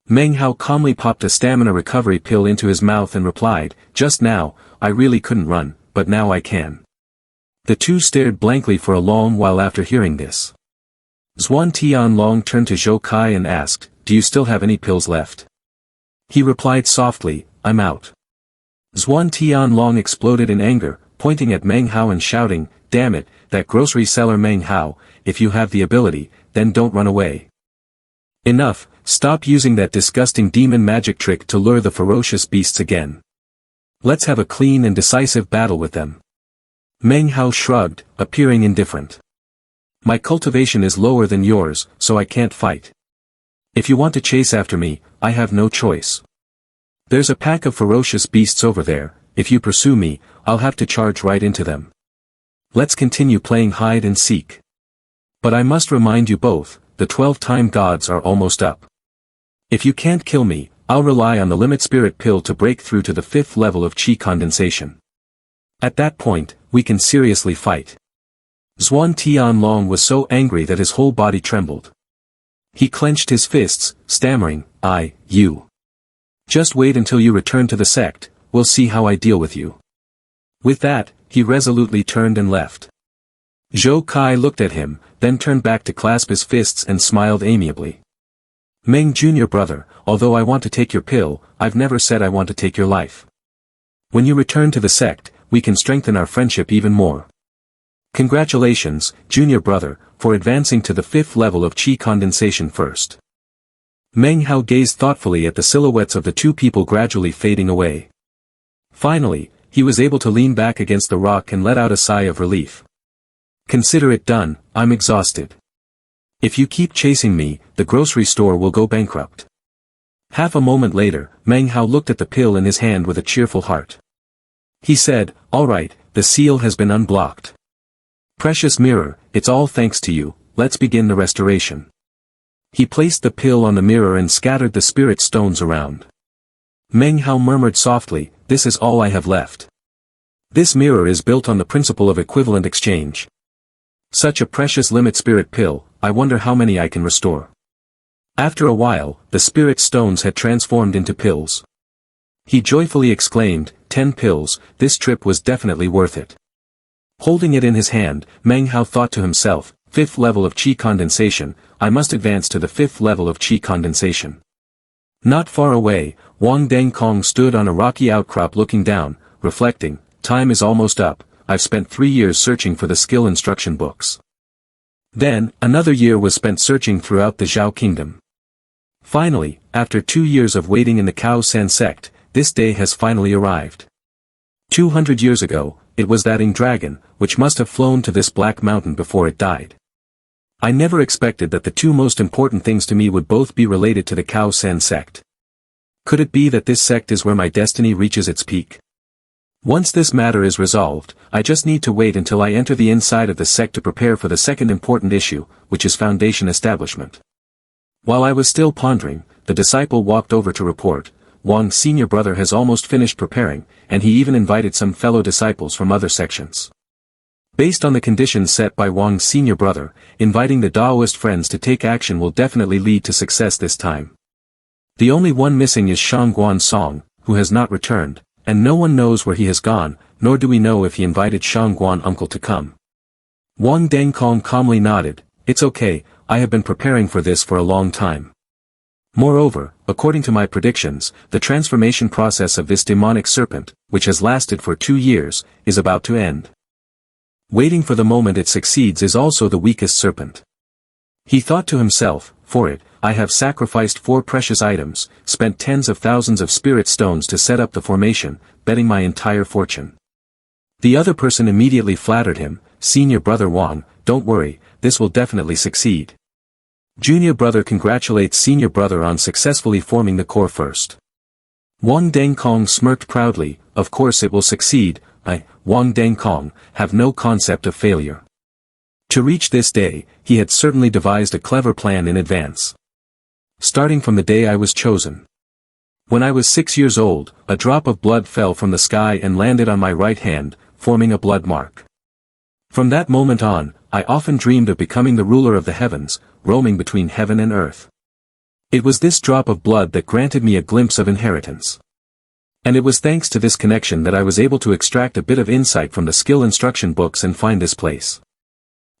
Meng Hao calmly popped a stamina recovery pill into his mouth and replied, just now, I really couldn't run, but now I can. The two stared blankly for a long while after hearing this. Zhuan Tianlong turned to Zhou Kai and asked, do you still have any pills left? He replied softly, I'm out. Zhuan Tianlong exploded in anger, pointing at Meng Hao and shouting, damn it, that grocery seller Meng Hao, if you have the ability, then don't run away. Enough, stop using that disgusting demon magic trick to lure the ferocious beasts again. Let's have a clean and decisive battle with them. Meng Hao shrugged, appearing indifferent. My cultivation is lower than yours, so I can't fight. If you want to chase after me, I have no choice. There's a pack of ferocious beasts over there, if you pursue me, I'll have to charge right into them. Let's continue playing hide and seek. But I must remind you both, the 12-time gods are almost up. If you can't kill me, I'll rely on the limit spirit pill to break through to the 5th level of qi condensation. At that point, we can seriously fight. Zhuan Tianlong was so angry that his whole body trembled. He clenched his fists, stammering, you. Just wait until you return to the sect, we'll see how I deal with you. With that, he resolutely turned and left. Zhou Kai looked at him, then turned back to clasp his fists and smiled amiably. Meng Junior brother, although I want to take your pill, I've never said I want to take your life. When you return to the sect, we can strengthen our friendship even more. Congratulations, junior brother, for advancing to the 5th level of qi condensation first. Meng Hao gazed thoughtfully at the silhouettes of the two people gradually fading away. Finally, he was able to lean back against the rock and let out a sigh of relief. Consider it done, I'm exhausted. If you keep chasing me, the grocery store will go bankrupt. Half a moment later, Meng Hao looked at the pill in his hand with a cheerful heart. He said, all right, the seal has been unblocked. Precious mirror, it's all thanks to you, let's begin the restoration. He placed the pill on the mirror and scattered the spirit stones around. Meng Hao murmured softly, this is all I have left. This mirror is built on the principle of equivalent exchange. Such a precious limit spirit pill, I wonder how many I can restore. After a while, the spirit stones had transformed into pills. He joyfully exclaimed, 10 pills, this trip was definitely worth it. Holding it in his hand, Meng Hao thought to himself, 5th level of qi condensation, I must advance to the 5th level of qi condensation. Not far away, Wong Deng Feay stood on a rocky outcrop looking down, reflecting, time is almost up, I've spent 3 years searching for the skill instruction books. Then, another year was spent searching throughout the Zhao kingdom. Finally, after 2 years of waiting in the Cao San sect, this day has finally arrived. 200 years ago, it was that dragon, which must have flown to this black mountain before it died. I never expected that the two most important things to me would both be related to the Cao San sect. Could it be that this sect is where my destiny reaches its peak? Once this matter is resolved, I just need to wait until I enter the inside of the sect to prepare for the second important issue, which is foundation establishment. While I was still pondering, the disciple walked over to report, Wang's senior brother has almost finished preparing, and he even invited some fellow disciples from other sections. Based on the conditions set by Wang's senior brother, inviting the Daoist friends to take action will definitely lead to success this time. The only one missing is Shangguan Song, who has not returned, and no one knows where he has gone, nor do we know if he invited Shangguan uncle to come. Wong Deng Feay calmly nodded, it's okay, I have been preparing for this for a long time. Moreover, according to my predictions, the transformation process of this demonic serpent, which has lasted for 2 years, is about to end. Waiting for the moment it succeeds is also the weakest serpent. He thought to himself, for it, I have sacrificed 4 precious items, spent tens of thousands of spirit stones to set up the formation, betting my entire fortune. The other person immediately flattered him, senior brother Wang, don't worry, this will definitely succeed. Junior brother congratulates senior brother on successfully forming the core first. Wong Deng Feay smirked proudly, of course it will succeed, I, Wong Deng Feay, have no concept of failure. To reach this day, he had certainly devised a clever plan in advance. Starting from the day I was chosen. When I was 6 years old, a drop of blood fell from the sky and landed on my right hand, forming a blood mark. From that moment on, I often dreamed of becoming the ruler of the heavens, roaming between heaven and earth. It was this drop of blood that granted me a glimpse of inheritance. And it was thanks to this connection that I was able to extract a bit of insight from the skill instruction books and find this place.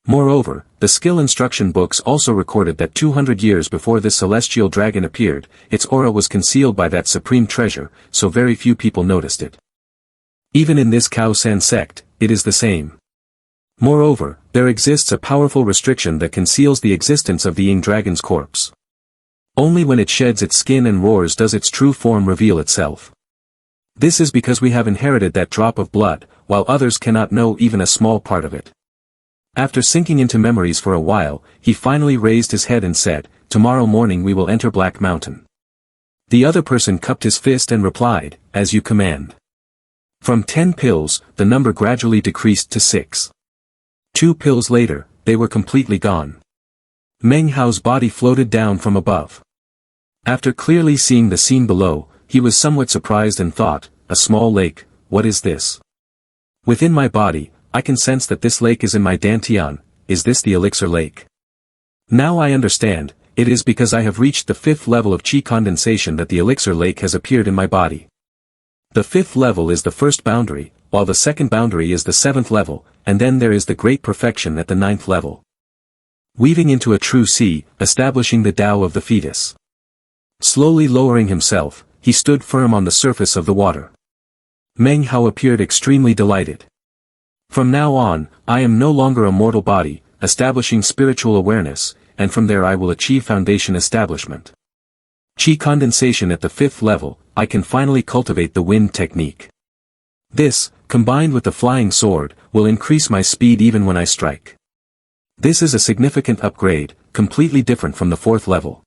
Moreover, the skill instruction books also recorded that 200 years before this celestial dragon appeared, its aura was concealed by that supreme treasure, so very few people noticed it. Even in this Cao San sect, it is the same. Moreover, there exists a powerful restriction that conceals the existence of the Ying dragon's corpse. Only when it sheds its skin and roars does its true form reveal itself. This is because we have inherited that drop of blood, while others cannot know even a small part of it. After sinking into memories for a while, he finally raised his head and said, tomorrow morning we will enter Black Mountain. The other person cupped his fist and replied, as you command. From 10 pills, the number gradually decreased to 6. 2 pills later, they were completely gone. Meng Hao's body floated down from above. After clearly seeing the scene below, he was somewhat surprised and thought, a small lake, what is this? Within my body, I can sense that this lake is in my dantian, is this the elixir lake? Now I understand, it is because I have reached the 5th level of qi condensation that the elixir lake has appeared in my body. The 5th level is the first boundary, while the second boundary is the 7th level, and then there is the great perfection at the 9th level. Weaving into a true sea, establishing the Tao of the fetus. Slowly lowering himself, he stood firm on the surface of the water. Meng Hao appeared extremely delighted. From now on, I am no longer a mortal body, establishing spiritual awareness, and from there I will achieve foundation establishment. Qi condensation at the 5th level, I can finally cultivate the wind technique. This, combined with the flying sword, will increase my speed even when I strike. This is a significant upgrade, completely different from the 4th level.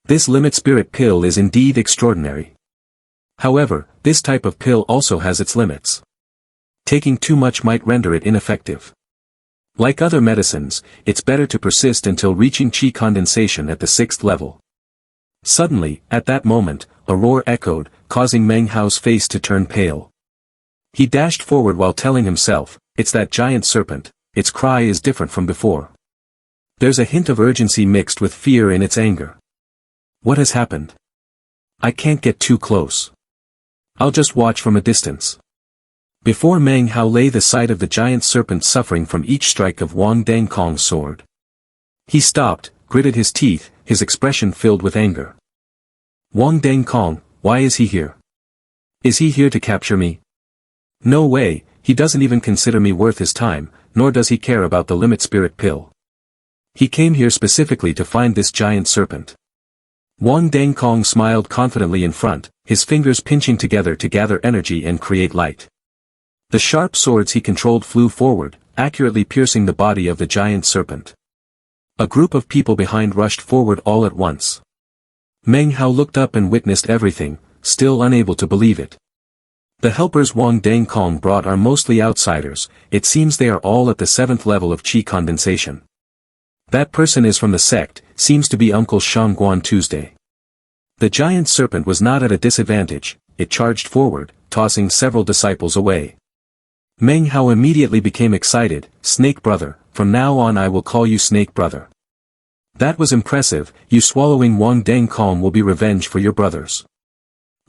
This limit spirit pill is indeed extraordinary. However, this type of pill also has its limits. Taking too much might render it ineffective. Like other medicines, it's better to persist until reaching qi condensation at the 6th level. Suddenly, at that moment, a roar echoed, causing Meng Hao's face to turn pale. He dashed forward while telling himself, "It's that giant serpent, its cry is different from before." There's a hint of urgency mixed with fear in its anger. What has happened? I can't get too close. I'll just watch from a distance. Before Meng Hao lay the sight of the giant serpent suffering from each strike of Wong Deng Kong's sword. He stopped, gritted his teeth, his expression filled with anger. Wong Deng Kong, why is he here? Is he here to capture me? No way, he doesn't even consider me worth his time, nor does he care about the limit spirit pill. He came here specifically to find this giant serpent. Wong Deng Kong smiled confidently in front, his fingers pinching together to gather energy and create light. The sharp swords he controlled flew forward, accurately piercing the body of the giant serpent. A group of people behind rushed forward all at once. Meng Hao looked up and witnessed everything, still unable to believe it. The helpers Wong Deng Kong brought are mostly outsiders, it seems they are all at the 7th level of Qi condensation. That person is from the sect, seems to be Uncle Shangguan Tuesday. The giant serpent was not at a disadvantage, it charged forward, tossing several disciples away. Meng Hao immediately became excited, "Snake Brother, from now on I will call you Snake Brother." That was impressive, you swallowing Wong Deng Kong will be revenge for your brothers.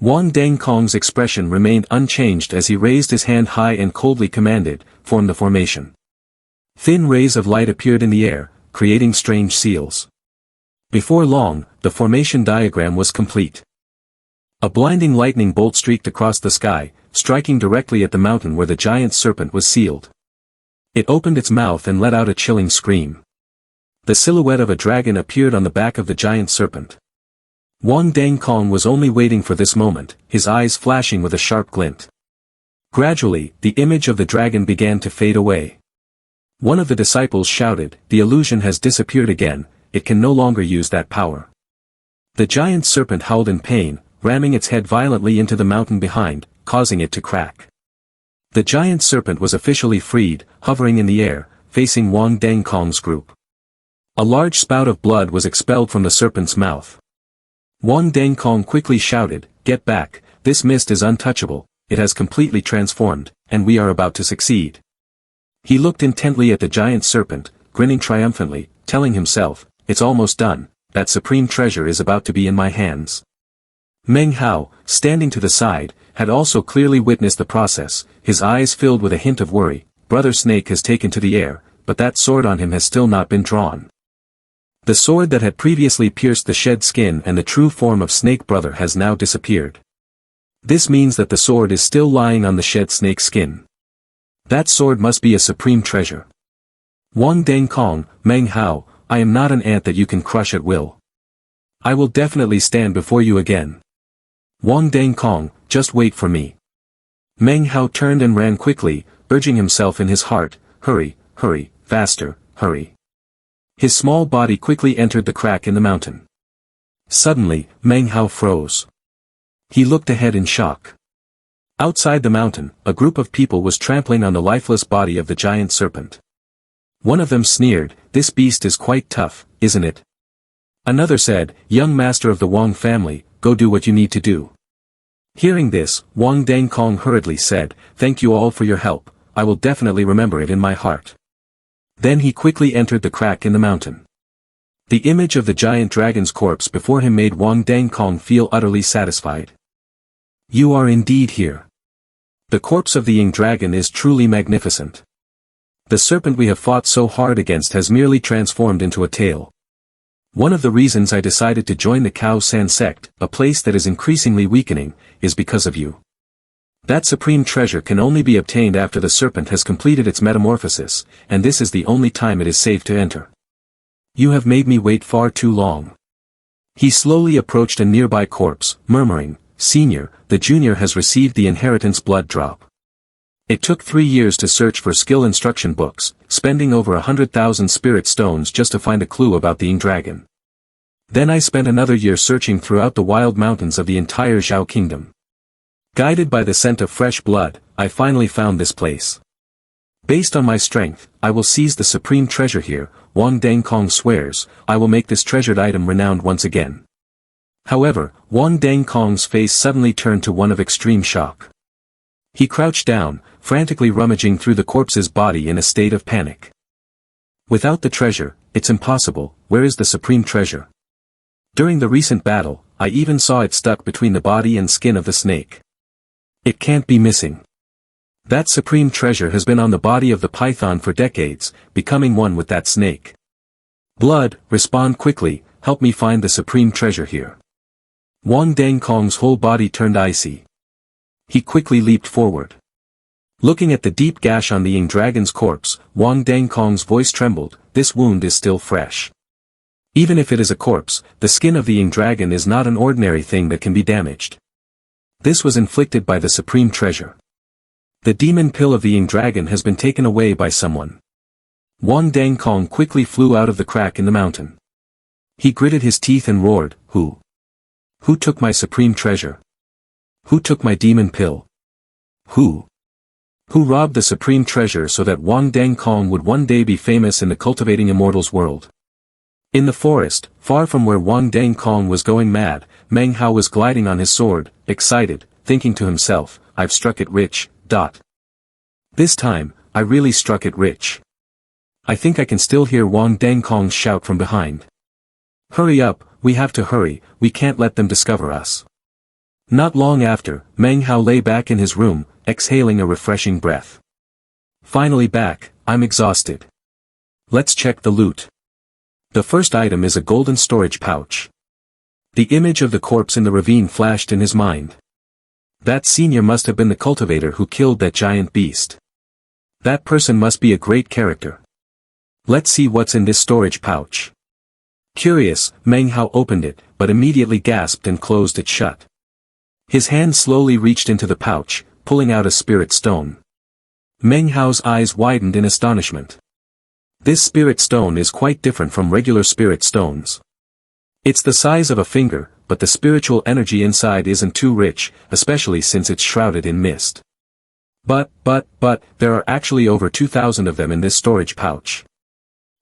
Wong Deng Kong's expression remained unchanged as he raised his hand high and coldly commanded, "Form the formation." Thin rays of light appeared in the air, creating strange seals. Before long, the formation diagram was complete. A blinding lightning bolt streaked across the sky, striking directly at the mountain where the giant serpent was sealed. It opened its mouth and let out a chilling scream. The silhouette of a dragon appeared on the back of the giant serpent. Wong Deng Kong was only waiting for this moment, his eyes flashing with a sharp glint. Gradually, the image of the dragon began to fade away. One of the disciples shouted, "The illusion has disappeared again, it can no longer use that power." The giant serpent howled in pain, ramming its head violently into the mountain behind, causing it to crack. The giant serpent was officially freed, hovering in the air, facing Wong Deng Kong's group. A large spout of blood was expelled from the serpent's mouth. Wong Deng Kong quickly shouted, "Get back, this mist is untouchable, it has completely transformed, and we are about to succeed." He looked intently at the giant serpent, grinning triumphantly, telling himself, "It's almost done, that supreme treasure is about to be in my hands." Meng Hao, standing to the side, had also clearly witnessed the process, his eyes filled with a hint of worry. Brother Snake has taken to the air, but that sword on him has still not been drawn. The sword that had previously pierced the shed skin and the true form of Snake Brother has now disappeared. This means that the sword is still lying on the shed snake skin. That sword must be a supreme treasure. Wong Deng Kong, Meng Hao, I am not an ant that you can crush at will. I will definitely stand before you again. Wong Deng Kong, just wait for me. Meng Hao turned and ran quickly, urging himself in his heart, "Hurry, hurry, faster, hurry." His small body quickly entered the crack in the mountain. Suddenly, Meng Hao froze. He looked ahead in shock. Outside the mountain, a group of people was trampling on the lifeless body of the giant serpent. One of them sneered, "This beast is quite tough, isn't it?" Another said, "Young master of the Wong family, go do what you need to do." Hearing this, Wong Deng Kong hurriedly said, "Thank you all for your help, I will definitely remember it in my heart." Then he quickly entered the crack in the mountain. The image of the giant dragon's corpse before him made Wong Deng Kong feel utterly satisfied. You are indeed here. The corpse of the Ying dragon is truly magnificent. The serpent we have fought so hard against has merely transformed into a tail. One of the reasons I decided to join the Khao San sect, a place that is increasingly weakening, is because of you. That supreme treasure can only be obtained after the serpent has completed its metamorphosis, and this is the only time it is safe to enter. You have made me wait far too long. He slowly approached a nearby corpse, murmuring, "Senior, the junior has received the inheritance blood drop. It took 3 years to search for skill instruction books, spending over 100,000 spirit stones just to find a clue about the Ying dragon. Then I spent another year searching throughout the wild mountains of the entire Zhao kingdom. Guided by the scent of fresh blood, I finally found this place. Based on my strength, I will seize the supreme treasure here, Wong Deng Kong swears, I will make this treasured item renowned once again. However, Wong Deng Kong's face suddenly turned to one of extreme shock. He crouched down, frantically rummaging through the corpse's body in a state of panic. Without the treasure, it's impossible. Where is the supreme treasure? During the recent battle, I even saw it stuck between the body and skin of the snake. It can't be missing. That supreme treasure has been on the body of the python for decades, becoming one with that snake. Blood, respond quickly, help me find the supreme treasure here. Wong Deng Kong's whole body turned icy. He quickly leaped forward. Looking at the deep gash on the Ying dragon's corpse, Wong Deng Kong's voice trembled. This wound is still fresh. Even if it is a corpse, the skin of the Ying dragon is not an ordinary thing that can be damaged. This was inflicted by the supreme treasure. The demon pill of the Ying dragon has been taken away by someone. Wong Deng Kong quickly flew out of the crack in the mountain. He gritted his teeth and roared, Who? Who took my supreme treasure? Who took my demon pill? Who? Who robbed the supreme treasure so that Wong Deng Kong would one day be famous in the cultivating immortals world? In the forest, far from where Wong Deng Kong was going mad, Manhwa was gliding on his sword, excited, thinking to himself, I've struck it rich. This time, I really struck it rich. I think I can still hear Wong Deng Kong shout from behind. Hurry up, we have to hurry, we can't let them discover us. Not long after, Manhwa lay back in his room, exhaling a refreshing breath. Finally back, I'm exhausted. Let's check the loot. The first item is a golden storage pouch. The image of the corpse in the ravine flashed in his mind. That senior must have been the cultivator who killed that giant beast. That person must be a great character. Let's see what's in this storage pouch. Curious, Manhwa opened it, but immediately gasped and closed it shut. His hand slowly reached into the pouch, pulling out a spirit stone. Manhwa's eyes widened in astonishment. This spirit stone is quite different from regular spirit stones. It's the size of a finger, but the spiritual energy inside isn't too rich, especially since it's shrouded in mist. But, there are actually over 2,000 of them in this storage pouch.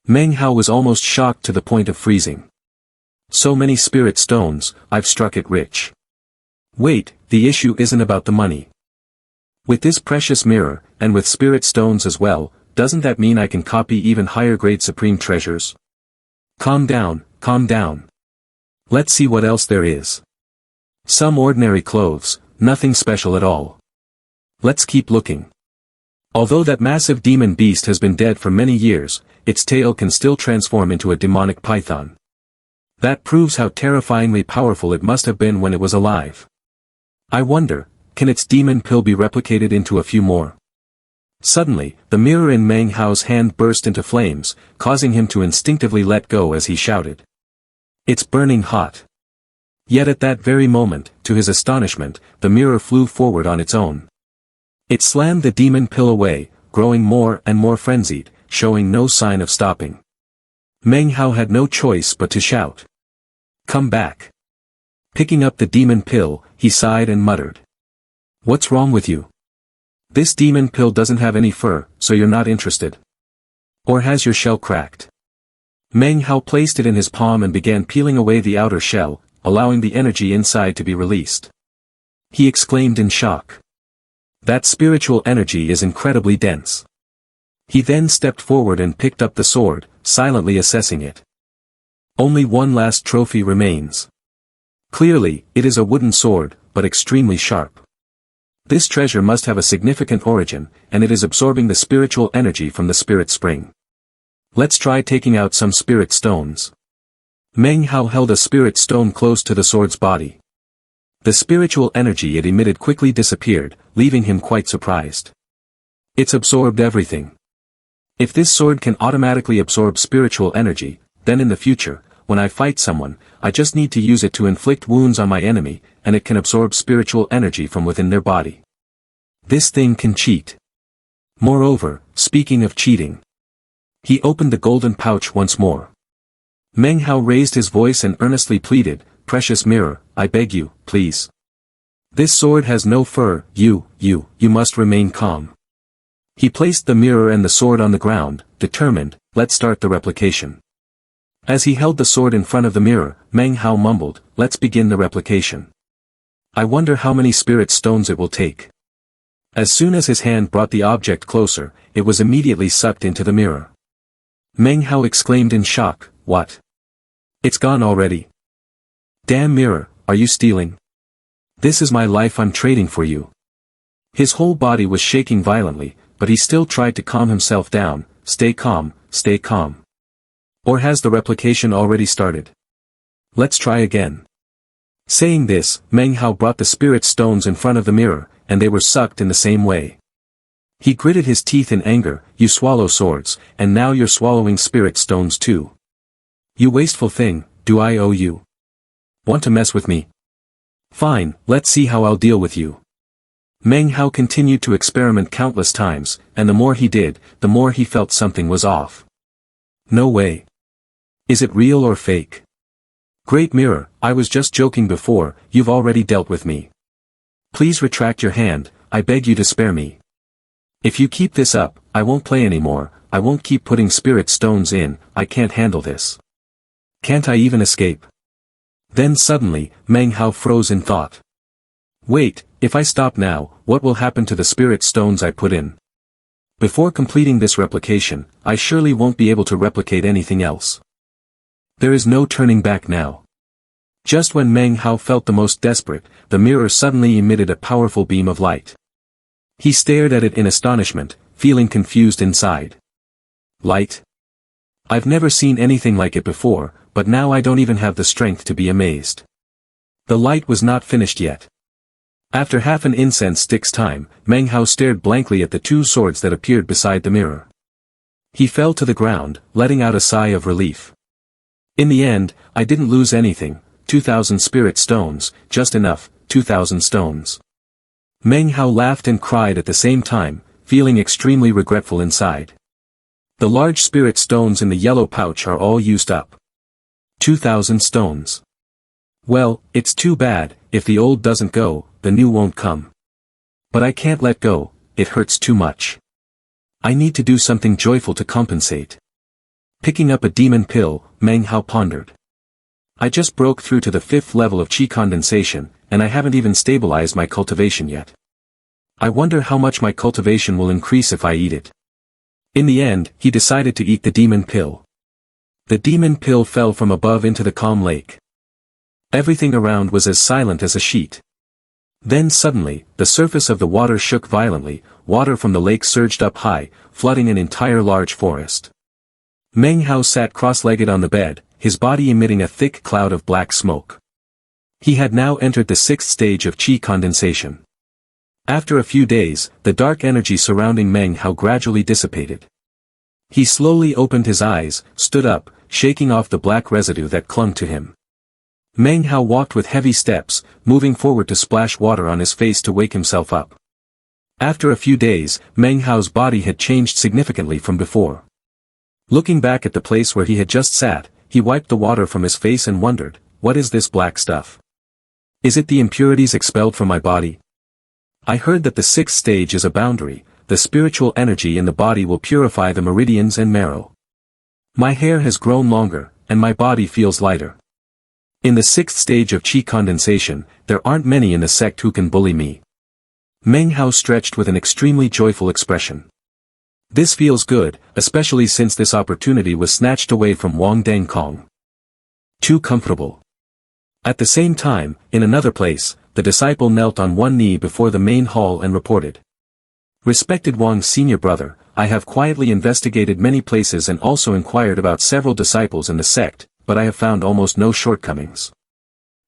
Manhwa was almost shocked to the point of freezing. So many spirit stones, I've struck it rich. Wait, the issue isn't about the money. With this precious mirror, and with spirit stones as well, doesn't that mean I can copy even higher grade supreme treasures? Calm down, calm down. Let's see what else there is. Some ordinary clothes, nothing special at all. Let's keep looking. Although that massive demon beast has been dead for many years, its tail can still transform into a demonic python. That proves how terrifyingly powerful it must have been when it was alive. I wonder, can its demon pill be replicated into a few more? Suddenly, the mirror in Manhwa's hand burst into flames, causing him to instinctively let go as he shouted. It's burning hot. Yet at that very moment, to his astonishment, the mirror flew forward on its own. It slammed the demon pill away, growing more and more frenzied, showing no sign of stopping. Manhwa had no choice but to shout. Come back. Picking up the demon pill, he sighed and muttered. What's wrong with you? This demon pill doesn't have any fur, so you're not interested. Or has your shell cracked? Manhwa placed it in his palm and began peeling away the outer shell, allowing the energy inside to be released. He exclaimed in shock. That spiritual energy is incredibly dense. He then stepped forward and picked up the sword, silently assessing it. Only one last trophy remains. Clearly, it is a wooden sword, but extremely sharp. This treasure must have a significant origin, and it is absorbing the spiritual energy from the spirit spring. Let's try taking out some spirit stones. Manhwa held a spirit stone close to the sword's body. The spiritual energy it emitted quickly disappeared, leaving him quite surprised. It's absorbed everything. If this sword can automatically absorb spiritual energy, then in the future, when I fight someone, I just need to use it to inflict wounds on my enemy, and it can absorb spiritual energy from within their body. This thing can cheat. Moreover, speaking of cheating. He opened the golden pouch once more. Manhwa raised his voice and earnestly pleaded, Precious mirror, I beg you, please. This sword has no fur, you must remain calm. He placed the mirror and the sword on the ground, determined, let's start the replication. As he held the sword in front of the mirror, Meng Hao mumbled, "Let's begin the replication. I wonder how many spirit stones it will take." As soon as his hand brought the object closer, it was immediately sucked into the mirror. Meng Hao exclaimed in shock, "What? It's gone already? Damn mirror, are you stealing? This is my life I'm trading for you." His whole body was shaking violently, but he still tried to calm himself down. Stay calm, stay calm. Or has the replication already started? Let's try again. Saying this, Meng Hao brought the spirit stones in front of the mirror, and they were sucked in the same way. He gritted his teeth in anger. "You swallow swords, and now you're swallowing spirit stones too. You wasteful thing, do I owe you? Want to mess with me? Fine, let's see how I'll deal with you." Meng Hao continued to experiment countless times, and the more he did, the more he felt something was off. No way. Is it real or fake? Great mirror, I was just joking before, you've already dealt with me. Please retract your hand, I beg you to spare me. If you keep this up, I won't play anymore, I won't keep putting spirit stones in, I can't handle this. Can't I even escape? Then suddenly, Meng Hao froze in thought. Wait, if I stop now, what will happen to the spirit stones I put in? Before completing this replication, I surely won't be able to replicate anything else. There is no turning back now. Just when Meng Hao felt the most desperate, the mirror suddenly emitted a powerful beam of light. He stared at it in astonishment, feeling confused inside. Light? I've never seen anything like it before, but now I don't even have the strength to be amazed. The light was not finished yet. After half an incense stick's time, Meng Hao stared blankly at the two swords that appeared beside the mirror. He fell to the ground, letting out a sigh of relief. In the end, I didn't lose anything, 2,000 spirit stones, just enough, 2,000 stones. Meng Hao laughed and cried at the same time, feeling extremely regretful inside. The large spirit stones in the yellow pouch are all used up. 2,000 stones. Well, it's too bad, if the old doesn't go, the new won't come. But I can't let go, it hurts too much. I need to do something joyful to compensate. Picking up a demon pill, Meng Hao pondered. I just broke through to the 5th level of qi condensation, and I haven't even stabilized my cultivation yet. I wonder how much my cultivation will increase if I eat it. In the end, he decided to eat the demon pill. The demon pill fell from above into the calm lake. Everything around was as silent as a sheet. Then suddenly, the surface of the water shook violently, water from the lake surged up high, flooding an entire large forest. Meng Hao sat cross-legged on the bed, his body emitting a thick cloud of black smoke. He had now entered the 6th stage of qi condensation. After a few days, the dark energy surrounding Meng Hao gradually dissipated. He slowly opened his eyes, stood up, shaking off the black residue that clung to him. Meng Hao walked with heavy steps, moving forward to splash water on his face to wake himself up. After a few days, Meng Hao's body had changed significantly from before. Looking back at the place where he had just sat, he wiped the water from his face and wondered, what is this black stuff? Is it the impurities expelled from my body? I heard that the 6th stage is a boundary, the spiritual energy in the body will purify the meridians and marrow. My hair has grown longer, and my body feels lighter. In the 6th stage of qi condensation, there aren't many in the sect who can bully me. Meng Hao stretched with an extremely joyful expression. This feels good, especially since this opportunity was snatched away from Wong Deng Feay. Too comfortable. At the same time, in another place, the disciple knelt on one knee before the main hall and reported. Respected Wang's senior brother, I have quietly investigated many places and also inquired about several disciples in the sect, but I have found almost no shortcomings.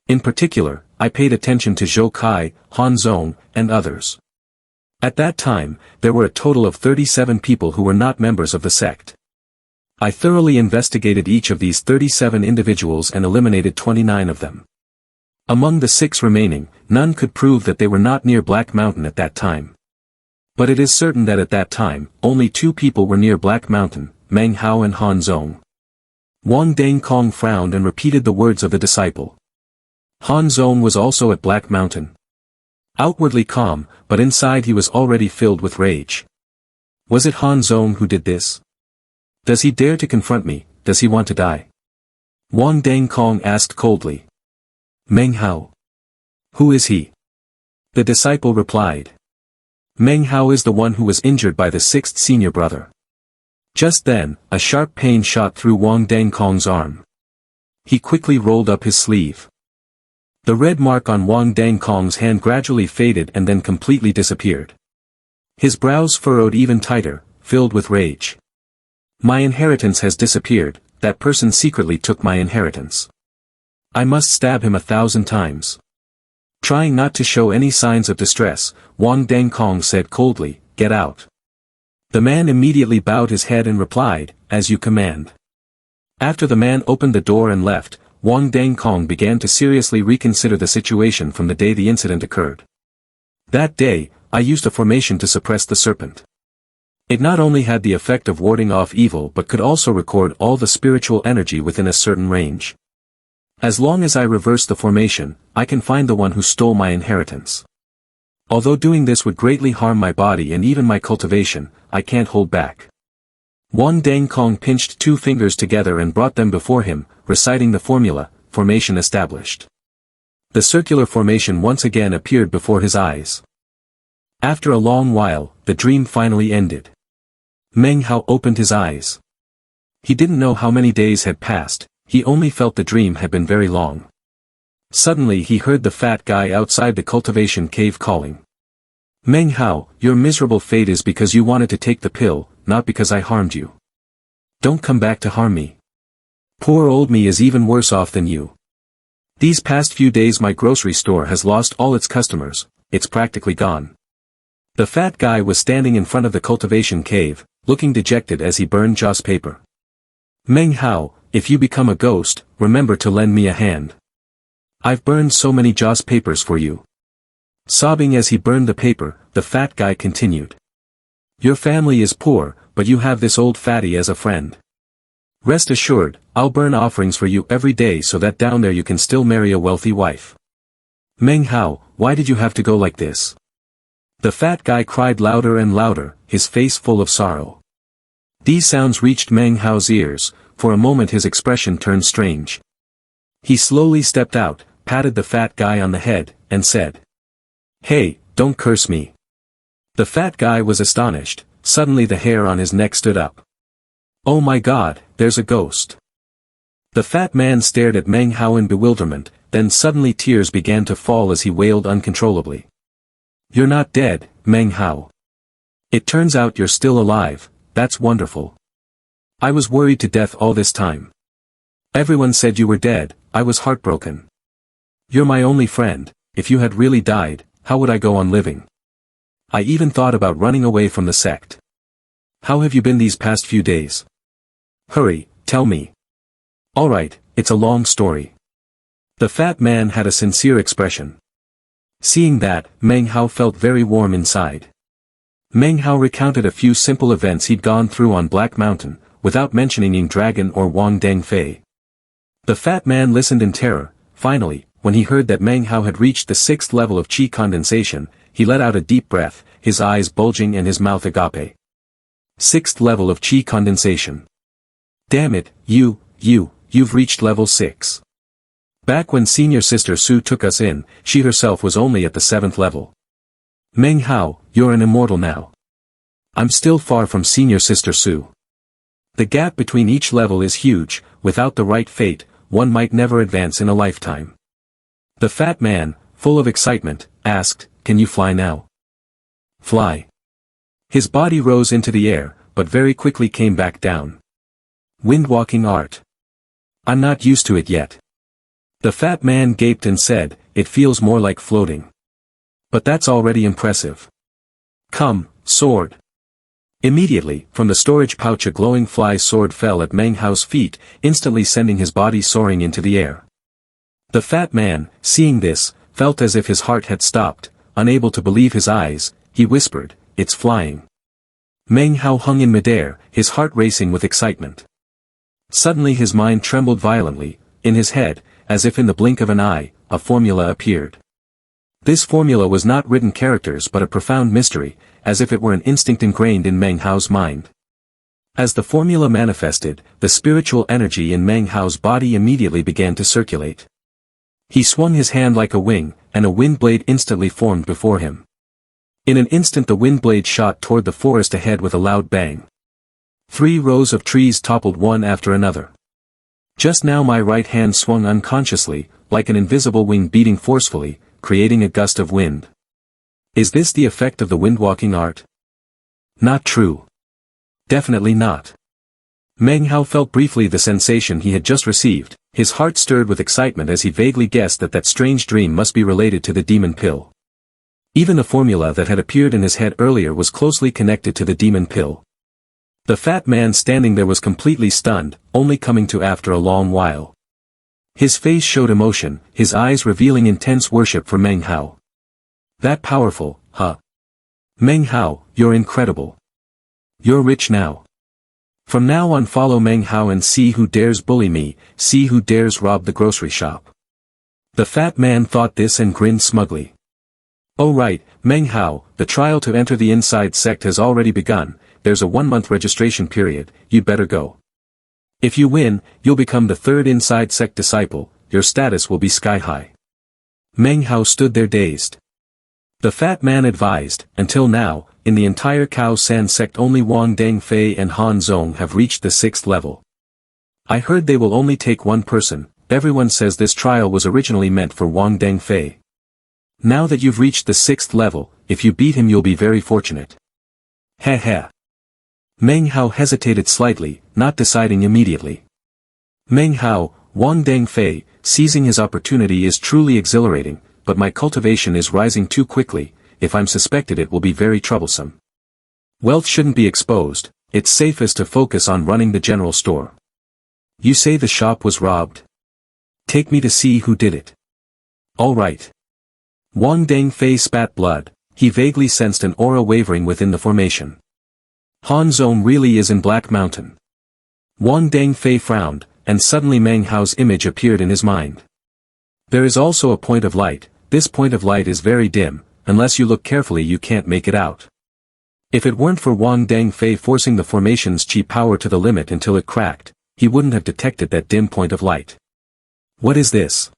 In particular, I paid attention to Zhou Kai, Han Zong, and others. At that time, there were a total of 37 people who were not members of the sect. I thoroughly investigated each of these 37 individuals and eliminated 29 of them. Among the 6 remaining, none could prove that they were not near Black Mountain at that time. But it is certain that at that time, only 2 people were near Black Mountain, Meng Hao and Han Zong. Wong Deng Feay frowned and repeated the words of the disciple. Han Zong was also at Black Mountain. Outwardly calm, but inside he was already filled with rage. Was it Han Zong who did this? Does he dare to confront me, does he want to die? Wong Deng Feay asked coldly. Meng Hao. Who is he? The disciple replied. Meng Hao is the one who was injured by the sixth senior brother. Just then, a sharp pain shot through Wong Deng Feay's arm. He quickly rolled up his sleeve. The red mark on Wong Deng Feay's hand gradually faded and then completely disappeared. His brows furrowed even tighter, filled with rage. My inheritance has disappeared, that person secretly took my inheritance. I must stab him 1,000 times. Trying not to show any signs of distress, Wong Deng Feay said coldly, "Get out." The man immediately bowed his head and replied, "As you command." After the man opened the door and left, Wong Deng Feay began to seriously reconsider the situation from the day the incident occurred. That day, I used a formation to suppress the serpent. It not only had the effect of warding off evil but could also record all the spiritual energy within a certain range. As long as I reverse the formation, I can find the one who stole my inheritance. Although doing this would greatly harm my body and even my cultivation, I can't hold back. Wong Deng Feay pinched 2 fingers together and brought them before him, reciting the formula, formation established. The circular formation once again appeared before his eyes. After a long while, the dream finally ended. Meng Hao opened his eyes. He didn't know how many days had passed, he only felt the dream had been very long. Suddenly he heard the fat guy outside the cultivation cave calling. Meng Hao, your miserable fate is because you wanted to take the pill, not because I harmed you. Don't come back to harm me. Poor old me is even worse off than you. These past few days my grocery store has lost all its customers, it's practically gone. The fat guy was standing in front of the cultivation cave, looking dejected as he burned joss paper. Meng Hao, if you become a ghost, remember to lend me a hand. I've burned so many joss papers for you. Sobbing as he burned the paper, the fat guy continued. Your family is poor, but you have this old fatty as a friend. Rest assured, I'll burn offerings for you every day so that down there you can still marry a wealthy wife. Meng Hao, why did you have to go like this? The fat guy cried louder and louder, his face full of sorrow. These sounds reached Meng Hao's ears, for a moment his expression turned strange. He slowly stepped out, patted the fat guy on the head, and said, "Hey, don't curse me." The fat guy was astonished, suddenly the hair on his neck stood up. Oh my God, there's a ghost. The fat man stared at Meng Hao in bewilderment, then suddenly tears began to fall as he wailed uncontrollably. You're not dead, Meng Hao. It turns out you're still alive, that's wonderful. I was worried to death all this time. Everyone said you were dead, I was heartbroken. You're my only friend, if you had really died, how would I go on living? I even thought about running away from the sect. How have you been these past few days? Hurry, tell me. Alright, it's a long story. The fat man had a sincere expression. Seeing that, Meng Hao felt very warm inside. Meng Hao recounted a few simple events he'd gone through on Black Mountain, without mentioning Ying Dragon or Wong Deng Feay. The fat man listened in terror. Finally, when he heard that Meng Hao had reached the 6th level of qi condensation, he let out a deep breath, his eyes bulging and his mouth agape. 6th level of qi condensation. Damn it, you've reached level 6. Back when senior sister Su took us in, she herself was only at the 7th level. Meng Hao, you're an immortal now. I'm still far from senior sister Su. The gap between each level is huge, without the right fate, one might never advance in a lifetime. The fat man, full of excitement, asked, can you fly now? Fly. His body rose into the air, but very quickly came back down. Windwalking art. I'm not used to it yet. The fat man gaped and said, it feels more like floating. But that's already impressive. Come, sword. Immediately, from the storage pouch a glowing fly sword fell at Meng Hao's feet, instantly sending his body soaring into the air. The fat man, seeing this, felt as if his heart had stopped, unable to believe his eyes, he whispered, it's flying. Meng Hao hung in midair, his heart racing with excitement. Suddenly his mind trembled violently, in his head, as if in the blink of an eye, a formula appeared. This formula was not written characters but a profound mystery, as if it were an instinct ingrained in Meng Hao's mind. As the formula manifested, the spiritual energy in Meng Hao's body immediately began to circulate. He swung his hand like a wing, and a wind blade instantly formed before him. In an instant the wind blade shot toward the forest ahead with a loud bang. 3 rows of trees toppled one after another. Just now my right hand swung unconsciously, like an invisible wing beating forcefully, creating a gust of wind. Is this the effect of the wind-walking art? Not true. Definitely not. Meng Hao felt briefly the sensation he had just received, his heart stirred with excitement as he vaguely guessed that that strange dream must be related to the demon pill. Even the formula that had appeared in his head earlier was closely connected to the demon pill. The fat man standing there was completely stunned, only coming to after a long while. His face showed emotion, his eyes revealing intense worship for Meng Hao. That powerful, huh? Meng Hao, you're incredible. You're rich now. From now on follow Meng Hao and see who dares bully me, see who dares rob the grocery shop. The fat man thought this and grinned smugly. Oh right, Meng Hao, the trial to enter the inside sect has already begun, there's a 1-month registration period, you'd better go. If you win, you'll become the 3rd inside sect disciple, your status will be sky high. Meng Hao stood there dazed. The fat man advised, until now, in the entire Cao San sect only Wong Deng Feay and Han Zong have reached the 6th level. I heard they will only take one person, everyone says this trial was originally meant for Wong Deng Feay. Now that you've reached the 6th level, if you beat him you'll be very fortunate. Heh heh. Meng Hao hesitated slightly, not deciding immediately. Meng Hao, Wong Deng Feay, seizing his opportunity is truly exhilarating, but my cultivation is rising too quickly, if I'm suspected it will be very troublesome. Wealth shouldn't be exposed, it's safest to focus on running the general store. You say the shop was robbed? Take me to see who did it. All right. Wong Deng Feay spat blood, he vaguely sensed an aura wavering within the formation. Han Zong really is in Black Mountain. Wong Deng Feay frowned, and suddenly Meng Hao's image appeared in his mind. There is also a point of light, this point of light is very dim, unless you look carefully you can't make it out. If it weren't for Wong Deng Feay forcing the formation's chi power to the limit until it cracked, he wouldn't have detected that dim point of light. What is this?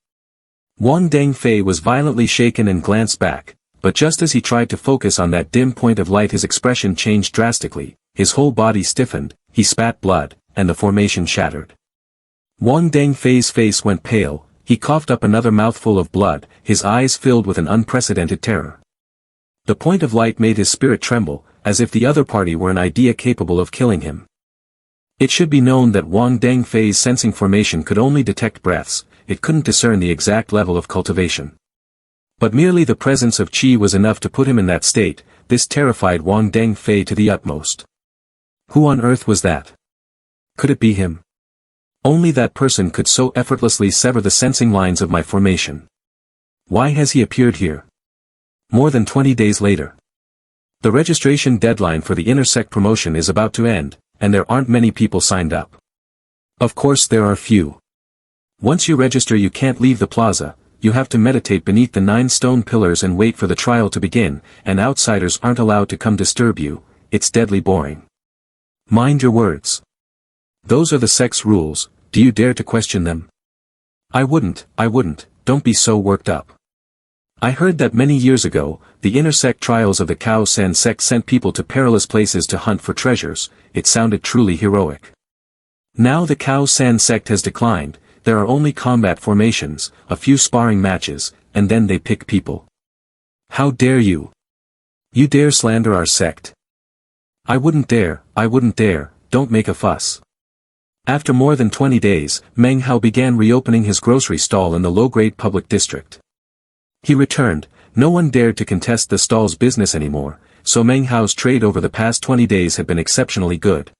Wong Deng Feay was violently shaken and glanced back, but just as he tried to focus on that dim point of light his expression changed drastically, his whole body stiffened, he spat blood, and the formation shattered. Wong Deng Feay's face went pale, he coughed up another mouthful of blood, his eyes filled with an unprecedented terror. The point of light made his spirit tremble, as if the other party were an idea capable of killing him. It should be known that Wong Deng Feay's sensing formation could only detect breaths, it couldn't discern the exact level of cultivation. But merely the presence of qi was enough to put him in that state, this terrified Wong Deng Feay to the utmost. Who on earth was that? Could it be him? Only that person could so effortlessly sever the sensing lines of my formation. Why has he appeared here? More than 20 days later. The registration deadline for the intersect promotion is about to end, and there aren't many people signed up. Of course there are few. Once you register you can't leave the plaza, you have to meditate beneath the 9 stone pillars and wait for the trial to begin, and outsiders aren't allowed to come disturb you, it's deadly boring. Mind your words. Those are the sect's rules, do you dare to question them? I wouldn't, don't be so worked up. I heard that many years ago, the intersect trials of the Cao San sect sent people to perilous places to hunt for treasures, it sounded truly heroic. Now the Cao San sect has declined, there are only combat formations, a few sparring matches, and then they pick people. How dare you? You dare slander our sect? I wouldn't dare, don't make a fuss. After more than 20 days, Meng Hao began reopening his grocery stall in the low-grade public district. He returned, no one dared to contest the stall's business anymore, so Meng Hao's trade over the past 20 days had been exceptionally good.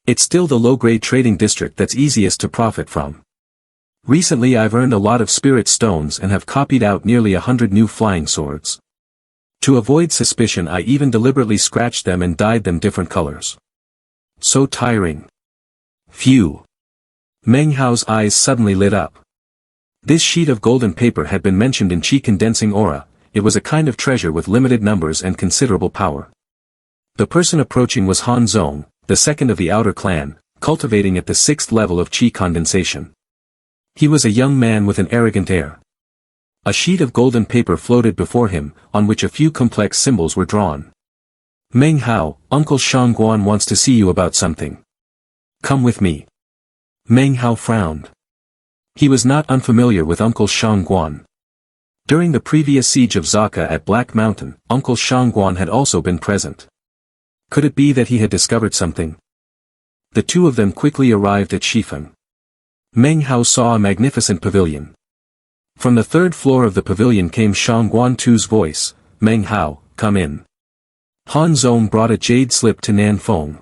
It's still the low-grade trading district that's easiest to profit from. Recently I've earned a lot of spirit stones and have copied out nearly 100 new flying swords. To avoid suspicion I even deliberately scratched them and dyed them different colors. So tiring. Phew. Meng Hao's eyes suddenly lit up. This sheet of golden paper had been mentioned in Qi condensing aura, it was a kind of treasure with limited numbers and considerable power. The person approaching was Han Zong, the second of the outer clan, cultivating at the 6th level of qi condensation. He was a young man with an arrogant air. A sheet of golden paper floated before him, on which a few complex symbols were drawn. Meng Hao, Uncle Shangguan wants to see you about something. Come with me. Meng Hao frowned. He was not unfamiliar with Uncle Shangguan. During the previous siege of Zaka at Black Mountain, Uncle Shangguan had also been present. Could it be that he had discovered something? The two of them quickly arrived at Shifeng. Meng Hao saw a magnificent pavilion. From the 3rd floor of the pavilion came Shangguan Tu's voice, Meng Hao, come in. Han Zong brought a jade slip to Nan Feng.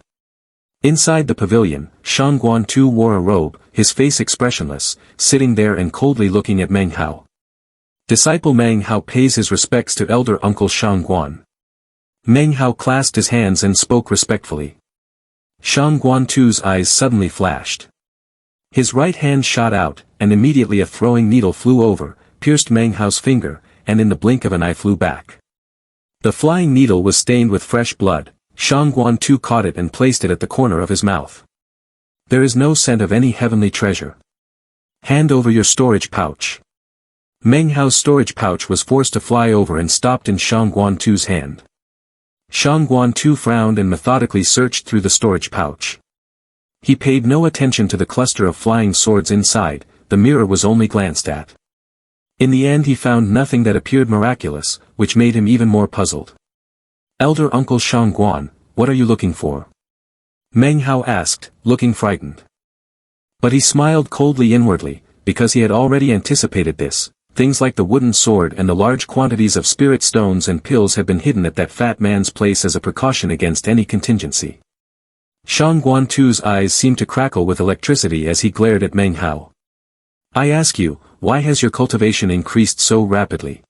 Inside the pavilion, Shangguan Tu wore a robe, his face expressionless, sitting there and coldly looking at Meng Hao. Disciple Meng Hao pays his respects to elder Uncle Shangguan. Meng Hao clasped his hands and spoke respectfully. Shangguan Tu's eyes suddenly flashed. His right hand shot out, and immediately a throwing needle flew over, pierced Meng Hao's finger, and in the blink of an eye flew back. The flying needle was stained with fresh blood. Shangguan Tu caught it and placed it at the corner of his mouth. There is no scent of any heavenly treasure. Hand over your storage pouch. Meng Hao's storage pouch was forced to fly over and stopped in Shangguan Tu's hand. Shangguan Tu frowned and methodically searched through the storage pouch. He paid no attention to the cluster of flying swords inside, the mirror was only glanced at. In the end he found nothing that appeared miraculous, which made him even more puzzled. Elder Uncle Shangguan, what are you looking for? Meng Hao asked, looking frightened. But he smiled coldly inwardly, because he had already anticipated this. Things like the wooden sword and the large quantities of spirit stones and pills had been hidden at that fat man's place as a precaution against any contingency. Shangguan Tu's eyes seemed to crackle with electricity as he glared at Meng Hao. I ask you, why has your cultivation increased so rapidly?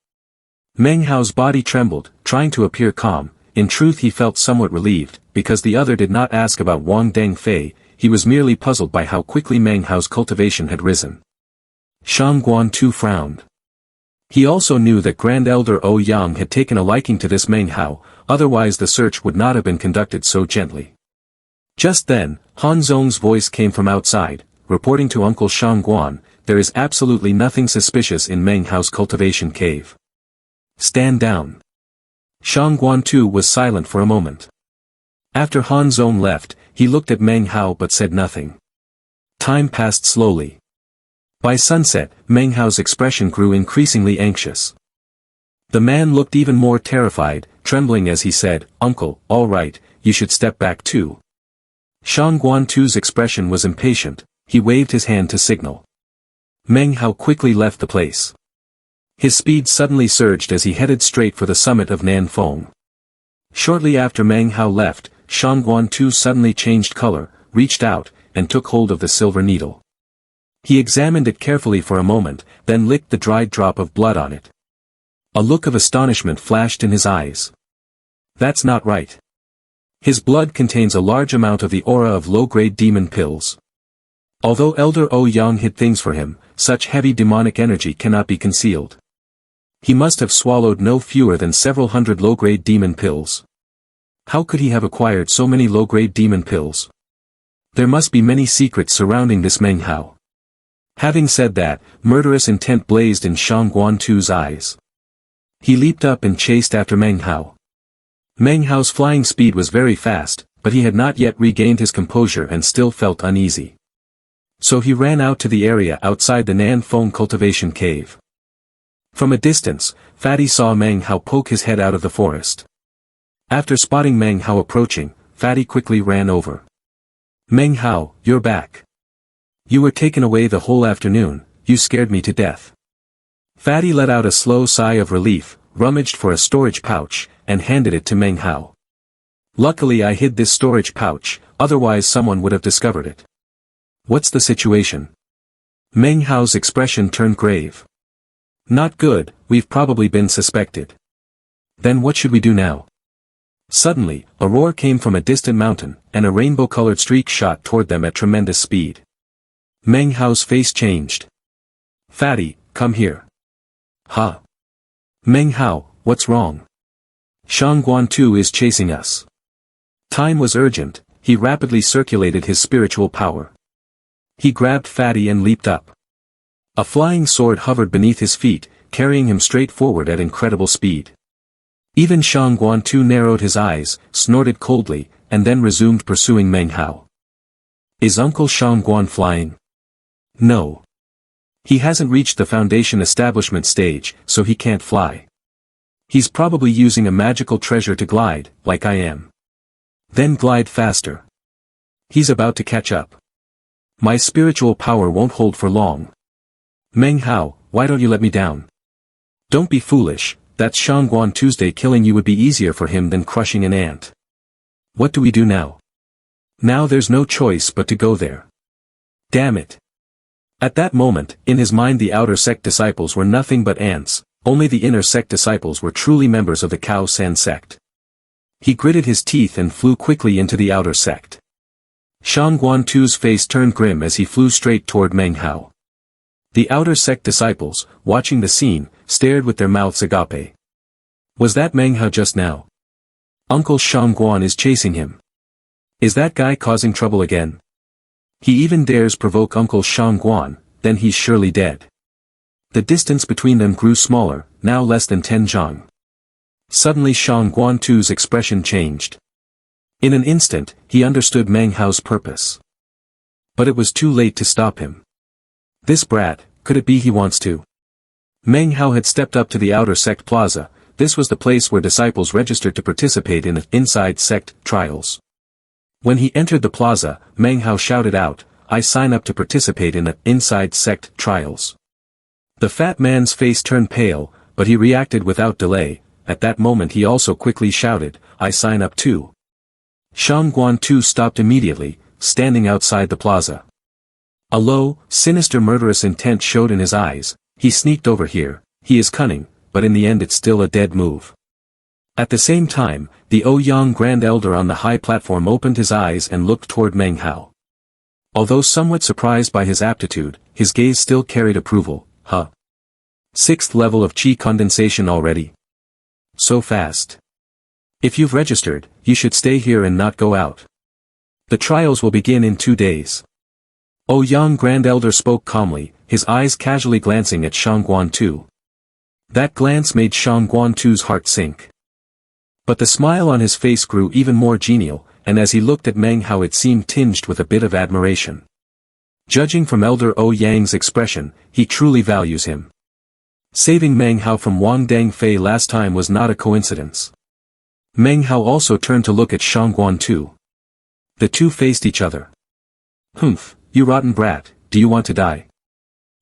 Meng Hao's body trembled, trying to appear calm. In truth he felt somewhat relieved, because the other did not ask about Wong Deng Feay, he was merely puzzled by how quickly Meng Hao's cultivation had risen. Shangguan Tu frowned. He also knew that Grand Elder Ouyang had taken a liking to this Meng Hao, otherwise the search would not have been conducted so gently. Just then, Han Zong's voice came from outside, reporting to Uncle Shangguan, there is absolutely nothing suspicious in Meng Hao's cultivation cave. Stand down. Shangguan Tu was silent for a moment. After Han Zong left, he looked at Meng Hao but said nothing. Time passed slowly. By sunset, Meng Hao's expression grew increasingly anxious. The man looked even more terrified, trembling as he said, Uncle, all right, you should step back too. Shangguan Tu's expression was impatient, he waved his hand to signal. Meng Hao quickly left the place. His speed suddenly surged as he headed straight for the summit of Nan Feng. Shortly after Meng Hao left, Shangguan Tu suddenly changed color, reached out, and took hold of the silver needle. He examined it carefully for a moment, then licked the dried drop of blood on it. A look of astonishment flashed in his eyes. That's not right. His blood contains a large amount of the aura of low-grade demon pills. Although Elder Ouyang hid things for him, such heavy demonic energy cannot be concealed. He must have swallowed no fewer than several hundred low-grade demon pills. How could he have acquired so many low-grade demon pills? There must be many secrets surrounding this Meng Hao. Having said that, murderous intent blazed in Shangguan Tu's eyes. He leaped up and chased after Meng Hao. Meng Hao's flying speed was very fast, but he had not yet regained his composure and still felt uneasy. So he ran out to the area outside the Nan Feng cultivation cave. From a distance, Fatty saw Meng Hao poke his head out of the forest. After spotting Meng Hao approaching, Fatty quickly ran over. Meng Hao, you're back. You were taken away the whole afternoon, you scared me to death. Fatty let out a slow sigh of relief, rummaged for a storage pouch, and handed it to Meng Hao. Luckily I hid this storage pouch, otherwise someone would have discovered it. What's the situation? Meng Hao's expression turned grave. Not good, we've probably been suspected. Then what should we do now? Suddenly, a roar came from a distant mountain, and a rainbow-colored streak shot toward them at tremendous speed. Meng Hao's face changed. Fatty, come here. Huh? Meng Hao, what's wrong? Shangguan Tu is chasing us. Time was urgent, he rapidly circulated his spiritual power. He grabbed Fatty and leaped up. A flying sword hovered beneath his feet, carrying him straight forward at incredible speed. Even Shangguan too narrowed his eyes, snorted coldly, and then resumed pursuing Meng Hao. Is Uncle Shangguan flying? No. He hasn't reached the foundation establishment stage, so he can't fly. He's probably using a magical treasure to glide, like I am. Then glide faster. He's about to catch up. My spiritual power won't hold for long. Meng Hao, why don't you let me down? Don't be foolish, that's Shangguan Tuesday. Killing you would be easier for him than crushing an ant. What do we do now? Now there's no choice but to go there. Damn it. At that moment, in his mind the outer sect disciples were nothing but ants, only the inner sect disciples were truly members of the Cao San sect. He gritted his teeth and flew quickly into the outer sect. Shangguan Tu's face turned grim as he flew straight toward Meng Hao. The outer sect disciples, watching the scene, stared with their mouths agape. Was that Meng Hao just now? Uncle Shangguan is chasing him. Is that guy causing trouble again? He even dares provoke Uncle Shangguan, then he's surely dead. The distance between them grew smaller, now less than 10 zhang. Suddenly Shangguan Tu's expression changed. In an instant, he understood Meng Hao's purpose. But it was too late to stop him. This brat, could it be he wants to? Meng Hao had stepped up to the outer sect plaza. This was the place where disciples registered to participate in the inside sect trials. When he entered the plaza, Meng Hao shouted out, I sign up to participate in the inside sect trials. The fat man's face turned pale, but he reacted without delay. At that moment he also quickly shouted, I sign up too. Shangguan Tu stopped immediately, standing outside the plaza. A low, sinister murderous intent showed in his eyes. He sneaked over here, he is cunning, but in the end it's still a dead move. At the same time, the Ouyang Grand Elder on the high platform opened his eyes and looked toward Meng Hao. Although somewhat surprised by his aptitude, his gaze still carried approval. Huh. 6th level of chi condensation already? So fast. If you've registered, you should stay here and not go out. The trials will begin in 2 days. Ouyang Grand Elder spoke calmly, his eyes casually glancing at Shangguan Tu. That glance made Shangguan Tu's heart sink. But the smile on his face grew even more genial, and as he looked at Meng Hao it seemed tinged with a bit of admiration. Judging from Elder Ouyang's expression, he truly values him. Saving Meng Hao from Wong Deng Feay last time was not a coincidence. Meng Hao also turned to look at Shangguan Tu. The two faced each other. Humph, you rotten brat, do you want to die?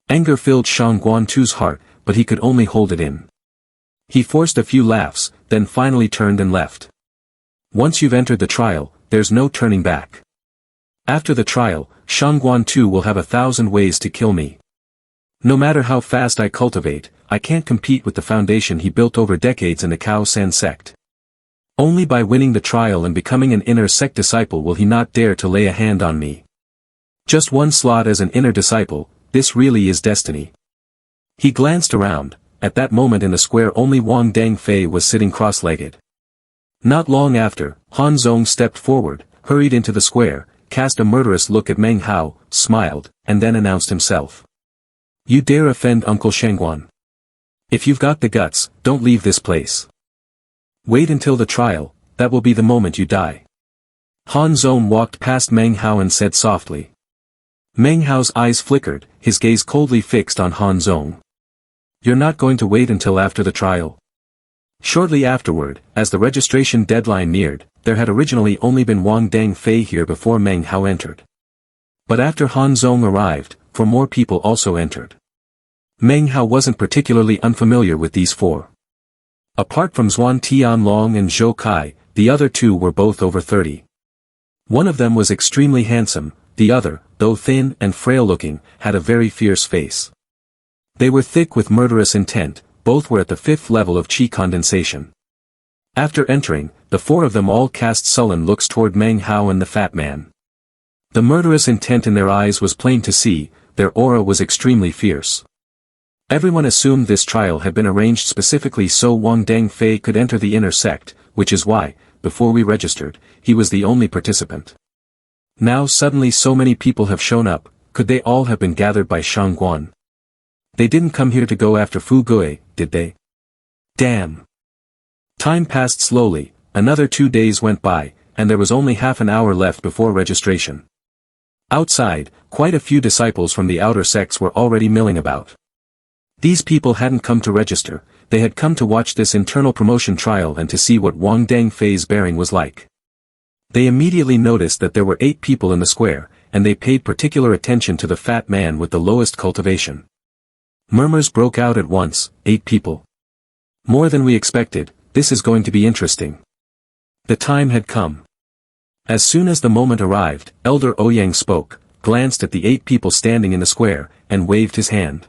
Anger filled Shangguan Tu's heart, but he could only hold it in. He forced a few laughs, then finally turned and left. Once you've entered the trial, there's no turning back. After the trial, Shangguan Tu will have 1,000 ways to kill me. No matter how fast I cultivate, I can't compete with the foundation he built over decades in the Cao San sect. Only by winning the trial and becoming an inner sect disciple will he not dare to lay a hand on me. Just one slot as an inner disciple, this really is destiny. He glanced around. At that moment in the square only Wong Deng Feay was sitting cross-legged. Not long after, Han Zong stepped forward, hurried into the square, cast a murderous look at Meng Hao, smiled, and then announced himself. You dare offend Uncle Shangguan? If you've got the guts, don't leave this place. Wait until the trial, that will be the moment you die. Han Zong walked past Meng Hao and said softly. Meng Hao's eyes flickered, his gaze coldly fixed on Han Zong. You're not going to wait until after the trial? Shortly afterward, as the registration deadline neared, there had originally only been Wong Deng Feay here before Meng Hao entered. But after Han Zong arrived, 4 more people also entered. Meng Hao wasn't particularly unfamiliar with these 4. Apart from Zhuan Tianlong and Zhou Kai, the other 2 were both over 30. One of them was extremely handsome, the other, though thin and frail-looking, had a very fierce face. They were thick with murderous intent, both were at the 5th level of chi condensation. After entering, the 4 of them all cast sullen looks toward Meng Hao and the fat man. The murderous intent in their eyes was plain to see, their aura was extremely fierce. Everyone assumed this trial had been arranged specifically so Wong Deng Feay could enter the inner sect, which is why, before we registered, he was the only participant. Now suddenly so many people have shown up, could they all have been gathered by Shangguan? They didn't come here to go after Fu Gui, did they? Damn. Time passed slowly, another 2 days went by, and there was only half an hour left before registration. Outside, quite a few disciples from the outer sects were already milling about. These people hadn't come to register, they had come to watch this internal promotion trial and to see what Wong Deng Feay's bearing was like. They immediately noticed that there were 8 people in the square, and they paid particular attention to the fat man with the lowest cultivation. Murmurs broke out at once, 8 people. More than we expected, this is going to be interesting. The time had come. As soon as the moment arrived, Elder Ouyang spoke, glanced at the 8 people standing in the square, and waved his hand.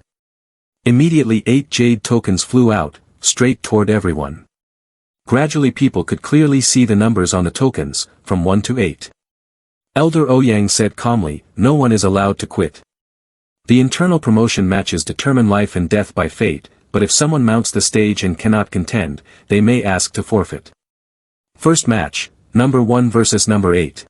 Immediately 8 jade tokens flew out, straight toward everyone. Gradually people could clearly see the numbers on the tokens, from 1 to 8. Elder Ouyang said calmly, no one is allowed to quit. The internal promotion matches determine life and death by fate, but if someone mounts the stage and cannot contend, they may ask to forfeit. First match, number 1 versus number 8.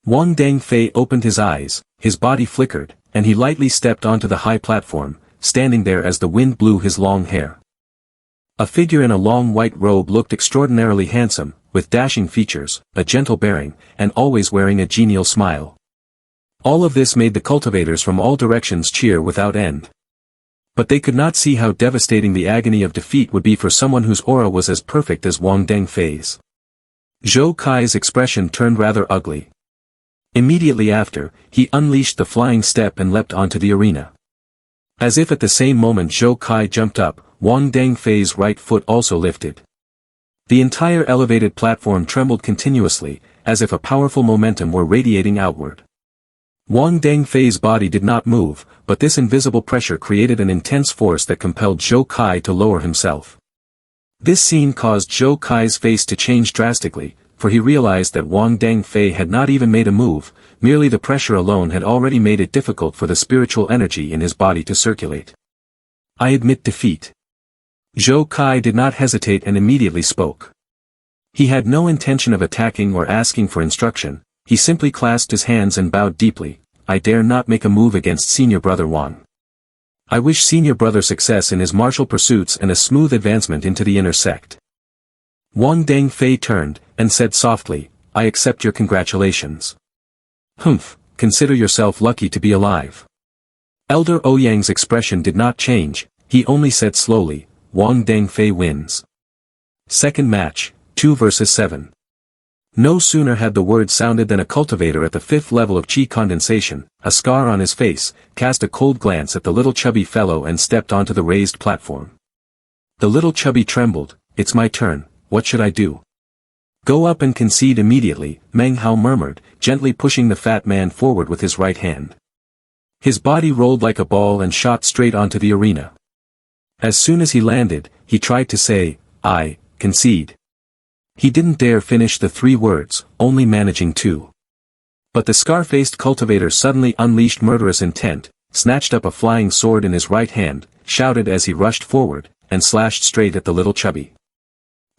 Wong Deng Feay opened his eyes, his body flickered, and he lightly stepped onto the high platform, standing there as the wind blew his long hair. A figure in a long white robe looked extraordinarily handsome, with dashing features, a gentle bearing, and always wearing a genial smile. All of this made the cultivators from all directions cheer without end. But they could not see how devastating the agony of defeat would be for someone whose aura was as perfect as Wong Deng Feay's. Zhou Kai's expression turned rather ugly. Immediately after, he unleashed the flying step and leapt onto the arena. As if at the same moment Zhou Kai jumped up, Wong Deng Feay's right foot also lifted. The entire elevated platform trembled continuously, as if a powerful momentum were radiating outward. Wong Deng Feay's body did not move, but this invisible pressure created an intense force that compelled Zhou Kai to lower himself. This scene caused Zhou Kai's face to change drastically, for he realized that Wong Deng Feay had not even made a move, merely the pressure alone had already made it difficult for the spiritual energy in his body to circulate. I admit defeat. Zhou Kai did not hesitate and immediately spoke. He had no intention of attacking or asking for instruction, he simply clasped his hands and bowed deeply. I dare not make a move against Senior Brother Wong. I wish Senior Brother success in his martial pursuits and a smooth advancement into the inner sect. Wong Deng Feay turned, and said softly, I accept your congratulations. Humph, consider yourself lucky to be alive. Elder Ouyang's expression did not change, he only said slowly, Wong Deng Feay wins. Second match, 2 versus 7. No sooner had the word sounded than a cultivator at the 5th level of chi condensation, a scar on his face, cast a cold glance at the little chubby fellow and stepped onto the raised platform. The little chubby trembled, it's my turn, what should I do? Go up and concede immediately, Meng Hao murmured, gently pushing the fat man forward with his right hand. His body rolled like a ball and shot straight onto the arena. As soon as he landed, he tried to say, I concede. He didn't dare finish the 3 words, only managing 2. But the scar-faced cultivator suddenly unleashed murderous intent, snatched up a flying sword in his right hand, shouted as he rushed forward, and slashed straight at the little chubby.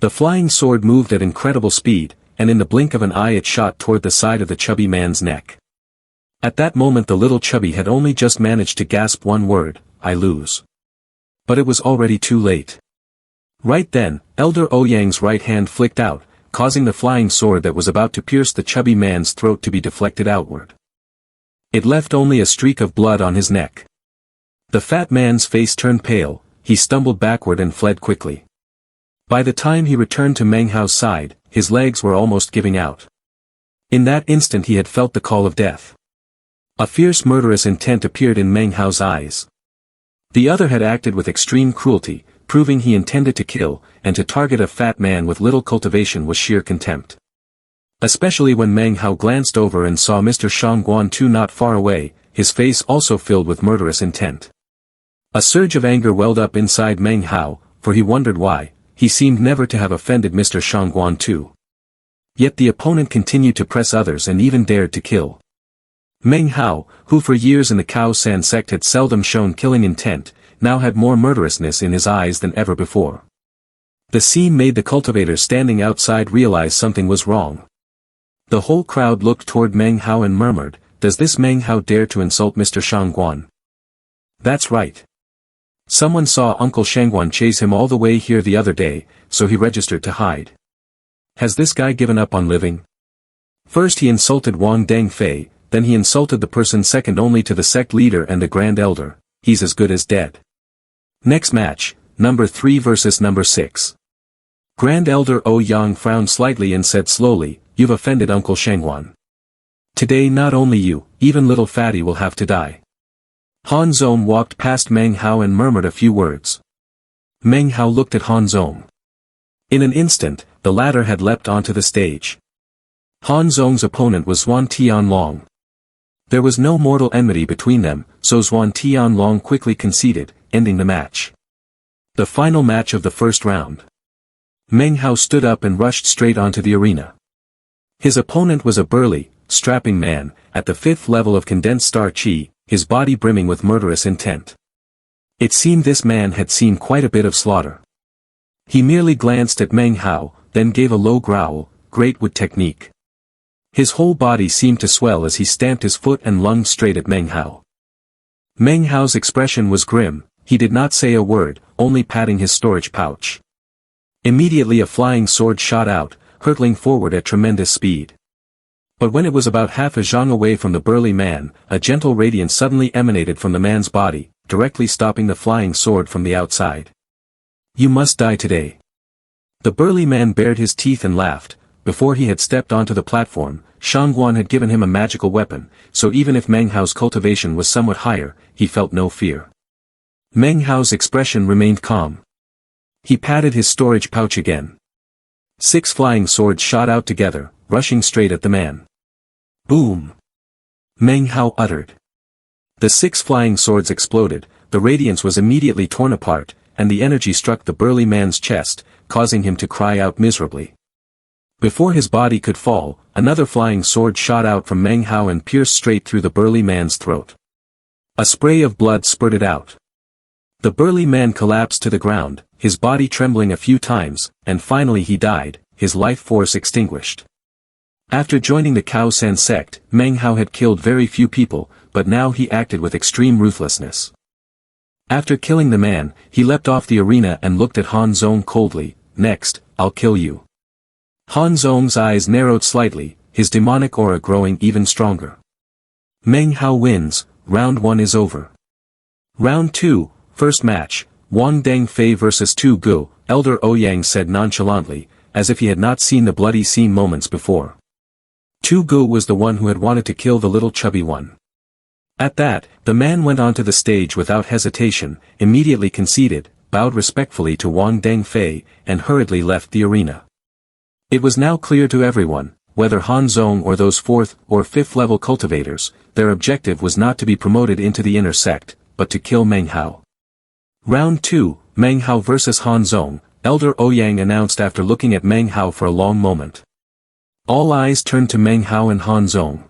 The flying sword moved at incredible speed, and in the blink of an eye it shot toward the side of the chubby man's neck. At that moment the little chubby had only just managed to gasp one word, I lose. But it was already too late. Right then, Elder Ouyang's right hand flicked out, causing the flying sword that was about to pierce the chubby man's throat to be deflected outward. It left only a streak of blood on his neck. The fat man's face turned pale, he stumbled backward and fled quickly. By the time he returned to Meng Hao's side, his legs were almost giving out. In that instant he had felt the call of death. A fierce murderous intent appeared in Meng Hao's eyes. The other had acted with extreme cruelty, proving he intended to kill, and to target a fat man with little cultivation was sheer contempt. Especially when Meng Hao glanced over and saw Mr. Shangguan too not far away, his face also filled with murderous intent. A surge of anger welled up inside Meng Hao, for he wondered why. He seemed never to have offended Mr. Shangguan too. Yet the opponent continued to press others and even dared to kill. Meng Hao, who for years in the Cao San sect had seldom shown killing intent, now had more murderousness in his eyes than ever before. The scene made the cultivators standing outside realize something was wrong. The whole crowd looked toward Meng Hao and murmured, "Does this Meng Hao dare to insult Mr. Shangguan?" That's right. Someone saw Uncle Shangguan chase him all the way here the other day, so he registered to hide. Has this guy given up on living? First he insulted Wong Deng Feay, then he insulted the person second only to the sect leader and the Grand Elder. He's as good as dead. Next match, number 3 versus number 6. Grand Elder Yang frowned slightly and said slowly, "You've offended Uncle Shangguan. Today not only you, even little fatty will have to die." Han Zong walked past Meng Hao and murmured a few words. Meng Hao looked at Han Zong. In an instant, the latter had leapt onto the stage. Han Zong's opponent was Xuan Tianlong. There was no mortal enmity between them, so Xuan Tianlong quickly conceded, ending the match. The final match of the first round. Meng Hao stood up and rushed straight onto the arena. His opponent was a burly, strapping man, at the 5th level of condensed star chi, his body brimming with murderous intent. It seemed this man had seen quite a bit of slaughter. He merely glanced at Meng Hao, then gave a low growl, "Great wood technique." His whole body seemed to swell as he stamped his foot and lunged straight at Meng Hao. Meng Hao's expression was grim, he did not say a word, only patting his storage pouch. Immediately a flying sword shot out, hurtling forward at tremendous speed. But when it was about half a zhang away from the burly man, a gentle radiance suddenly emanated from the man's body, directly stopping the flying sword from the outside. "You must die today." The burly man bared his teeth and laughed. Before he had stepped onto the platform, Shangguan had given him a magical weapon, so even if Meng Hao's cultivation was somewhat higher, he felt no fear. Meng Hao's expression remained calm. He patted his storage pouch again. 6 flying swords shot out together, rushing straight at the man. Boom! Meng Hao uttered. The 6 flying swords exploded, the radiance was immediately torn apart, and the energy struck the burly man's chest, causing him to cry out miserably. Before his body could fall, another flying sword shot out from Meng Hao and pierced straight through the burly man's throat. A spray of blood spurted out. The burly man collapsed to the ground, his body trembling a few times, and finally he died, his life force extinguished. After joining the Cao San sect, Meng Hao had killed very few people, but now he acted with extreme ruthlessness. After killing the man, he leapt off the arena and looked at Han Zong coldly. "Next, I'll kill you." Han Zong's eyes narrowed slightly, his demonic aura growing even stronger. Meng Hao wins, round 1 is over. Round 2, first match, Wong Deng Feay vs. Tu Gu, Elder Ouyang said nonchalantly, as if he had not seen the bloody scene moments before. Tu Gu was the one who had wanted to kill the little chubby one. At that, the man went onto the stage without hesitation, immediately conceded, bowed respectfully to Wong Deng Feay, and hurriedly left the arena. It was now clear to everyone, whether Han Zong or those 4th or 5th level cultivators, their objective was not to be promoted into the inner sect, but to kill Meng Hao. Round 2, Meng Hao vs. Han Zong, Elder Ouyang announced after looking at Meng Hao for a long moment. All eyes turned to Meng Hao and Han Zong.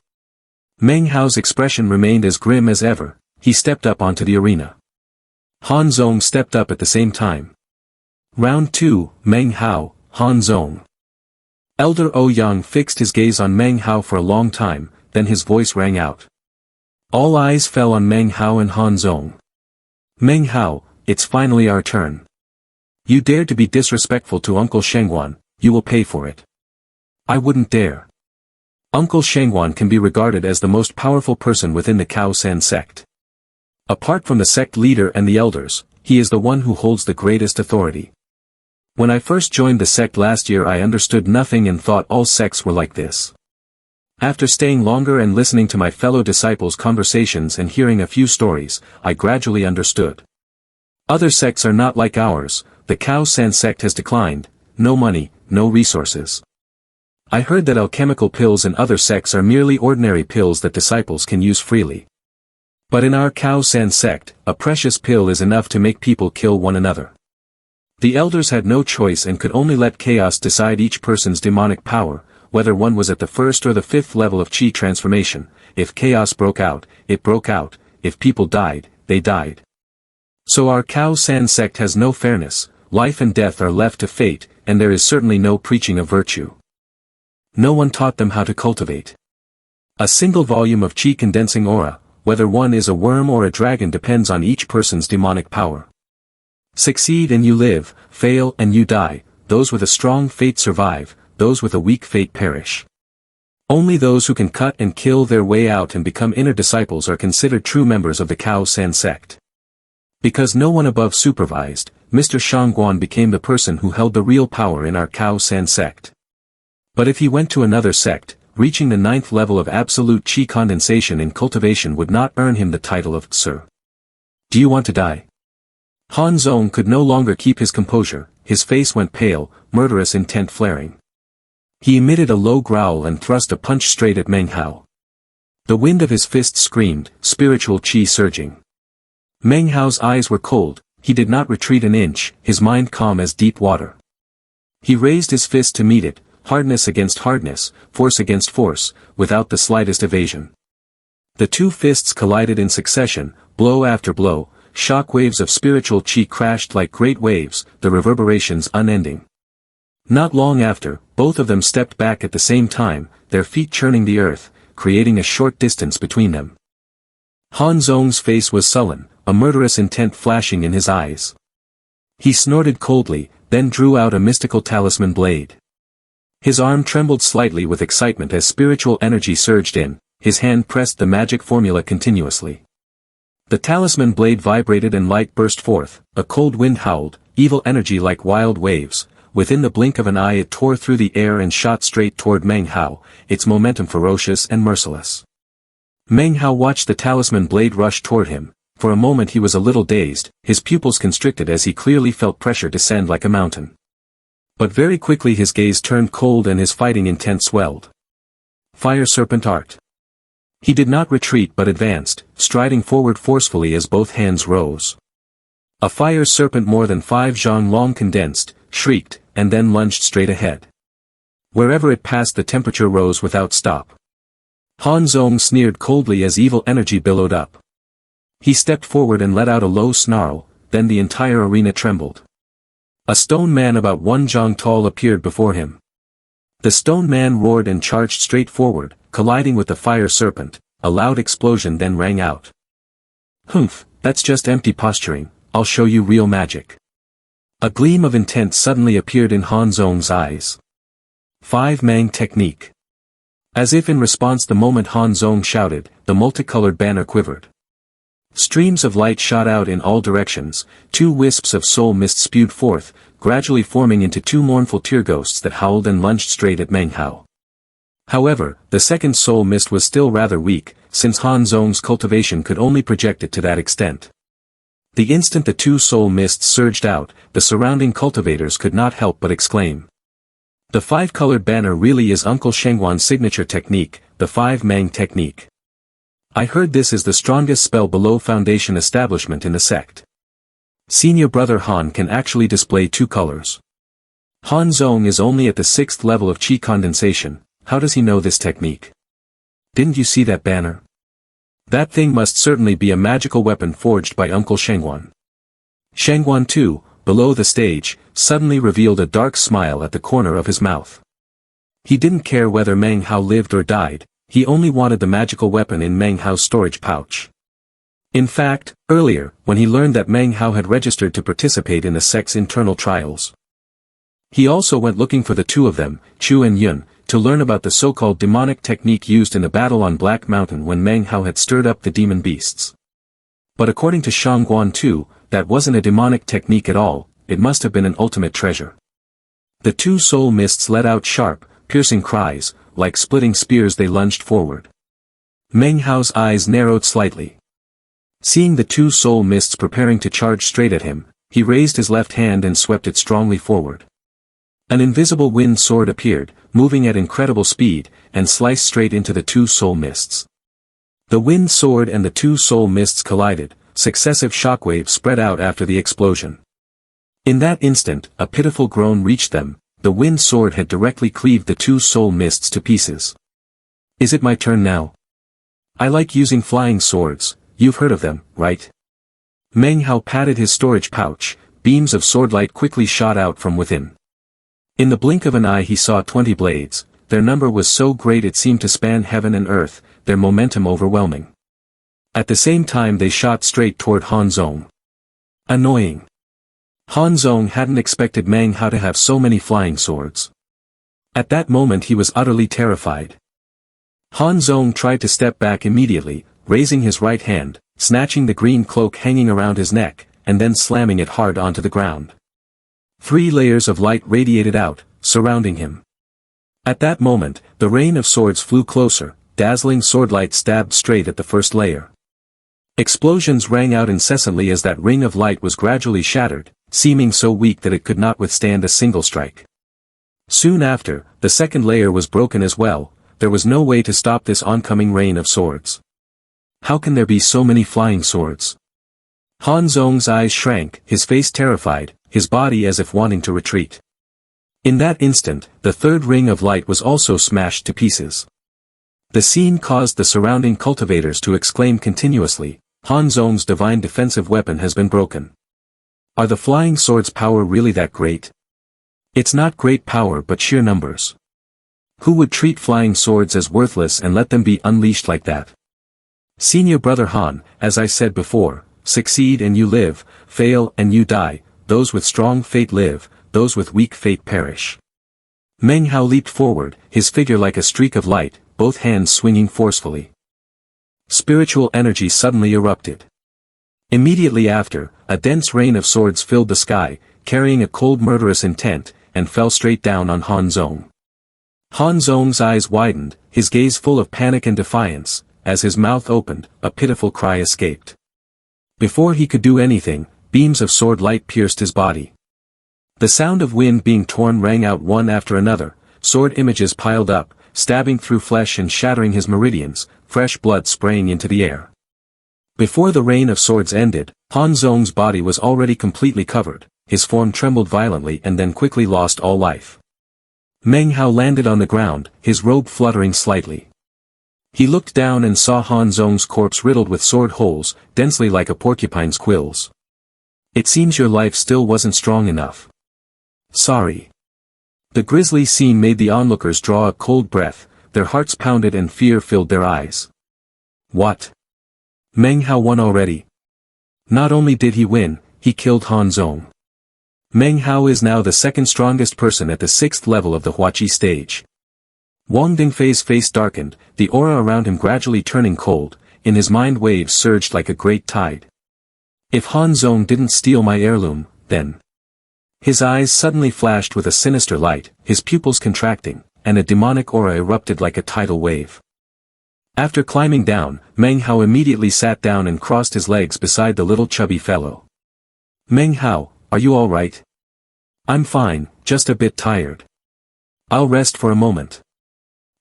Meng Hao's expression remained as grim as ever, he stepped up onto the arena. Han Zong stepped up at the same time. Round 2, Meng Hao, Han Zong. Elder Ouyang fixed his gaze on Meng Hao for a long time, then his voice rang out. All eyes fell on Meng Hao and Han Zong. "Meng Hao, it's finally our turn. You dared to be disrespectful to Uncle Shangguan, you will pay for it." "I wouldn't dare. Uncle Shangguan can be regarded as the most powerful person within the Cao San sect. Apart from the sect leader and the elders, he is the one who holds the greatest authority. When I first joined the sect last year I understood nothing and thought all sects were like this. After staying longer and listening to my fellow disciples' conversations and hearing a few stories, I gradually understood. Other sects are not like ours, the Cao San sect has declined, no money, no resources. I heard that alchemical pills in other sects are merely ordinary pills that disciples can use freely. But in our Cao San sect, a precious pill is enough to make people kill one another. The elders had no choice and could only let chaos decide each person's demonic power, whether one was at the 1st or the 5th level of chi transformation. If chaos broke out, it broke out, if people died, they died. So our Cao San sect has no fairness, life and death are left to fate, and there is certainly no preaching of virtue. No one taught them how to cultivate. A single volume of chi condensing aura, whether one is a worm or a dragon, depends on each person's demonic power. Succeed and you live, fail and you die, those with a strong fate survive, those with a weak fate perish. Only those who can cut and kill their way out and become inner disciples are considered true members of the Cao San sect. Because no one above supervised, Mr. Shangguan became the person who held the real power in our Cao San sect. But if he went to another sect, reaching the 9th level of absolute chi condensation in cultivation would not earn him the title of Sir. Do you want to die? Han Zong could no longer keep his composure, his face went pale, murderous intent flaring. He emitted a low growl and thrust a punch straight at Meng Hao. The wind of his fist screamed, spiritual chi surging. Meng Hao's eyes were cold, he did not retreat an inch, his mind calm as deep water. He raised his fist to meet it, hardness against hardness, force against force, without the slightest evasion. The two fists collided in succession, blow after blow, shock waves of spiritual chi crashed like great waves, the reverberations unending. Not long after, both of them stepped back at the same time, their feet churning the earth, creating a short distance between them. Han Zong's face was sullen, a murderous intent flashing in his eyes. He snorted coldly, then drew out a mystical talisman blade. His arm trembled slightly with excitement as spiritual energy surged in, his hand pressed the magic formula continuously. The talisman blade vibrated and light burst forth, a cold wind howled, evil energy like wild waves. Within the blink of an eye it tore through the air and shot straight toward Meng Hao, its momentum ferocious and merciless. Meng Hao watched the talisman blade rush toward him. For a moment he was a little dazed, his pupils constricted as he clearly felt pressure descend like a mountain. But very quickly his gaze turned cold and his fighting intent swelled. Fire serpent art. He did not retreat but advanced, striding forward forcefully as both hands rose. A fire serpent more than 5 zhang long condensed, shrieked, and then lunged straight ahead. Wherever it passed the temperature rose without stop. Han Zong sneered coldly as evil energy billowed up. He stepped forward and let out a low snarl, then the entire arena trembled. A stone man about 1 zhang tall appeared before him. The stone man roared and charged straight forward, colliding with the fire serpent. A loud explosion then rang out. Humph, that's just empty posturing, I'll show you real magic. A gleam of intent suddenly appeared in Han Zong's eyes. 5 Mang technique. As if in response the moment Han Zong shouted, the multicolored banner quivered. Streams of light shot out in all directions, 2 wisps of soul mist spewed forth, gradually forming into 2 mournful tear ghosts that howled and lunged straight at Meng Hao. However, the second soul mist was still rather weak, since Han Zong's cultivation could only project it to that extent. The instant the 2 soul mists surged out, the surrounding cultivators could not help but exclaim. The 5-colored banner really is Uncle Shengguan's signature technique, the 5 Mang technique. I heard this is the strongest spell below foundation establishment in the sect. Senior brother Han can actually display 2 colors. Han Zong is only at the 6th level of chi condensation, how does he know this technique? Didn't you see that banner? That thing must certainly be a magical weapon forged by Uncle Shengguan. Shengguan too, below the stage, suddenly revealed a dark smile at the corner of his mouth. He didn't care whether Meng Hao lived or died. He only wanted the magical weapon in Meng Hao's storage pouch. In fact, earlier, when he learned that Meng Hao had registered to participate in the sect's internal trials, he also went looking for the 2 of them, Chu and Yun, to learn about the so-called demonic technique used in the battle on Black Mountain when Meng Hao had stirred up the demon beasts. But according to Shangguan too, that wasn't a demonic technique at all, it must have been an ultimate treasure. The 2 soul mists let out sharp, piercing cries, like splitting spears they lunged forward. Meng Hao's eyes narrowed slightly. Seeing the 2 soul mists preparing to charge straight at him, he raised his left hand and swept it strongly forward. An invisible wind sword appeared, moving at incredible speed, and sliced straight into the 2 soul mists. The wind sword and the 2 soul mists collided, successive shockwaves spread out after the explosion. In that instant, a pitiful groan reached them. The wind sword had directly cleaved the 2 soul mists to pieces. Is it my turn now? I like using flying swords, you've heard of them, right? Meng Hao patted his storage pouch, beams of swordlight quickly shot out from within. In the blink of an eye he saw 20 blades, their number was so great it seemed to span heaven and earth, their momentum overwhelming. At the same time they shot straight toward Han Zong. Annoying. Han Zong hadn't expected Meng Hao to have so many flying swords. At that moment he was utterly terrified. Han Zong tried to step back immediately, raising his right hand, snatching the green cloak hanging around his neck, and then slamming it hard onto the ground. 3 layers of light radiated out, surrounding him. At that moment, the rain of swords flew closer, dazzling swordlight stabbed straight at the first layer. Explosions rang out incessantly as that ring of light was gradually shattered, seeming so weak that it could not withstand a single strike. Soon after, the second layer was broken as well. There was no way to stop this oncoming rain of swords. How can there be so many flying swords? Han Zong's eyes shrank, his face terrified, his body as if wanting to retreat. In that instant, the third ring of light was also smashed to pieces. The scene caused the surrounding cultivators to exclaim continuously, Han Zong's divine defensive weapon has been broken. Are the flying swords' power really that great? It's not great power but sheer numbers. Who would treat flying swords as worthless and let them be unleashed like that? Senior brother Han, as I said before, succeed and you live, fail and you die, those with strong fate live, those with weak fate perish. Meng Hao leaped forward, his figure like a streak of light, both hands swinging forcefully. Spiritual energy suddenly erupted. Immediately after, a dense rain of swords filled the sky, carrying a cold murderous intent, and fell straight down on Han Zong. Han Zong's eyes widened, his gaze full of panic and defiance. As his mouth opened, a pitiful cry escaped. Before he could do anything, beams of sword light pierced his body. The sound of wind being torn rang out one after another, sword images piled up, stabbing through flesh and shattering his meridians, fresh blood spraying into the air. Before the rain of swords ended, Han Zong's body was already completely covered, his form trembled violently and then quickly lost all life. Meng Hao landed on the ground, his robe fluttering slightly. He looked down and saw Han Zong's corpse riddled with sword holes, densely like a porcupine's quills. It seems your life still wasn't strong enough. Sorry. The grisly scene made the onlookers draw a cold breath, their hearts pounded and fear filled their eyes. What? Meng Hao won already? Not only did he win, he killed Han Zong. Meng Hao is now the second strongest person at the 6th level of the Huaqi stage. Wong Deng Feay's face darkened, the aura around him gradually turning cold, in his mind waves surged like a great tide. If Han Zong didn't steal my heirloom, then... His eyes suddenly flashed with a sinister light, his pupils contracting, and a demonic aura erupted like a tidal wave. After climbing down, Meng Hao immediately sat down and crossed his legs beside the little chubby fellow. Meng Hao, are you all right? I'm fine, just a bit tired. I'll rest for a moment.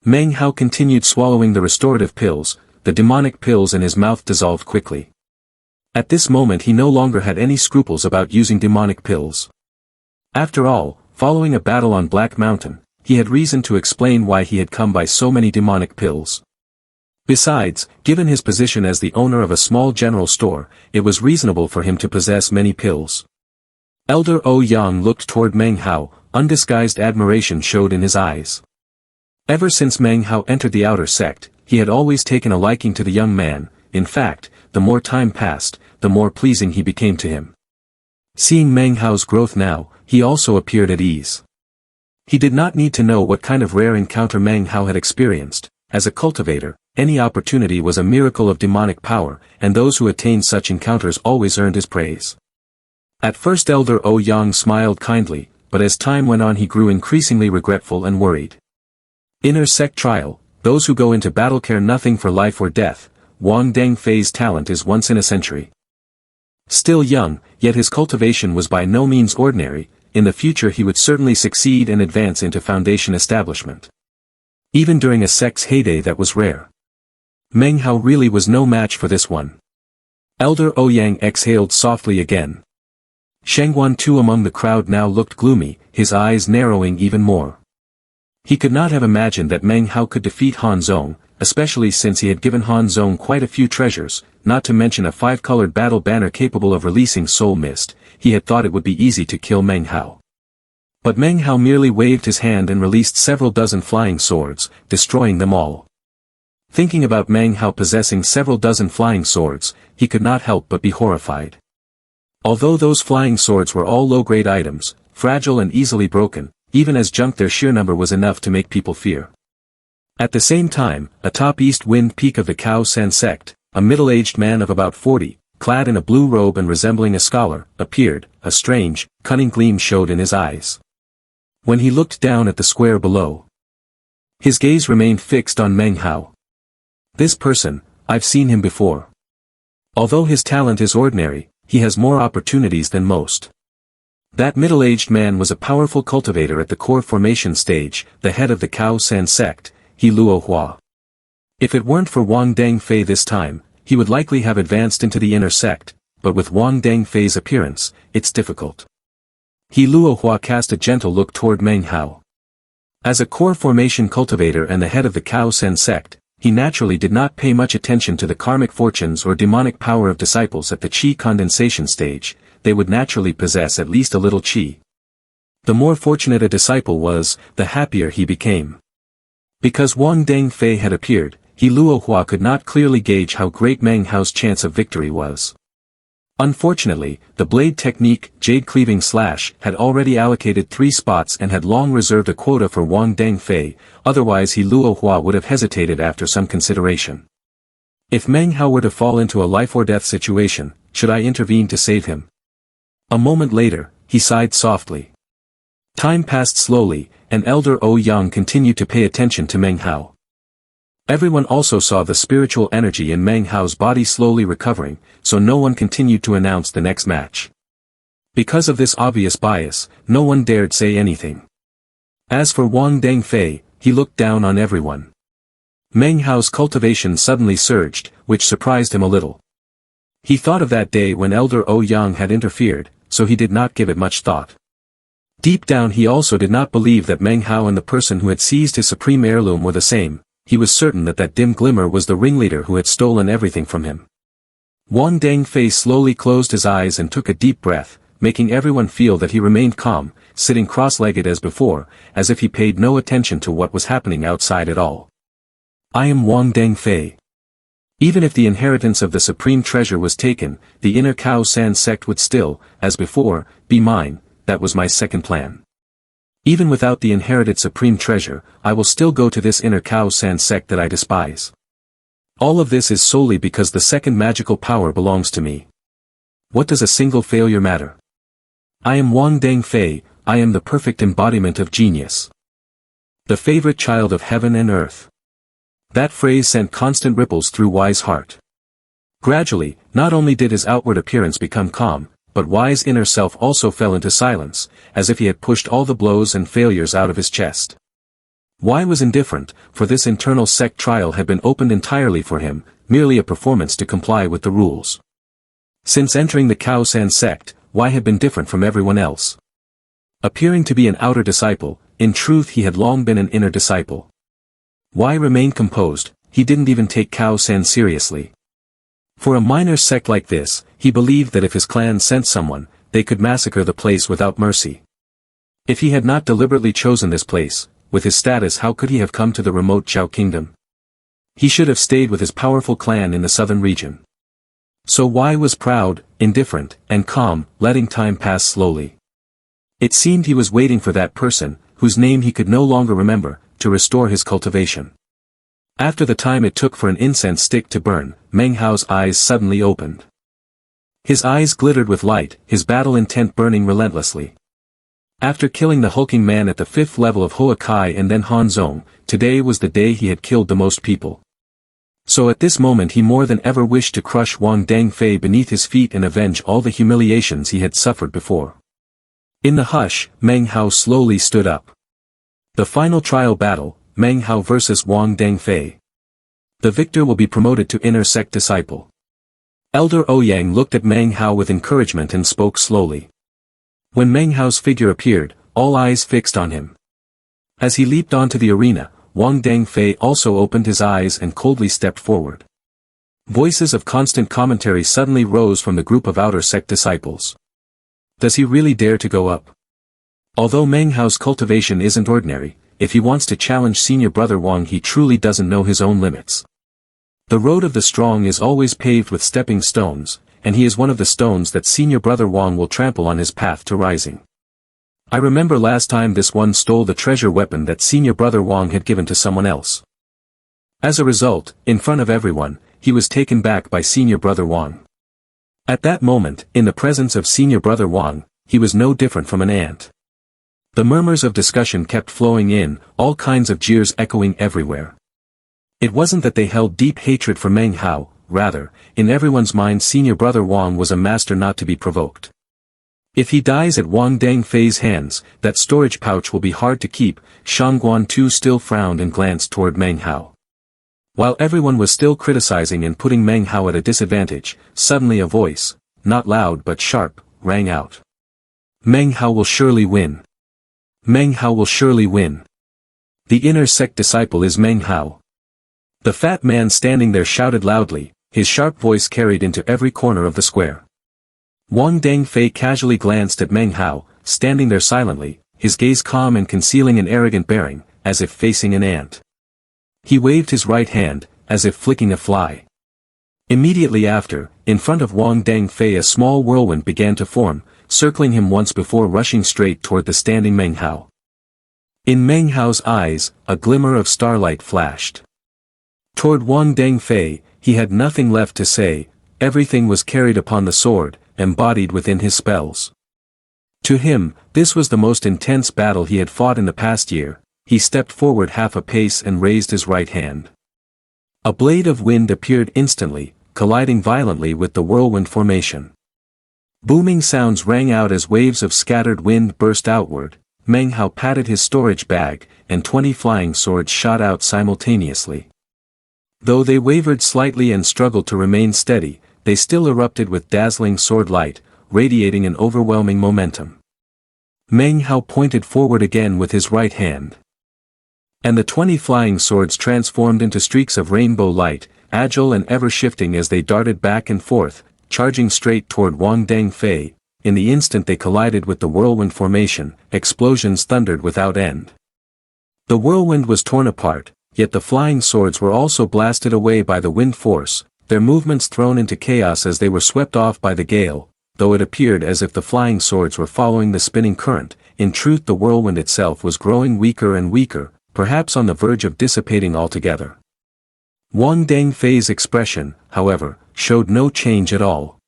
Meng Hao continued swallowing the restorative pills, the demonic pills in his mouth dissolved quickly. At this moment he no longer had any scruples about using demonic pills. After all, following a battle on Black Mountain, he had reason to explain why he had come by so many demonic pills. Besides, given his position as the owner of a small general store, it was reasonable for him to possess many pills. Elder Ouyang looked toward Meng Hao, undisguised admiration showed in his eyes. Ever since Meng Hao entered the outer sect, he had always taken a liking to the young man. In fact, the more time passed, the more pleasing he became to him. Seeing Meng Hao's growth now, he also appeared at ease. He did not need to know what kind of rare encounter Meng Hao had experienced. As a cultivator, any opportunity was a miracle of demonic power, and those who attained such encounters always earned his praise. At first Elder Ouyang smiled kindly, but as time went on he grew increasingly regretful and worried. Inner sect trial, those who go into battle care nothing for life or death. Wong Deng Feay's talent is once in a century. Still young, yet his cultivation was by no means ordinary. In the future he would certainly succeed and advance into foundation establishment. Even during a sect's heyday that was rare. Meng Hao really was no match for this one. Elder Ouyang exhaled softly again. Shengguan too among the crowd now looked gloomy, his eyes narrowing even more. He could not have imagined that Meng Hao could defeat Han Zong, especially since he had given Han Zong quite a few treasures, not to mention a 5-colored battle banner capable of releasing soul mist. He had thought it would be easy to kill Meng Hao. But Meng Hao merely waved his hand and released several dozen flying swords, destroying them all. Thinking about Meng Hao possessing several dozen flying swords, he could not help but be horrified. Although those flying swords were all low-grade items, fragile and easily broken, even as junk their sheer number was enough to make people fear. At the same time, atop East Wind Peak of the Cao San sect, a middle-aged man of about 40, clad in a blue robe and resembling a scholar, appeared. A strange, cunning gleam showed in his eyes. When he looked down at the square below, his gaze remained fixed on Meng Hao. This person, I've seen him before. Although his talent is ordinary, he has more opportunities than most. That middle-aged man was a powerful cultivator at the core formation stage, the head of the Cao San sect, He Luo Hua. If it weren't for Wong Deng Feay this time, he would likely have advanced into the inner sect, but with Wong Deng Feay's appearance, it's difficult. He Luo Hua cast a gentle look toward Meng Hao. As a core formation cultivator and the head of the Cao San sect, he naturally did not pay much attention to the karmic fortunes or demonic power of disciples at the qi condensation stage. They would naturally possess at least a little qi. The more fortunate a disciple was, the happier he became. Because Wong Deng Feay had appeared, He Luo Hua could not clearly gauge how great Meng Hao's chance of victory was. Unfortunately, the blade technique, Jade Cleaving Slash, had already allocated 3 spots and had long reserved a quota for Wong Deng Feay, otherwise He Luo Hua would have hesitated after some consideration. If Meng Hao were to fall into a life-or-death situation, should I intervene to save him? A moment later, he sighed softly. Time passed slowly, and Elder Ouyang continued to pay attention to Meng Hao. Everyone also saw the spiritual energy in Meng Hao's body slowly recovering, so no one continued to announce the next match. Because of this obvious bias, no one dared say anything. As for Wong Deng Feay, he looked down on everyone. Meng Hao's cultivation suddenly surged, which surprised him a little. He thought of that day when Elder Ouyang had interfered, so he did not give it much thought. Deep down he also did not believe that Meng Hao and the person who had seized his supreme heirloom were the same. He was certain that that dim glimmer was the ringleader who had stolen everything from him. Wong Deng Feay slowly closed his eyes and took a deep breath, making everyone feel that he remained calm, sitting cross-legged as before, as if he paid no attention to what was happening outside at all. I am Wong Deng Feay. Even if the inheritance of the supreme treasure was taken, the inner Cao San sect would still, as before, be mine. That was my second plan. Even without the inherited supreme treasure, I will still go to this inner Cao San sect that I despise. All of this is solely because the second magical power belongs to me. What does a single failure matter? I am Wong Deng Feay, I am the perfect embodiment of genius. The favorite child of heaven and earth. That phrase sent constant ripples through Wai's heart. Gradually, not only did his outward appearance become calm, but Wai's inner self also fell into silence, as if he had pushed all the blows and failures out of his chest. Wai was indifferent, for this internal sect trial had been opened entirely for him, merely a performance to comply with the rules. Since entering the Cao San sect, Wai had been different from everyone else. Appearing to be an outer disciple, in truth he had long been an inner disciple. Wai remained composed, he didn't even take Cao San seriously. For a minor sect like this, he believed that if his clan sent someone, they could massacre the place without mercy. If he had not deliberately chosen this place, with his status how could he have come to the remote Zhao kingdom? He should have stayed with his powerful clan in the southern region. So Wai was proud, indifferent, and calm, letting time pass slowly. It seemed he was waiting for that person, whose name he could no longer remember, to restore his cultivation. After the time it took for an incense stick to burn, Meng Hao's eyes suddenly opened. His eyes glittered with light, his battle intent burning relentlessly. After killing the hulking man at the 5th level of Hoa Kai and then Han Zong, today was the day he had killed the most people. So at this moment he more than ever wished to crush Wong Deng Feay beneath his feet and avenge all the humiliations he had suffered before. In the hush, Meng Hao slowly stood up. The final trial battle, Meng Hao versus Wong Deng Feay. The victor will be promoted to inner sect disciple. Elder Ouyang looked at Meng Hao with encouragement and spoke slowly. When Meng Hao's figure appeared, all eyes fixed on him. As he leaped onto the arena, Wong Deng Feay also opened his eyes and coldly stepped forward. Voices of constant commentary suddenly rose from the group of outer sect disciples. Does he really dare to go up? Although Meng Hao's cultivation isn't ordinary, if he wants to challenge senior brother Wang, he truly doesn't know his own limits. The road of the strong is always paved with stepping stones, and he is one of the stones that senior brother Wang will trample on his path to rising. I remember last time this one stole the treasure weapon that senior brother Wang had given to someone else. As a result, in front of everyone, he was taken back by senior brother Wang. At that moment, in the presence of senior brother Wang, he was no different from an ant. The murmurs of discussion kept flowing in, all kinds of jeers echoing everywhere. It wasn't that they held deep hatred for Meng Hao, rather, in everyone's mind senior brother Wang was a master not to be provoked. If he dies at Wong Deng Feay's hands, that storage pouch will be hard to keep. Shangguan too still frowned and glanced toward Meng Hao. While everyone was still criticizing and putting Meng Hao at a disadvantage, suddenly a voice, not loud but sharp, rang out. Meng Hao will surely win. Meng Hao will surely win. The inner sect disciple is Meng Hao. The fat man standing there shouted loudly, his sharp voice carried into every corner of the square. Wong Deng Feay casually glanced at Meng Hao, standing there silently, his gaze calm and concealing an arrogant bearing, as if facing an ant. He waved his right hand, as if flicking a fly. Immediately after, in front of Wong Deng Feay a small whirlwind began to form, circling him once before rushing straight toward the standing Meng Hao. In Meng Hao's eyes, a glimmer of starlight flashed. Toward Wong Deng Feay, he had nothing left to say, everything was carried upon the sword, embodied within his spells. To him, this was the most intense battle he had fought in the past year. He stepped forward half a pace and raised his right hand. A blade of wind appeared instantly, colliding violently with the whirlwind formation. Booming sounds rang out as waves of scattered wind burst outward. Meng Hao patted his storage bag, and 20 flying swords shot out simultaneously. Though they wavered slightly and struggled to remain steady, they still erupted with dazzling sword light, radiating an overwhelming momentum. Meng Hao pointed forward again with his right hand. And the 20 flying swords transformed into streaks of rainbow light, agile and ever-shifting as they darted back and forth, charging straight toward Wong Deng Feay. In the instant they collided with the whirlwind formation, explosions thundered without end. The whirlwind was torn apart, yet the flying swords were also blasted away by the wind force, their movements thrown into chaos as they were swept off by the gale. Though it appeared as if the flying swords were following the spinning current, in truth the whirlwind itself was growing weaker and weaker, perhaps on the verge of dissipating altogether. Wong Deng Feay's expression, however, showed no change at all.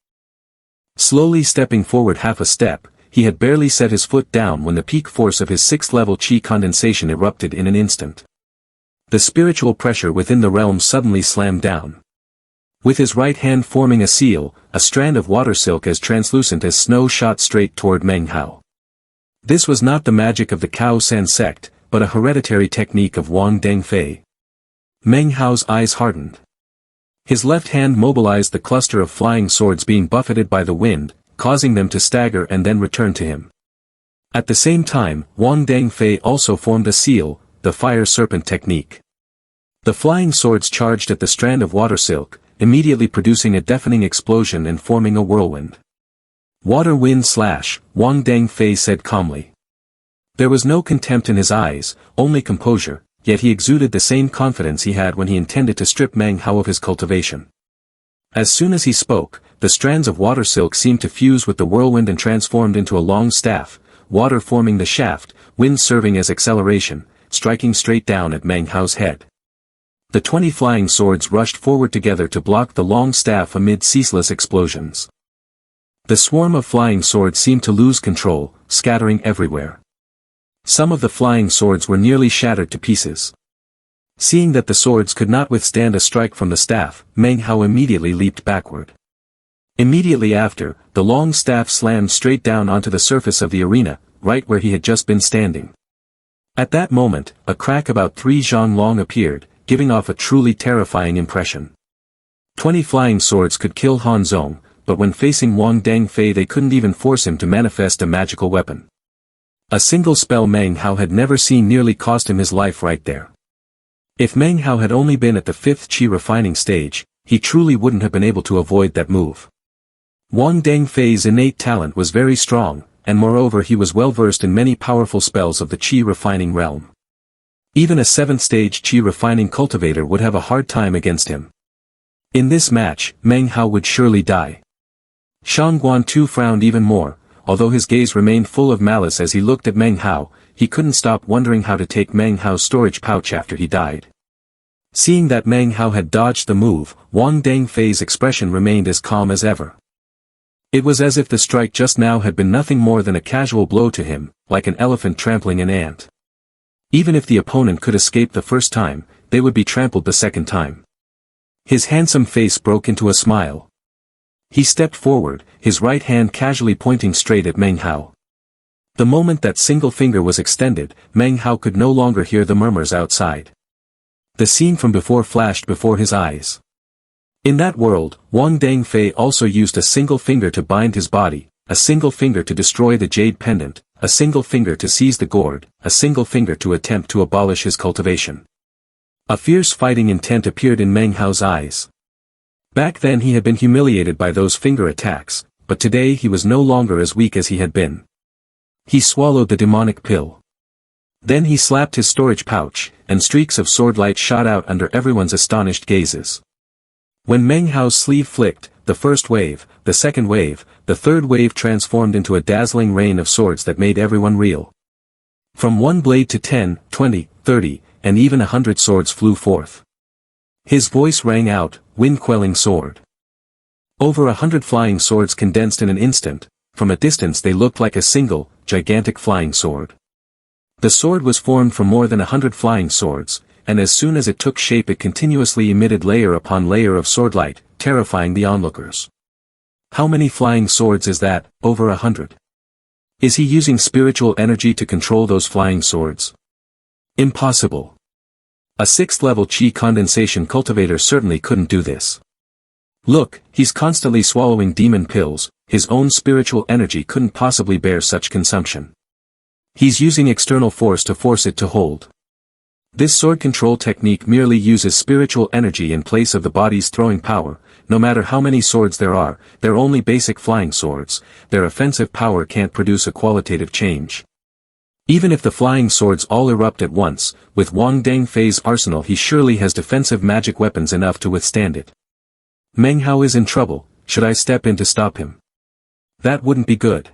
Slowly stepping forward half a step, he had barely set his foot down when the peak force of his 6th-level qi condensation erupted in an instant. The spiritual pressure within the realm suddenly slammed down. With his right hand forming a seal, a strand of water silk as translucent as snow shot straight toward Meng Hao. This was not the magic of the Cao San sect, but a hereditary technique of Wong Deng Feay. Meng Hao's eyes hardened. His left hand mobilized the cluster of flying swords being buffeted by the wind, causing them to stagger and then return to him. At the same time, Wong Deng Feay also formed a seal, the fire serpent technique. The flying swords charged at the strand of water silk, immediately producing a deafening explosion and forming a whirlwind. Water wind slash, Wong Deng Feay said calmly. There was no contempt in his eyes, only composure, yet he exuded the same confidence he had when he intended to strip Meng Hao of his cultivation. As soon as he spoke, the strands of water silk seemed to fuse with the whirlwind and transformed into a long staff, water forming the shaft, wind serving as acceleration, striking straight down at Meng Hao's head. The 20 flying swords rushed forward together to block the long staff amid ceaseless explosions. The swarm of flying swords seemed to lose control, scattering everywhere. Some of the flying swords were nearly shattered to pieces. Seeing that the swords could not withstand a strike from the staff, Meng Hao immediately leaped backward. Immediately after, the long staff slammed straight down onto the surface of the arena, right where he had just been standing. At that moment, a crack about 3 zhang long appeared, giving off a truly terrifying impression. 20 flying swords could kill Han Zong, but when facing Wong Deng Feay they couldn't even force him to manifest a magical weapon. A single spell Meng Hao had never seen nearly cost him his life right there. If Meng Hao had only been at the 5th qi refining stage, he truly wouldn't have been able to avoid that move. Wong Deng Feay's innate talent was very strong, and moreover he was well versed in many powerful spells of the qi refining realm. Even a 7th stage qi refining cultivator would have a hard time against him. In this match, Meng Hao would surely die. Shang Guan too frowned even more, although his gaze remained full of malice as he looked at Meng Hao, he couldn't stop wondering how to take Meng Hao's storage pouch after he died. Seeing that Meng Hao had dodged the move, Wong Deng Feay's expression remained as calm as ever. It was as if the strike just now had been nothing more than a casual blow to him, like an elephant trampling an ant. Even if the opponent could escape the first time, they would be trampled the second time. His handsome face broke into a smile. He stepped forward, his right hand casually pointing straight at Meng Hao. The moment that single finger was extended, Meng Hao could no longer hear the murmurs outside. The scene from before flashed before his eyes. In that world, Wong Deng Feay also used a single finger to bind his body, a single finger to destroy the jade pendant, a single finger to seize the gourd, a single finger to attempt to abolish his cultivation. A fierce fighting intent appeared in Meng Hao's eyes. Back then he had been humiliated by those finger attacks, but today he was no longer as weak as he had been. He swallowed the demonic pill. Then he slapped his storage pouch, and streaks of sword light shot out under everyone's astonished gazes. When Meng Hao's sleeve flicked, the first wave, the second wave, the third wave transformed into a dazzling rain of swords that made everyone reel. From one blade to 10, 20, 30, and even 100 swords flew forth. His voice rang out, wind-quelling sword. Over 100 flying swords condensed in an instant, from a distance they looked like a single, gigantic flying sword. The sword was formed from more than 100 flying swords, and as soon as it took shape it continuously emitted layer upon layer of sword light, terrifying the onlookers. How many flying swords is that? Over 100. Is he using spiritual energy to control those flying swords? Impossible. A 6th level qi condensation cultivator certainly couldn't do this. Look, he's constantly swallowing demon pills, his own spiritual energy couldn't possibly bear such consumption. He's using external force to force it to hold. This sword control technique merely uses spiritual energy in place of the body's throwing power. No matter how many swords there are, they're only basic flying swords, their offensive power can't produce a qualitative change. Even if the flying swords all erupt at once, with Wong Deng Feay's arsenal he surely has defensive magic weapons enough to withstand it. Meng Hao is in trouble, should I step in to stop him? That wouldn't be good.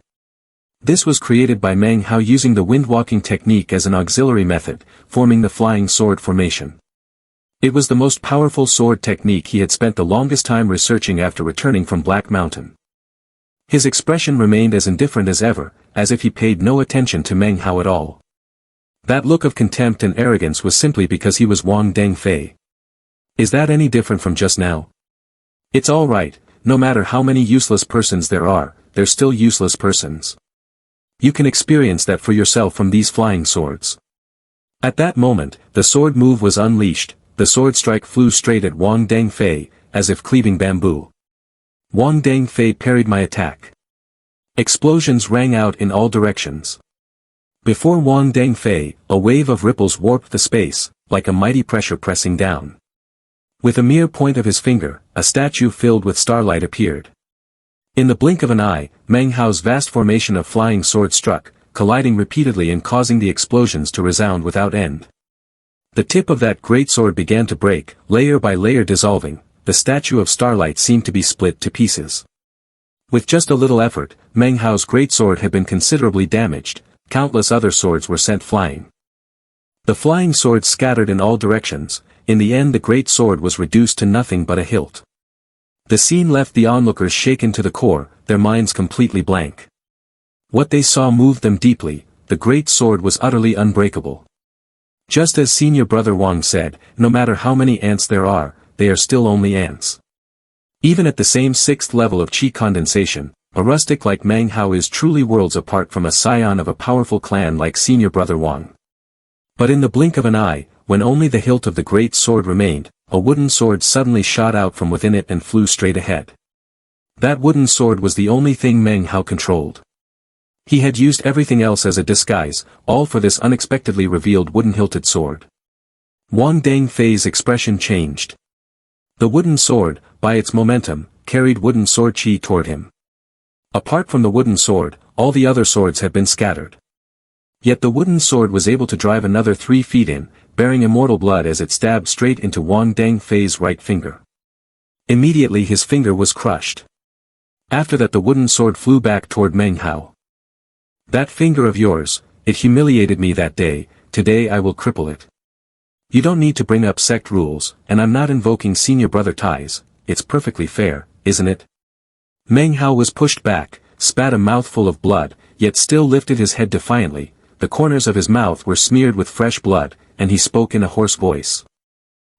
This was created by Meng Hao using the wind-walking technique as an auxiliary method, forming the flying sword formation. It was the most powerful sword technique he had spent the longest time researching after returning from Black Mountain. His expression remained as indifferent as ever, as if he paid no attention to Meng Hao at all. That look of contempt and arrogance was simply because he was Wong Deng Feay. Is that any different from just now? It's all right, no matter how many useless persons there are, they're still useless persons. You can experience that for yourself from these flying swords. At that moment, the sword move was unleashed, the sword strike flew straight at Wong Deng Feay, as if cleaving bamboo. Wong Deng Feay parried my attack. Explosions rang out in all directions. Before Wong Deng Feay, a wave of ripples warped the space, like a mighty pressure pressing down. With a mere point of his finger, a statue filled with starlight appeared. In the blink of an eye, Meng Hao's vast formation of flying swords struck, colliding repeatedly and causing the explosions to resound without end. The tip of that great sword began to break, layer by layer dissolving. The statue of starlight seemed to be split to pieces. With just a little effort, Meng Hao's great sword had been considerably damaged, countless other swords were sent flying. The flying swords scattered in all directions, in the end the great sword was reduced to nothing but a hilt. The scene left the onlookers shaken to the core, their minds completely blank. What they saw moved them deeply, the great sword was utterly unbreakable. Just as senior brother Wang said, no matter how many ants there are, they are still only ants. Even at the same 6th level of qi condensation, a rustic like Meng Hao is truly worlds apart from a scion of a powerful clan like senior brother Wang. But in the blink of an eye, when only the hilt of the great sword remained, a wooden sword suddenly shot out from within it and flew straight ahead. That wooden sword was the only thing Meng Hao controlled. He had used everything else as a disguise, all for this unexpectedly revealed wooden-hilted sword. Wong Deng Feay's expression changed. The wooden sword, by its momentum, carried wooden sword qi toward him. Apart from the wooden sword, all the other swords had been scattered. Yet the wooden sword was able to drive another 3 feet in, bearing immortal blood as it stabbed straight into Wong Deng Feay's right finger. Immediately his finger was crushed. After that the wooden sword flew back toward Manhwa. That finger of yours, it humiliated me that day, today I will cripple it. You don't need to bring up sect rules, and I'm not invoking senior brother ties, it's perfectly fair, isn't it? Manhwa was pushed back, spat a mouthful of blood, yet still lifted his head defiantly. The corners of his mouth were smeared with fresh blood, and he spoke in a hoarse voice.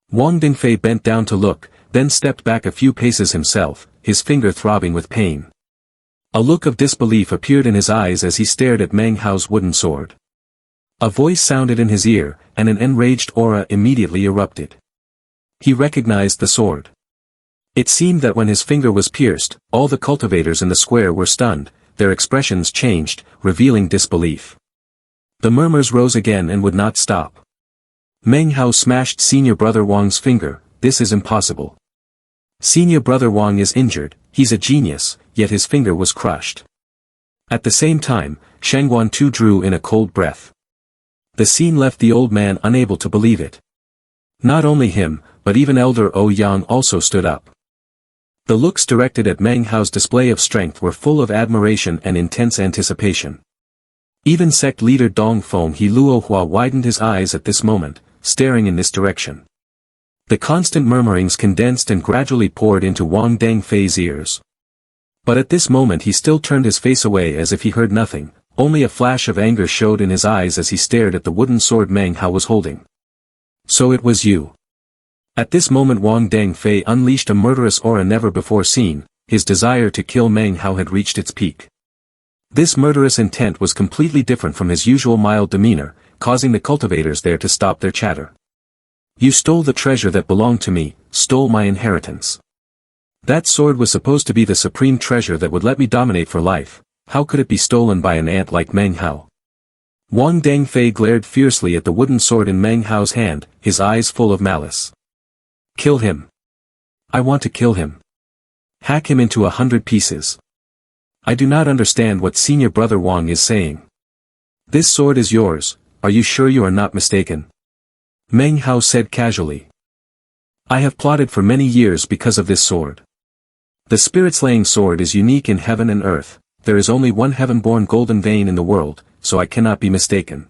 Wong Deng Feay bent down to look, then stepped back a few paces himself, his finger throbbing with pain. A look of disbelief appeared in his eyes as he stared at Manhwa's wooden sword. A voice sounded in his ear, and an enraged aura immediately erupted. He recognized the sword. It seemed that when his finger was pierced, all the cultivators in the square were stunned, their expressions changed, revealing disbelief. The murmurs rose again and would not stop. Manhwa smashed Senior Brother Wong's finger, this is impossible. Senior Brother Wong is injured, he's a genius, yet his finger was crushed. At the same time, Shangguan too drew in a cold breath. The scene left the old man unable to believe it. Not only him, but even Elder Ouyang also stood up. The looks directed at Manhwa's display of strength were full of admiration and intense anticipation. Even sect leader Dong Feng He Luohua widened his eyes at this moment, staring in this direction. The constant murmurings condensed and gradually poured into Wong Deng Feay's ears. But at this moment he still turned his face away as if he heard nothing, only a flash of anger showed in his eyes as he stared at the wooden sword Manhwa was holding. So it was you. At this moment Wong Deng Feay unleashed a murderous aura never before seen, his desire to kill Manhwa had reached its peak. This murderous intent was completely different from his usual mild demeanor, causing the cultivators there to stop their chatter. You stole the treasure that belonged to me, stole my inheritance. That sword was supposed to be the supreme treasure that would let me dominate for life, how could it be stolen by an ant like Manhwa? Wong Deng Feay glared fiercely at the wooden sword in Manhwa's hand, his eyes full of malice. Kill him. I want to kill him. Hack him into 100 pieces. I do not understand what Senior Brother Wong is saying. This sword is yours, are you sure you are not mistaken? Manhwa said casually. I have plotted for many years because of this sword. The spirit-slaying sword is unique in heaven and earth, there is only one heaven-born golden vein in the world, so I cannot be mistaken.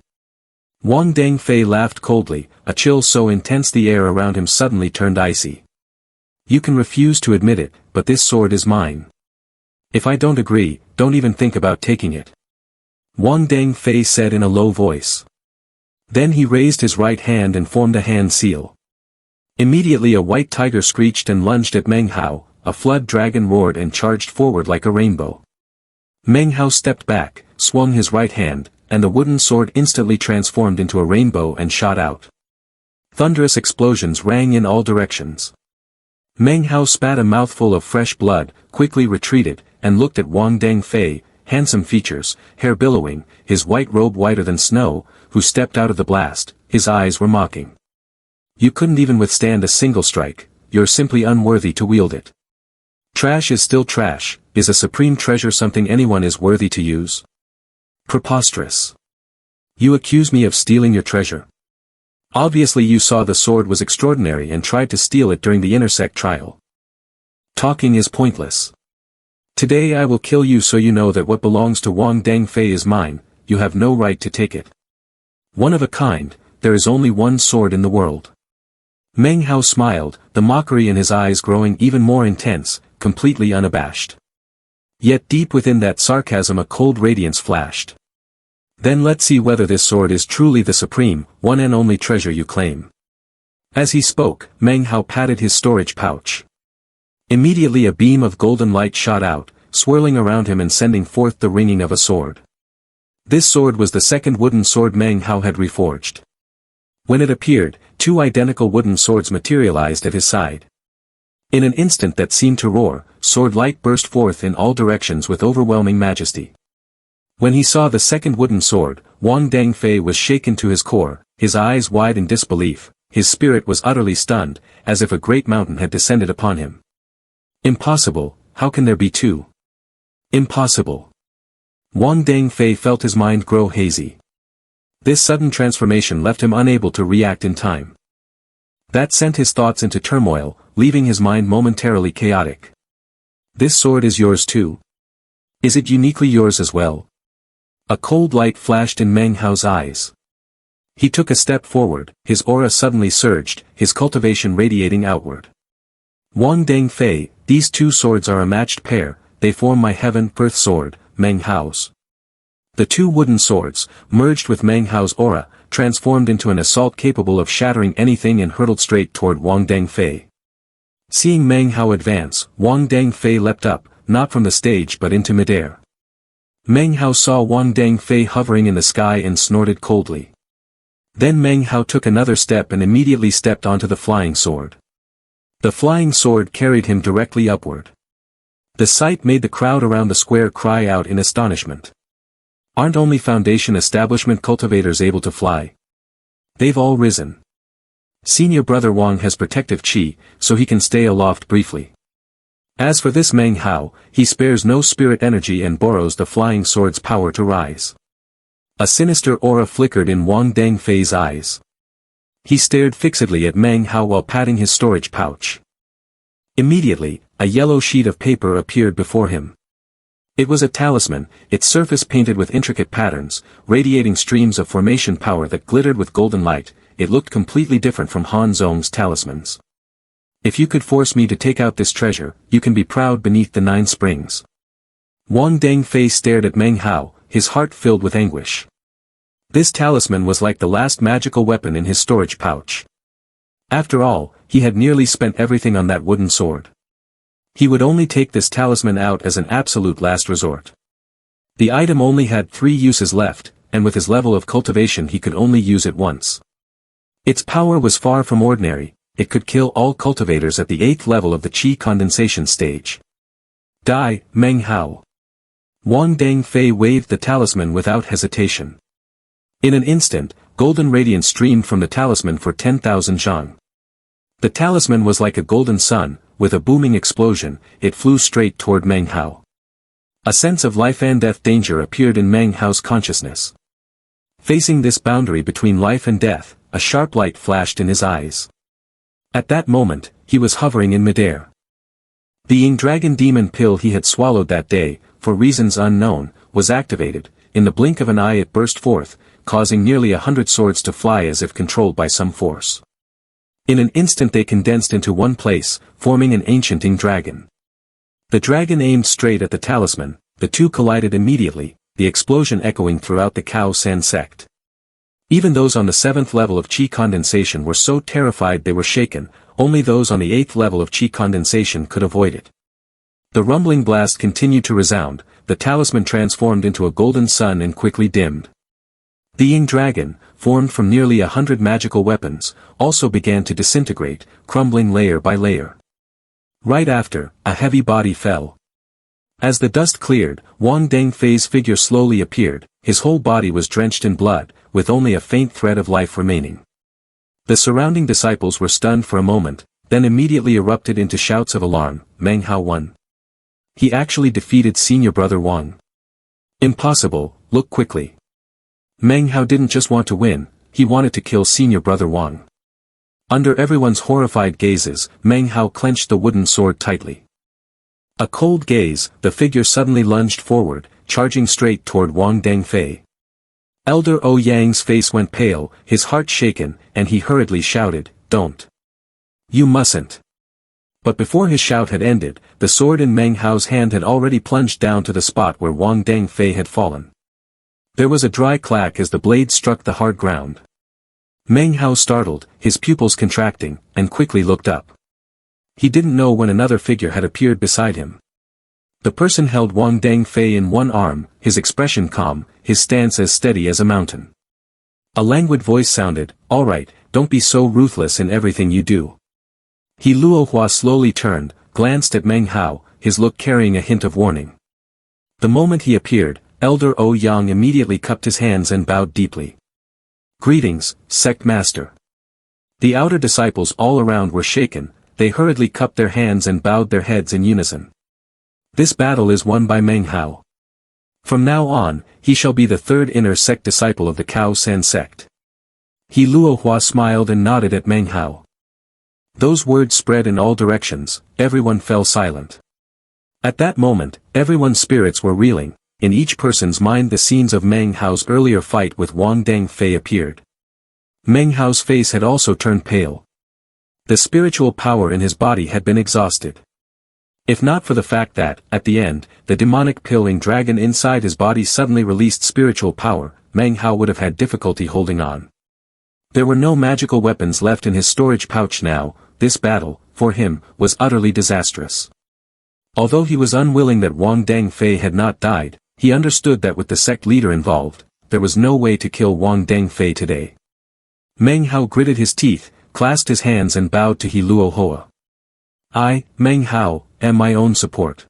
Wong Deng Feay laughed coldly, a chill so intense the air around him suddenly turned icy. You can refuse to admit it, but this sword is mine. If I don't agree, don't even think about taking it. Wong Deng Feay said in a low voice. Then he raised his right hand and formed a hand seal. Immediately a white tiger screeched and lunged at Manhwa, a flood dragon roared and charged forward like a rainbow. Manhwa stepped back, swung his right hand, and the wooden sword instantly transformed into a rainbow and shot out. Thunderous explosions rang in all directions. Manhwa spat a mouthful of fresh blood, quickly retreated, and looked at Wong Deng Feay, handsome features, hair billowing, his white robe whiter than snow, who stepped out of the blast, his eyes were mocking. You couldn't even withstand a single strike, you're simply unworthy to wield it. Trash is still trash, is a supreme treasure something anyone is worthy to use? Preposterous. You accuse me of stealing your treasure. Obviously you saw the sword was extraordinary and tried to steal it during the intersect trial. Talking is pointless. Today I will kill you so you know that what belongs to Wong Deng Feay is mine, you have no right to take it. One of a kind, there is only one sword in the world. Manhwa smiled, the mockery in his eyes growing even more intense, completely unabashed. Yet deep within that sarcasm a cold radiance flashed. Then let's see whether this sword is truly the supreme, one and only treasure you claim. As he spoke, Manhwa patted his storage pouch. Immediately a beam of golden light shot out, swirling around him and sending forth the ringing of a sword. This sword was the second wooden sword Manhwa had reforged. When it appeared, 2 identical wooden swords materialized at his side. In an instant that seemed to roar, sword light burst forth in all directions with overwhelming majesty. When he saw the second wooden sword, Wong Deng Feay was shaken to his core, his eyes wide in disbelief, his spirit was utterly stunned, as if a great mountain had descended upon him. Impossible, how can there be 2? Impossible. Wong Deng Feay felt his mind grow hazy. This sudden transformation left him unable to react in time. That sent his thoughts into turmoil, leaving his mind momentarily chaotic. This sword is yours too? Is it uniquely yours as well? A cold light flashed in Meng Hao's eyes. He took a step forward, his aura suddenly surged, his cultivation radiating outward. Wong Deng Feay, these two swords are a matched pair, they form my heaven-earth sword, Meng Hao's. The two wooden swords, merged with Meng Hao's aura, transformed into an assault capable of shattering anything and hurtled straight toward Wong Deng Feay. Seeing Meng Hao advance, Wong Deng Feay leapt up, not from the stage but into midair. Meng Hao saw Wong Deng Feay hovering in the sky and snorted coldly. Then Meng Hao took another step and immediately stepped onto the flying sword. The flying sword carried him directly upward. The sight made the crowd around the square cry out in astonishment. Aren't only Foundation establishment cultivators able to fly? They've all risen. Senior brother Wong has protective chi, so he can stay aloft briefly. As for this Meng Hao, he spares no spirit energy and borrows the flying sword's power to rise. A sinister aura flickered in Wong Deng Feay's eyes. He stared fixedly at Meng Hao while patting his storage pouch. Immediately, a yellow sheet of paper appeared before him. It was a talisman, its surface painted with intricate patterns, radiating streams of formation power that glittered with golden light. It looked completely different from Han Zhong's talismans. If you could force me to take out this treasure, you can be proud beneath the 9 springs. Wong Deng Feay stared at Meng Hao, his heart filled with anguish. This talisman was like the last magical weapon in his storage pouch. After all, he had nearly spent everything on that wooden sword. He would only take this talisman out as an absolute last resort. The item only had 3 uses left, and with his level of cultivation he could only use it once. Its power was far from ordinary, it could kill all cultivators at the 8th level of the Qi condensation stage. Die, Meng Hao. Wong Deng Feay waved the talisman without hesitation. In an instant, golden radiance streamed from the talisman for 10,000 zhang. The talisman was like a golden sun, with a booming explosion, it flew straight toward Meng Hao. A sense of life and death danger appeared in Meng Hao's consciousness. Facing this boundary between life and death, a sharp light flashed in his eyes. At that moment, he was hovering in midair. The Ying Dragon Demon pill he had swallowed that day, for reasons unknown, was activated. In the blink of an eye it burst forth, causing nearly 100 swords to fly as if controlled by some force. In an instant they condensed into one place, forming an ancient Ying dragon. The dragon aimed straight at the talisman, the two collided immediately, the explosion echoing throughout the Cao San sect. Even those on the 7th level of Qi condensation were so terrified they were shaken, only those on the 8th level of Qi condensation could avoid it. The rumbling blast continued to resound, the talisman transformed into a golden sun and quickly dimmed. The Ying dragon, formed from nearly 100 magical weapons, also began to disintegrate, crumbling layer by layer. Right after, a heavy body fell. As the dust cleared, Wong Deng Feay's figure slowly appeared, his whole body was drenched in blood, with only a faint thread of life remaining. The surrounding disciples were stunned for a moment, then immediately erupted into shouts of alarm. Meng Hao won. He actually defeated senior brother Wang. Impossible, look quickly. Meng Hao didn't just want to win, he wanted to kill senior brother Wang. Under everyone's horrified gazes, Meng Hao clenched the wooden sword tightly. A cold gaze, the figure suddenly lunged forward, charging straight toward Wong Deng Feay. Elder O Yang's face went pale, his heart shaken, and he hurriedly shouted, "Don't. You mustn't." But before his shout had ended, the sword in Meng Hao's hand had already plunged down to the spot where Wong Deng Feay had fallen. There was a dry clack as the blade struck the hard ground. Meng Hao startled, his pupils contracting, and quickly looked up. He didn't know when another figure had appeared beside him. The person held Wong Deng Feay in one arm, his expression calm, his stance as steady as a mountain. A languid voice sounded, "All right, don't be so ruthless in everything you do." He Luohua slowly turned, glanced at Meng Hao, his look carrying a hint of warning. The moment he appeared, Elder O Yang immediately cupped his hands and bowed deeply. "Greetings, sect master." The outer disciples all around were shaken, they hurriedly cupped their hands and bowed their heads in unison. This battle is won by Meng Hao. From now on, he shall be the third inner sect disciple of the Cao San sect. He Luohua smiled and nodded at Meng Hao. Those words spread in all directions, everyone fell silent. At that moment, everyone's spirits were reeling, in each person's mind the scenes of Meng Hao's earlier fight with Wong Deng Feay appeared. Meng Hao's face had also turned pale. The spiritual power in his body had been exhausted. If not for the fact that, at the end, the demonic pilling dragon inside his body suddenly released spiritual power, Meng Hao would have had difficulty holding on. There were no magical weapons left in his storage pouch now. This battle, for him, was utterly disastrous. Although he was unwilling that Wong Deng Feay had not died, he understood that with the sect leader involved, there was no way to kill Wong Deng Feay today. Meng Hao gritted his teeth, clasped his hands and bowed to He Luohua. I, Meng Hao, am my own support.